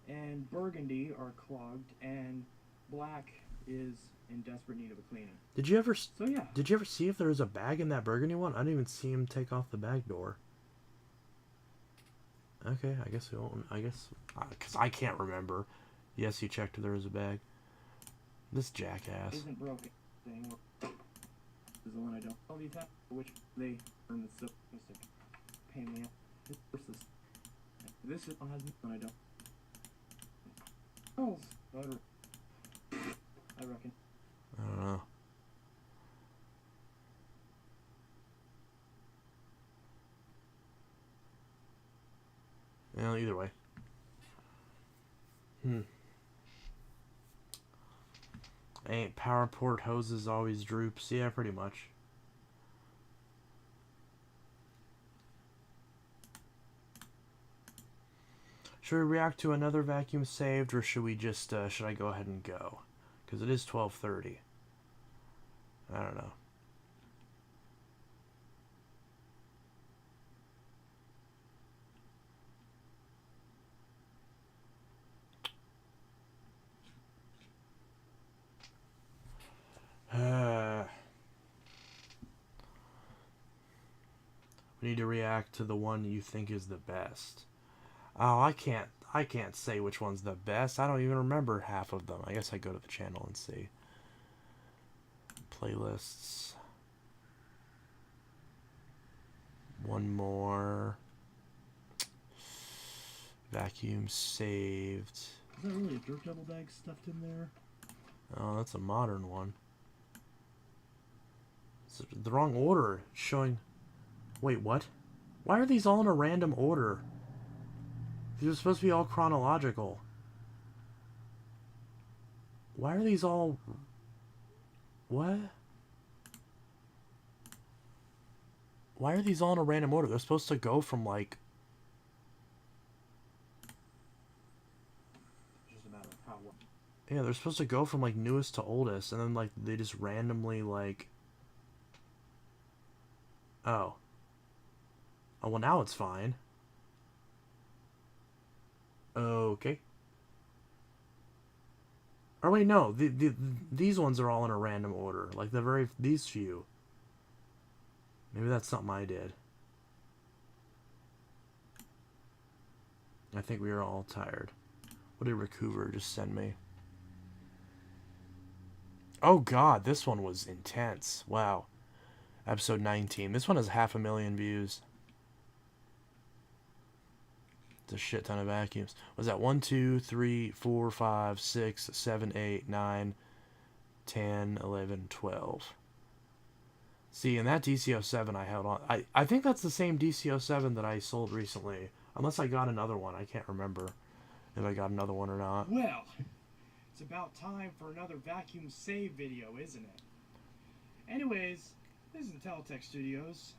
And burgundy are clogged, and black is in desperate need of a cleaning. Did you ever? So yeah. Did you ever see if there was a bag in that burgundy one? I didn't even see him take off the bag door. Okay, I guess we won't. I guess because I can't remember. Yes, you checked if there was a bag. This jackass. Isn't broken. Thing is the one I don't. All the attack, which they earn the so mystic. Pain in the ass. This one has one I don't. Oh, I reckon. I don't know. Well, either way. Ain't power port hoses always droops? Yeah, pretty much. Should we react to another vacuum saved, or should we just, should I go ahead and go? Because it is 12:30. I don't know. We need to react to the one you think is the best. Oh, I can't say which one's the best. I don't even remember half of them. I guess I go to the channel and see. Playlists. One more. Vacuum saved. Is that really a dirt double bag stuffed in there? Oh, that's a modern one. It's the wrong order. It's showing. Wait, what? Why are these all in a random order? These are supposed to be all chronological. Why are these all... What? Why are these all in a random order? They're supposed to go from, like... Just a matter of how well. Yeah, they're supposed to go from, like, newest to oldest, and then, like, they just randomly, like... Oh. Oh, well, now it's fine. Okay. Or wait, no. These ones are all in a random order. Like, these few. Maybe that's something I did. I think we are all tired. What did Recouver just send me? Oh, God. This one was intense. Wow. Episode 19. This one has 500,000 views. It's a shit ton of vacuums. Was that 1, 2, 3, 4, 5, 6, 7, 8, 9, 10, 11, 12. See, and that DCO7 I held on. I think that's the same DCO7 that I sold recently. Unless I got another one. I can't remember if I got another one or not. Well, it's about time for another vacuum save video, isn't it? Anyways, this is Intelitech Studios,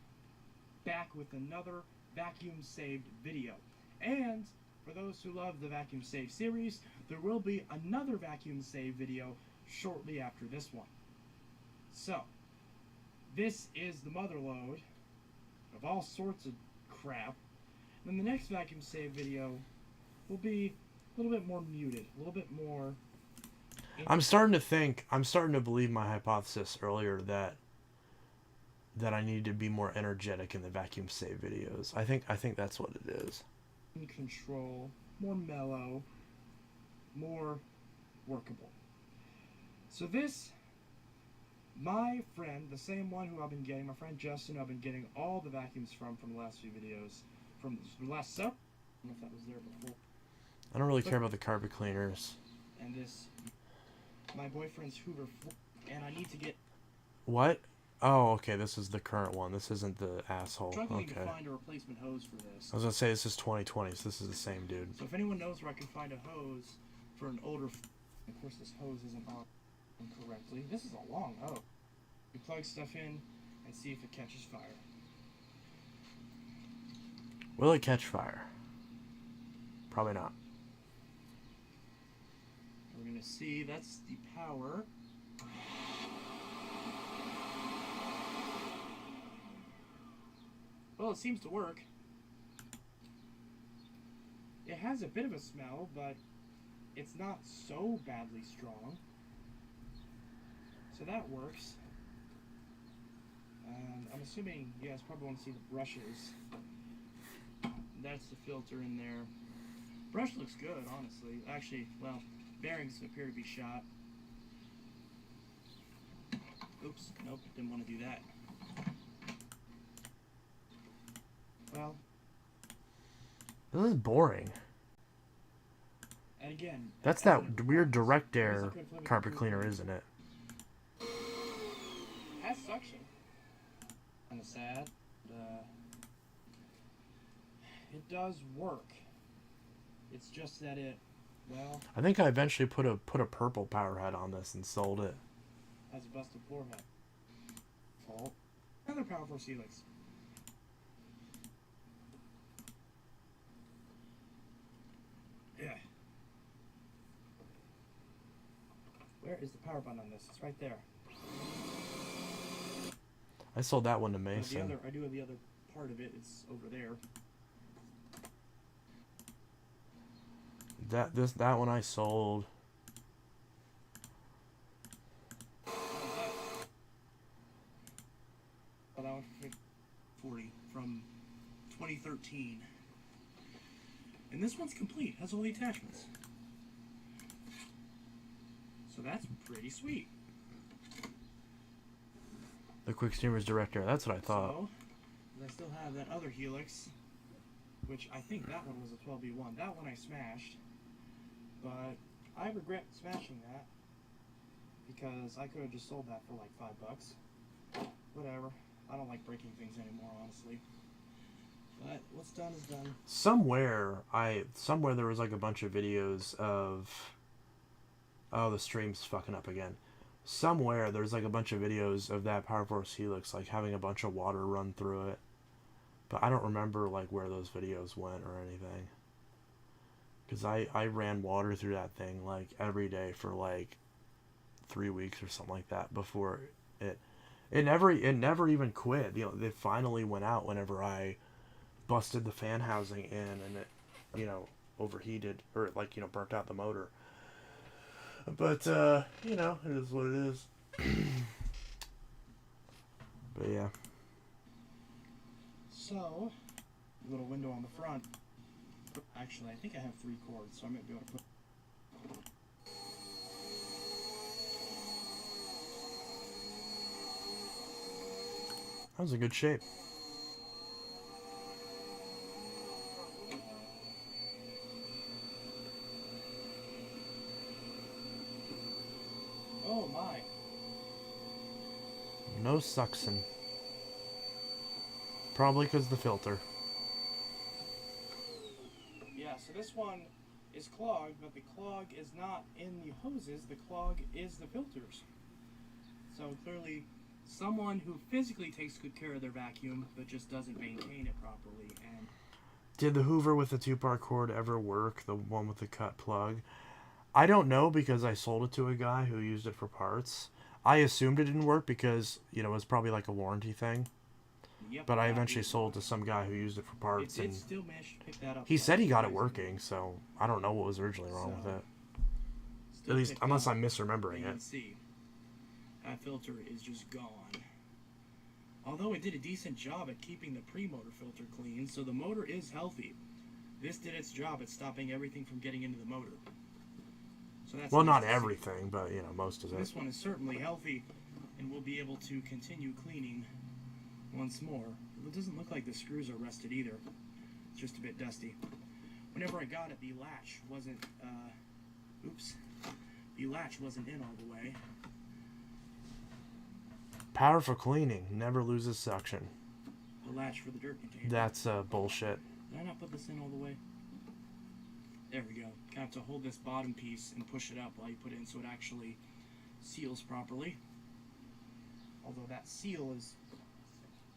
back with another vacuum saved video. And for those who love the vacuum save series, there will be another vacuum save video shortly after this one. So, this is the mother load of all sorts of crap. And then the next vacuum save video will be a little bit more muted, a little bit more... I'm starting to believe my hypothesis earlier that I need to be more energetic in the vacuum save videos. I think that's what it is. in control, more mellow, more workable. So this, my friend, the same one who I've been getting, my friend Justin, who I've been getting all the vacuums from the last few videos, from the last several, I don't know if that was there before. I don't really care about the carpet cleaners. And this, my boyfriend's Hoover, and I need to get... What? Oh, okay, this is the current one. This isn't the asshole. Struggling Okay. to find a replacement hose for this. I was gonna say this is 2020, so this is the same dude. So if anyone knows where I can find a hose for an older... Of course this hose isn't on correctly. This is a long hose. You plug stuff in and see if it catches fire. Will it catch fire? Probably not. We're gonna see, that's the power. Well, it seems to work. It has a bit of a smell, but it's not so badly strong. So that works. And I'm assuming you guys probably want to see the brushes. That's the filter in there. Brush looks good, honestly. Actually, well, bearings appear to be shot. Oops, nope, didn't want to do that. Well, This is boring. and again, That's that weird direct air carpet cleaner, isn't it? has suction. Kind of sad. It does work. It's just that it, well, I think I eventually put a purple power head on this and sold it. has a busted floor head. Fault. Another power for Helix. Yeah. Where is the power button on this? It's right there. I sold that one to The Mason. other, I do have the other part of it. It's over there. That one I sold. Oh, that one for 40 from 2013. And this one's complete, has all the attachments. So that's pretty sweet. The quick steer's director. That's what I thought. So, I still have that other Helix, which I think that one was a 12B1. That one I smashed, but I regret smashing that because I could have just sold that for like $5. Whatever. I don't like breaking things anymore, honestly. But what's done is done. Somewhere there was like a bunch of videos of. Oh, the stream's fucking up again. Somewhere there's like a bunch of videos of that Power Force Helix like having a bunch of water run through it, but I don't remember like where those videos went or anything. Because I ran water through that thing like every day for like 3 weeks or something like that before it never even quit. You know, it finally went out whenever I busted the fan housing in and it, you know, overheated or like, you know, burnt out the motor. But you know, it is what it is. But yeah. So, little window on the front. Actually, I think I have 3 cords, so I might be able to put. That was in good shape. Oh my. No suction. Probably because the filter. Yeah, so this one is clogged, but the clog is not in the hoses, the clog is the filters. So clearly, someone who physically takes good care of their vacuum, but just doesn't maintain it properly. And did the Hoover with the 2-part cord ever work? The one with the cut plug? I don't know because I sold it to a guy who used it for parts. I assumed it didn't work because, you know, it was probably like a warranty thing. yep, But I eventually sold it to some guy who used it for parts. It did And still manage to pick that up. he said he got it working, so I don't know what was originally wrong with it. At least, unless I'm misremembering you can it. see, that filter is just gone. Although it did a decent job at keeping the pre-motor filter clean, so the motor is healthy. This did its job at stopping everything from getting into the motor. So that's Well, nice not to see. everything, but, you know, most of it. This one is certainly healthy, and we'll be able to continue cleaning once more. It doesn't look like the screws are rusted either. It's just a bit dusty. Whenever I got it, the latch wasn't, the latch wasn't in all the way. Power for cleaning. Never loses suction. The latch for the dirt container. That's bullshit. Did I not put this in all the way? There we go. Kind of have to hold this bottom piece and push it up while you put it in so it actually seals properly. Although that seal is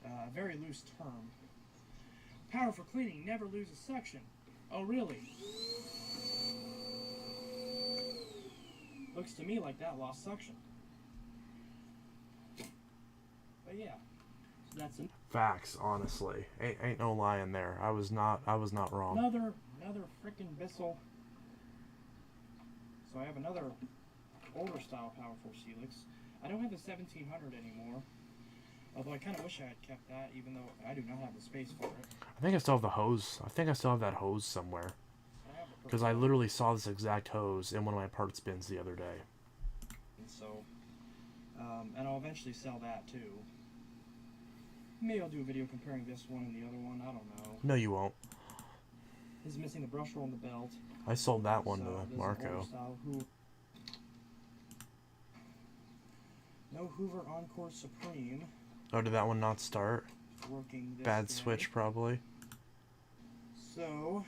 a very loose term. Power for cleaning never loses suction. Oh, really? Looks to me like that lost suction. But yeah, so that's it. Facts, honestly. Ain't no lie in there. I was not wrong. Another frickin' Bissell. So I have another older style Power Force Helix. I don't have the 1700 anymore. Although I kind of wish I had kept that, even though I do not have the space for it. I think I still have the hose. I think I still have that hose somewhere. Because I literally saw this exact hose in one of my parts bins the other day. And so, and I'll eventually sell that too. Maybe I'll do a video comparing this one and the other one. I don't know. No, you won't. This is missing the brush roll and the belt. I sold that one So, to there's an Marco. older style No Hoover Encore Supreme. Oh, did that one not start? Working this Bad day. switch, probably. So,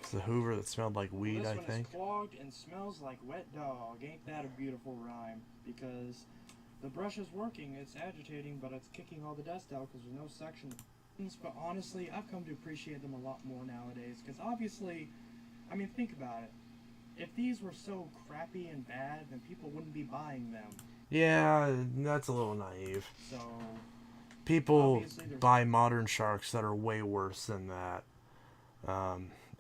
It's the Hoover that smelled like weed, this I one think. is clogged and smells like wet dog. Ain't that a beautiful rhyme? Because the brush is working, it's agitating, but it's kicking all the dust out because there's no suction. But honestly, I've come to appreciate them a lot more nowadays. Because obviously, I mean, think about it. If these were so crappy and bad, then people wouldn't be buying them. Yeah, that's a little naive. So, People obviously there's- buy modern sharks that are way worse than that.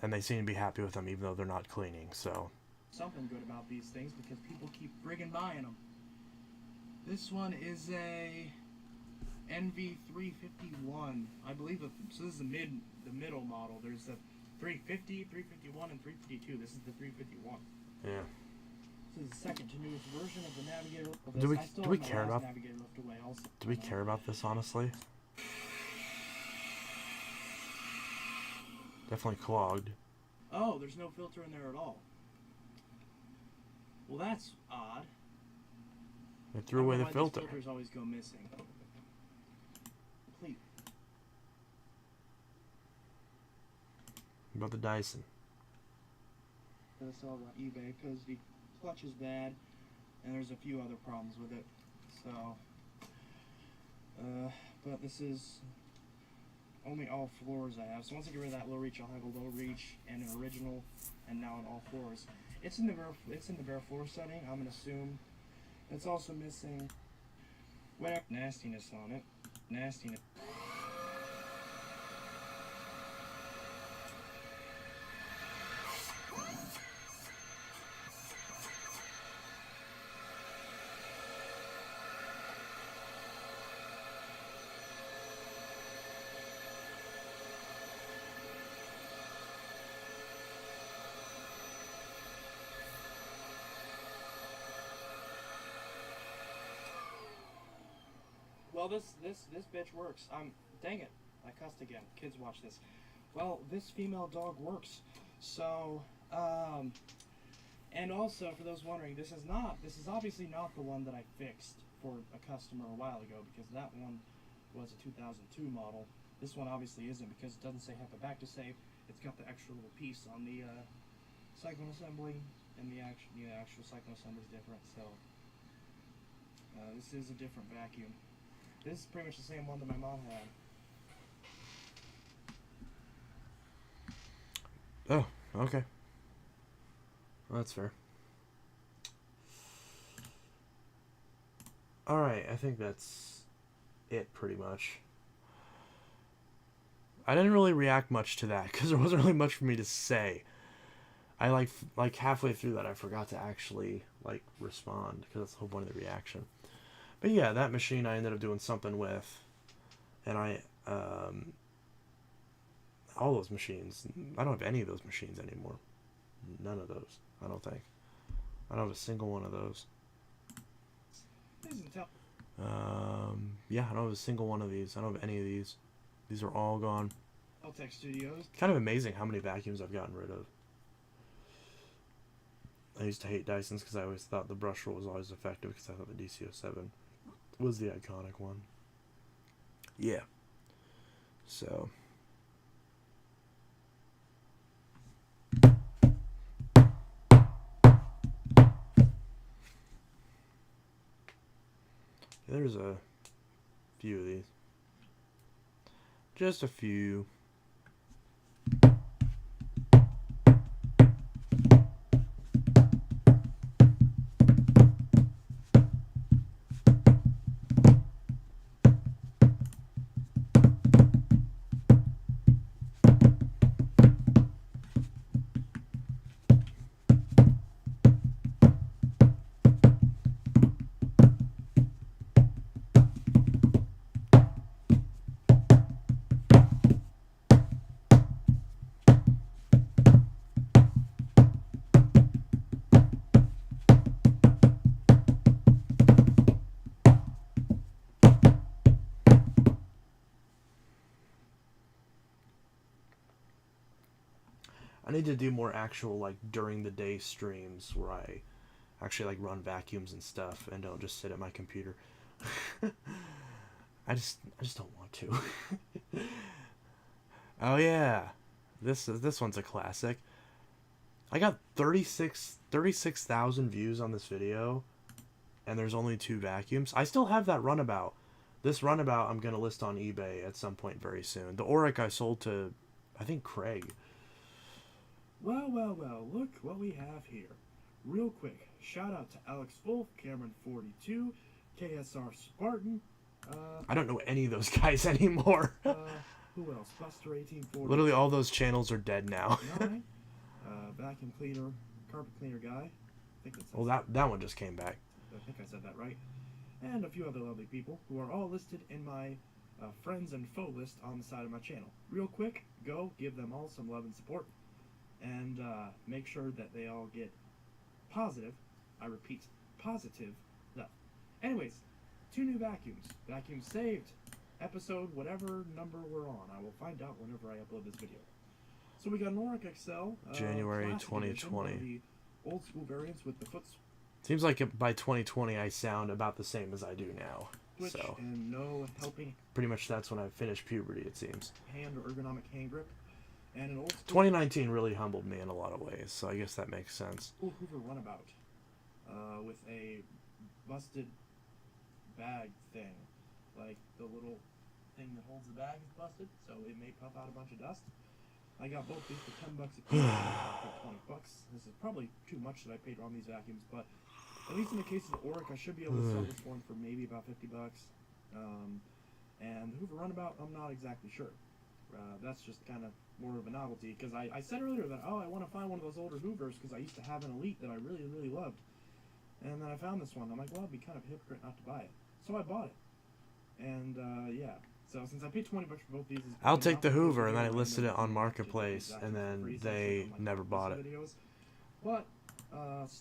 And they seem to be happy with them even though they're not cleaning, so. something good about these things because people keep friggin' buying them. This one is a NV351. I believe so this is the middle model. There's a 350, 351, and 352. This is the 351. Yeah. This is the second to newest version of the Navigator. Do we care about Navigator left away also. Do we care about this, honestly? Definitely clogged. Oh, there's no filter in there at all. Well, that's odd. They threw away the filter. These filters always go missing. Please. About the Dyson. I saw on eBay because the clutch is bad, and there's a few other problems with it. So, but this is only all floors I have. So once I get rid of that low reach, I'll have a low reach and an original, and now an all floors. It's in the bare floor setting. I'm gonna assume it's also missing wet nastiness on it. Nastiness. Well, this bitch works. Dang it, I cussed again. Kids watch this. Well, this female dog works. So, and also for those wondering, this is obviously not the one that I fixed for a customer a while ago, because that one was a 2002 model. This one obviously isn't, because it doesn't say HEPA back to save. It's got the extra little piece on the cyclone assembly, and the actual cyclone assembly is different. So, this is a different vacuum. This is pretty much the same one that my mom had. Oh, okay. Well, that's fair. Alright, I think that's it pretty much. I didn't really react much to that because there wasn't really much for me to say. I like halfway through that I forgot to actually respond, because that's the whole point of the reaction. But yeah, that machine I ended up doing something with, and all those machines, I don't have any of those machines anymore. None of those, I don't think. I don't have a single one of those. Yeah, I don't have a single one of these. I don't have any of these. These are all gone. Tech Studios. Kind of amazing how many vacuums I've gotten rid of. I used to hate Dysons because I always thought the brush roll was always effective, because I thought the DC-07 was the iconic one. Yeah. So. There's a few of these. Just a few. I need to do more actual during the day streams where I actually run vacuums and stuff and don't just sit at my computer. I just don't want to. Oh yeah, this one's a classic. I got 36,000 views on this video, and there's only 2 vacuums. I still have that runabout. This runabout I'm gonna list on eBay at some point very soon. The Auric I sold to, I think, Craig. Well, look what we have here. Real quick, shout out to Alex Wolf, Cameron42, KSR Spartan. I don't know any of those guys anymore. Who else? Buster1840. Literally all those channels are dead now. Vacuum cleaner, carpet cleaner guy. I think that's well, that one just came back. I think I said that right. and a few other lovely people who are all listed in my friends and foe list on the side of my channel. Real quick, go give them all some love and support, and make sure that they all get positive, I repeat, positive love. Anyways, 2 new vacuums. Vacuum saved. Episode whatever number we're on. I will find out whenever I upload this video. So we got an Auric XL. January Classic edition, 2020. one of the old school variants with the foot Seems like by 2020 I sound about the same as I do now. switch So and no helping pretty much that's when I finished puberty, it seems. hand or ergonomic hand grip. And an old school 2019 really humbled me in a lot of ways, so I guess that makes sense. Hoover runabout with a busted bag thing. Like the little thing that holds the bag is busted, so it may puff out a bunch of dust. I got both these for $10 a piece. I paid $20. This is probably too much that I paid on these vacuums, but at least in the case of the Auric, I should be able to sell this one for maybe about $50. And the Hoover Runabout, I'm not exactly sure. That's just kind of more of a novelty, because I said earlier that, I want to find one of those older Hoovers, because I used to have an Elite that I really, really loved. And then I found this one. I'm like, well, it'd be kind of a hypocrite not to buy it. So I bought it. And, yeah. So since I paid $20 for both these, I'll take the Hoover, and then I listed it on Marketplace, and then they never bought it. But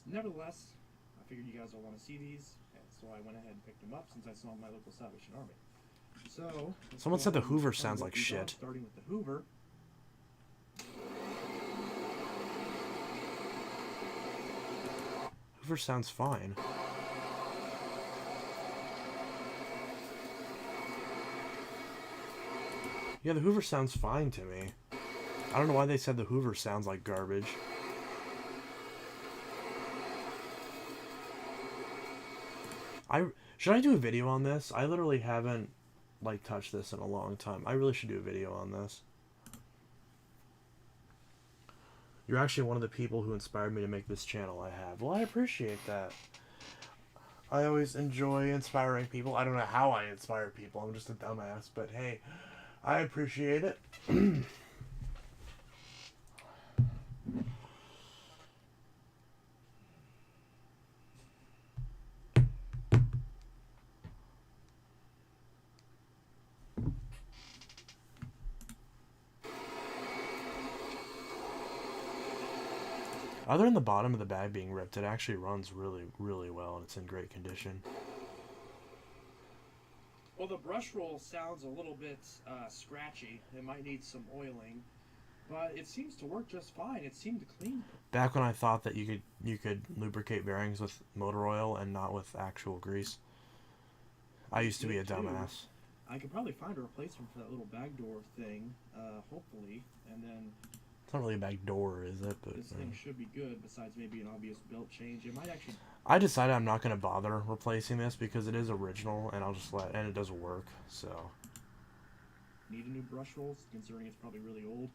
nevertheless, I figured you guys will want to see these, and so I went ahead and picked them up since I saw them in my local Salvation Army. So Someone said the Hoover sounds like these shit. off, starting with the Hoover. Hoover sounds fine. Yeah, the Hoover sounds fine to me. I don't know why they said the Hoover sounds like garbage. Should I do a video on this? I literally haven't touched this in a long time. I really should do a video on this. You're actually one of the people who inspired me to make this channel I have. Well, I appreciate that. I always enjoy inspiring people. I don't know how I inspire people. I'm just a dumbass, but hey, I appreciate it. Other than the bottom of the bag being ripped, it actually runs really, really well, and it's in great condition. Well, the brush roll sounds a little bit scratchy. It might need some oiling, but it seems to work just fine. It seemed clean. Back when I thought that you could lubricate bearings with motor oil and not with actual grease, I used to be a dumbass. I could probably find a replacement for that little bag door thing, hopefully, and then It's not really a back door, is it? But this thing should be good, besides maybe an obvious belt change. It might actually... I decided I'm not going to bother replacing this because it is original, and I'll just and it does work, so... Need a new brush roll, considering it's probably really old,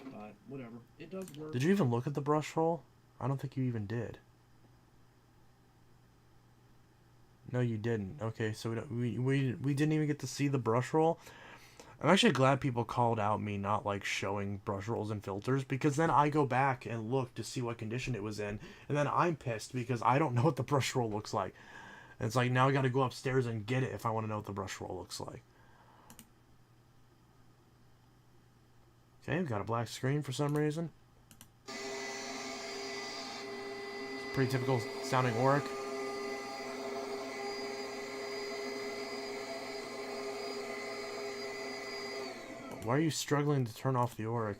but whatever. It does work. Did you even look at the brush roll? I don't think you even did. No, you didn't. Okay, so we didn't even get to see the brush roll. I'm actually glad people called out me not showing brush rolls and filters, because then I go back and look to see what condition it was in, and then I'm pissed because I don't know what the brush roll looks like. And it's like, now I got to go upstairs and get it if I want to know what the brush roll looks like. Okay, we've got a black screen for some reason. It's pretty typical sounding Auric. Why are you struggling to turn off the Auric?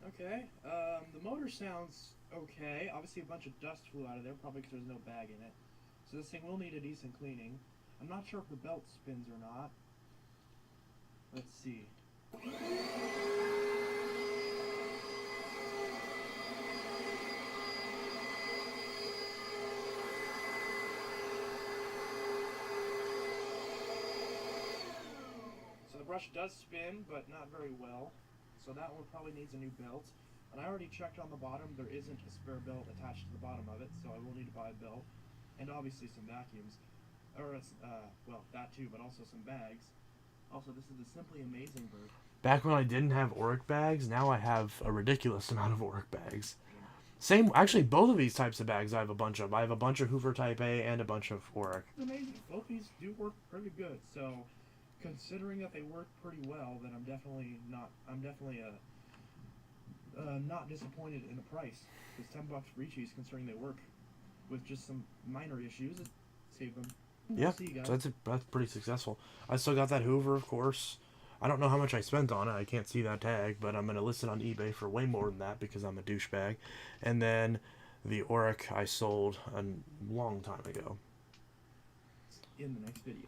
Okay, the motor sounds okay. Obviously a bunch of dust flew out of there, probably because there's no bag in it. So this thing will need a decent cleaning. I'm not sure if the belt spins or not. Let's see. So the brush does spin, but not very well. So that one probably needs a new belt. And I already checked on the bottom. There isn't a spare belt attached to the bottom of it, so I will need to buy a belt. And obviously some vacuums. Or, well, that too, but also some bags. Also, this is the Simply Amazing version. Back when I didn't have Auric bags, now I have a ridiculous amount of Auric bags. Same, actually, both of these types of bags I have a bunch of. I have a bunch of Hoover Type A and a bunch of Auric. It's amazing. Both these do work pretty good. So, considering that they work pretty well, then I'm definitely not. I'm definitely not disappointed in the price. Because $10 for each of these, considering they work with just some minor issues, it saved them. Yeah, See you guys. so that's pretty successful. I still got that Hoover, of course. I don't know how much I spent on it. I can't see that tag, but I'm going to list it on eBay for way more than that because I'm a douchebag. And then the Auric I sold a long time ago. In the next video.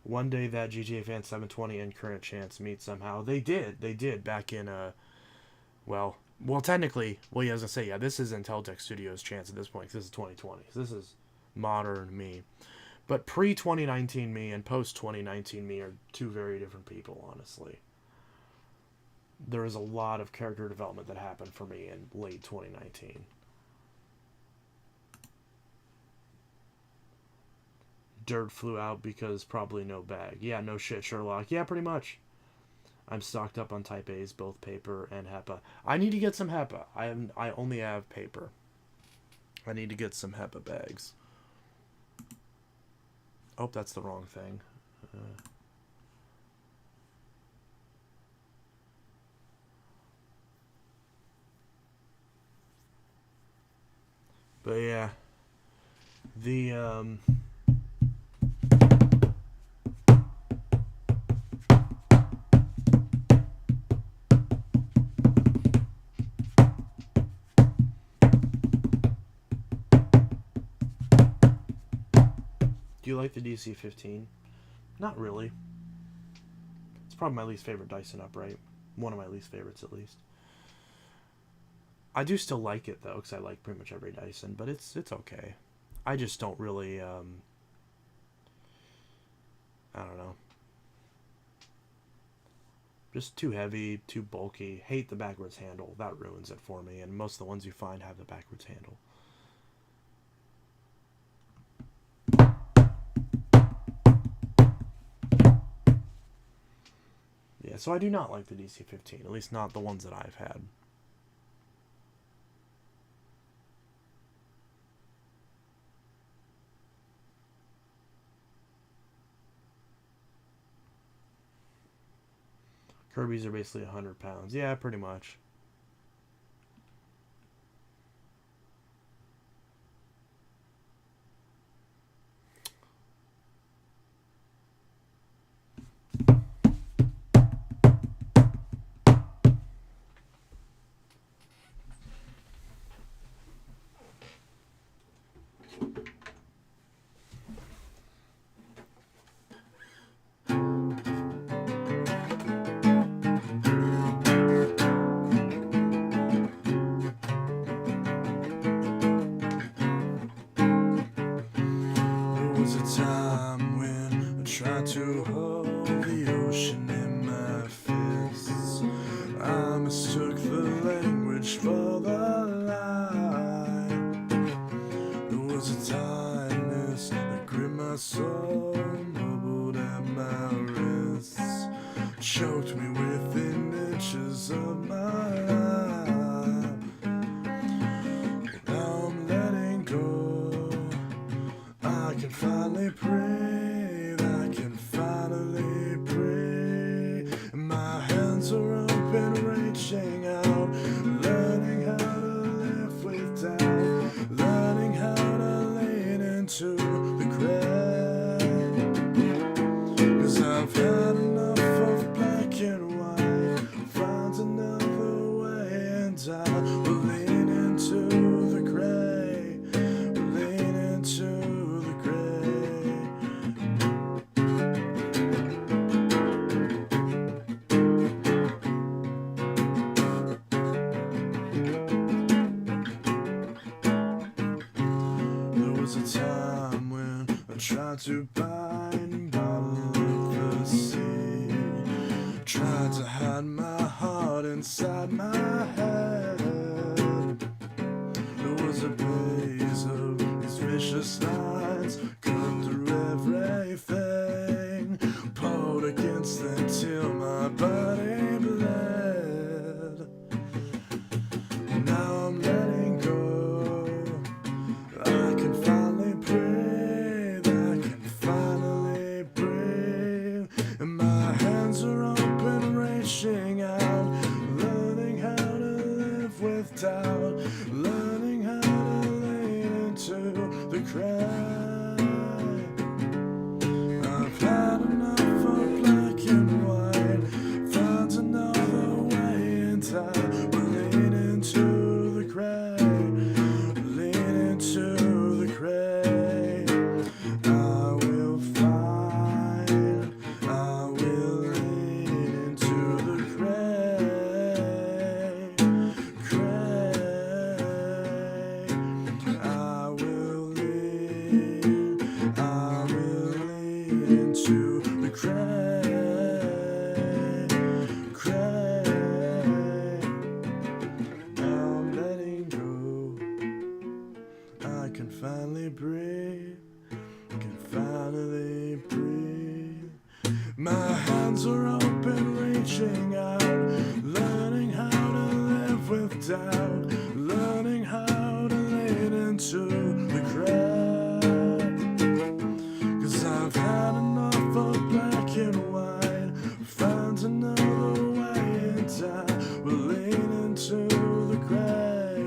One day that GTA Fan 720 and Current Chance meet somehow. They did back in well technically, well, yeah, I was gonna say, yeah, this is Inteltech Studios Chance at this point. 'Cause this is 2020. So this is modern me. But pre-2019 me and post-2019 me are two very different people, honestly. There is a lot of character development that happened for me in late 2019. Dirt flew out because probably no bag. Yeah, no shit, Sherlock. Yeah, pretty much. I'm stocked up on Type A's, both paper and HEPA. I need to get some HEPA. I only have paper. I need to get some HEPA bags. Oh, that's the wrong thing. But yeah, the do you like the DC-15? Not really. It's probably my least favorite Dyson upright. One of my least favorites, at least. I do still like it, though, because I like pretty much every Dyson, but it's okay. I just don't really, I don't know. Just too heavy, too bulky. Hate the backwards handle. That ruins it for me, and most of the ones you find have the backwards handle. Yeah, so I do not like the DC-15, at least not the ones that I've had. Kirby's are basically 100 pounds. Yeah, pretty much. To hold the ocean in my fists, I mistook the language for the lie. There was a tightness that gripped my soul, bubbled at my wrists, choked me within inches of my life. Now I'm letting go. I can finally pray. Reaching out, learning how to live with doubt, learning how to lean into the gray. 'Cause I've had enough of black and white, find another way, and I will lean into the gray, will lean into the gray. Tried to bind bottle of the sea, tried to hide my heart inside my head. There was a maze of these vicious lines, cut through everything, pulled against them till my body bled. Now I'm letting go. into the gray. Now I'm letting go. I can finally breathe. Can finally breathe. My hands are open, reaching out, learning how to live with doubt, learning how to lean into the crowd. 'Cause I've had enough of black and white, find another way inside. We'll lean into the gray,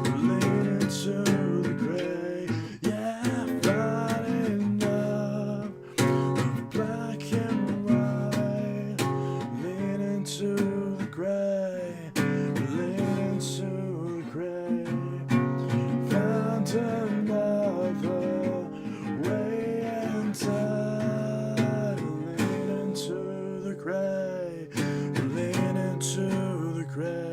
we'll lean into the gray. Yeah, I've had enough of black and white. Lean into the gray, lean into the gray. Find another way and tide. Lean into the gray, lean into the gray.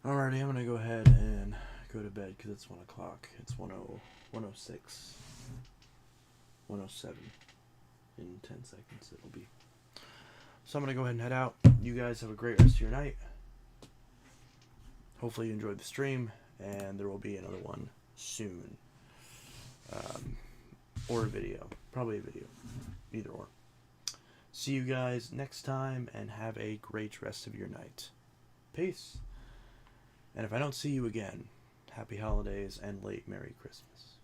Alrighty, I'm gonna go ahead and go to bed because it's 1 o'clock. It's 1:06, 1:07. In 10 seconds it'll be. So I'm gonna go ahead and head out. You guys have a great rest of your night. Hopefully you enjoyed the stream, and there will be another one soon. Or a video. Probably a video. Either or. See you guys next time, and have a great rest of your night. Peace. And if I don't see you again, happy holidays and late Merry Christmas.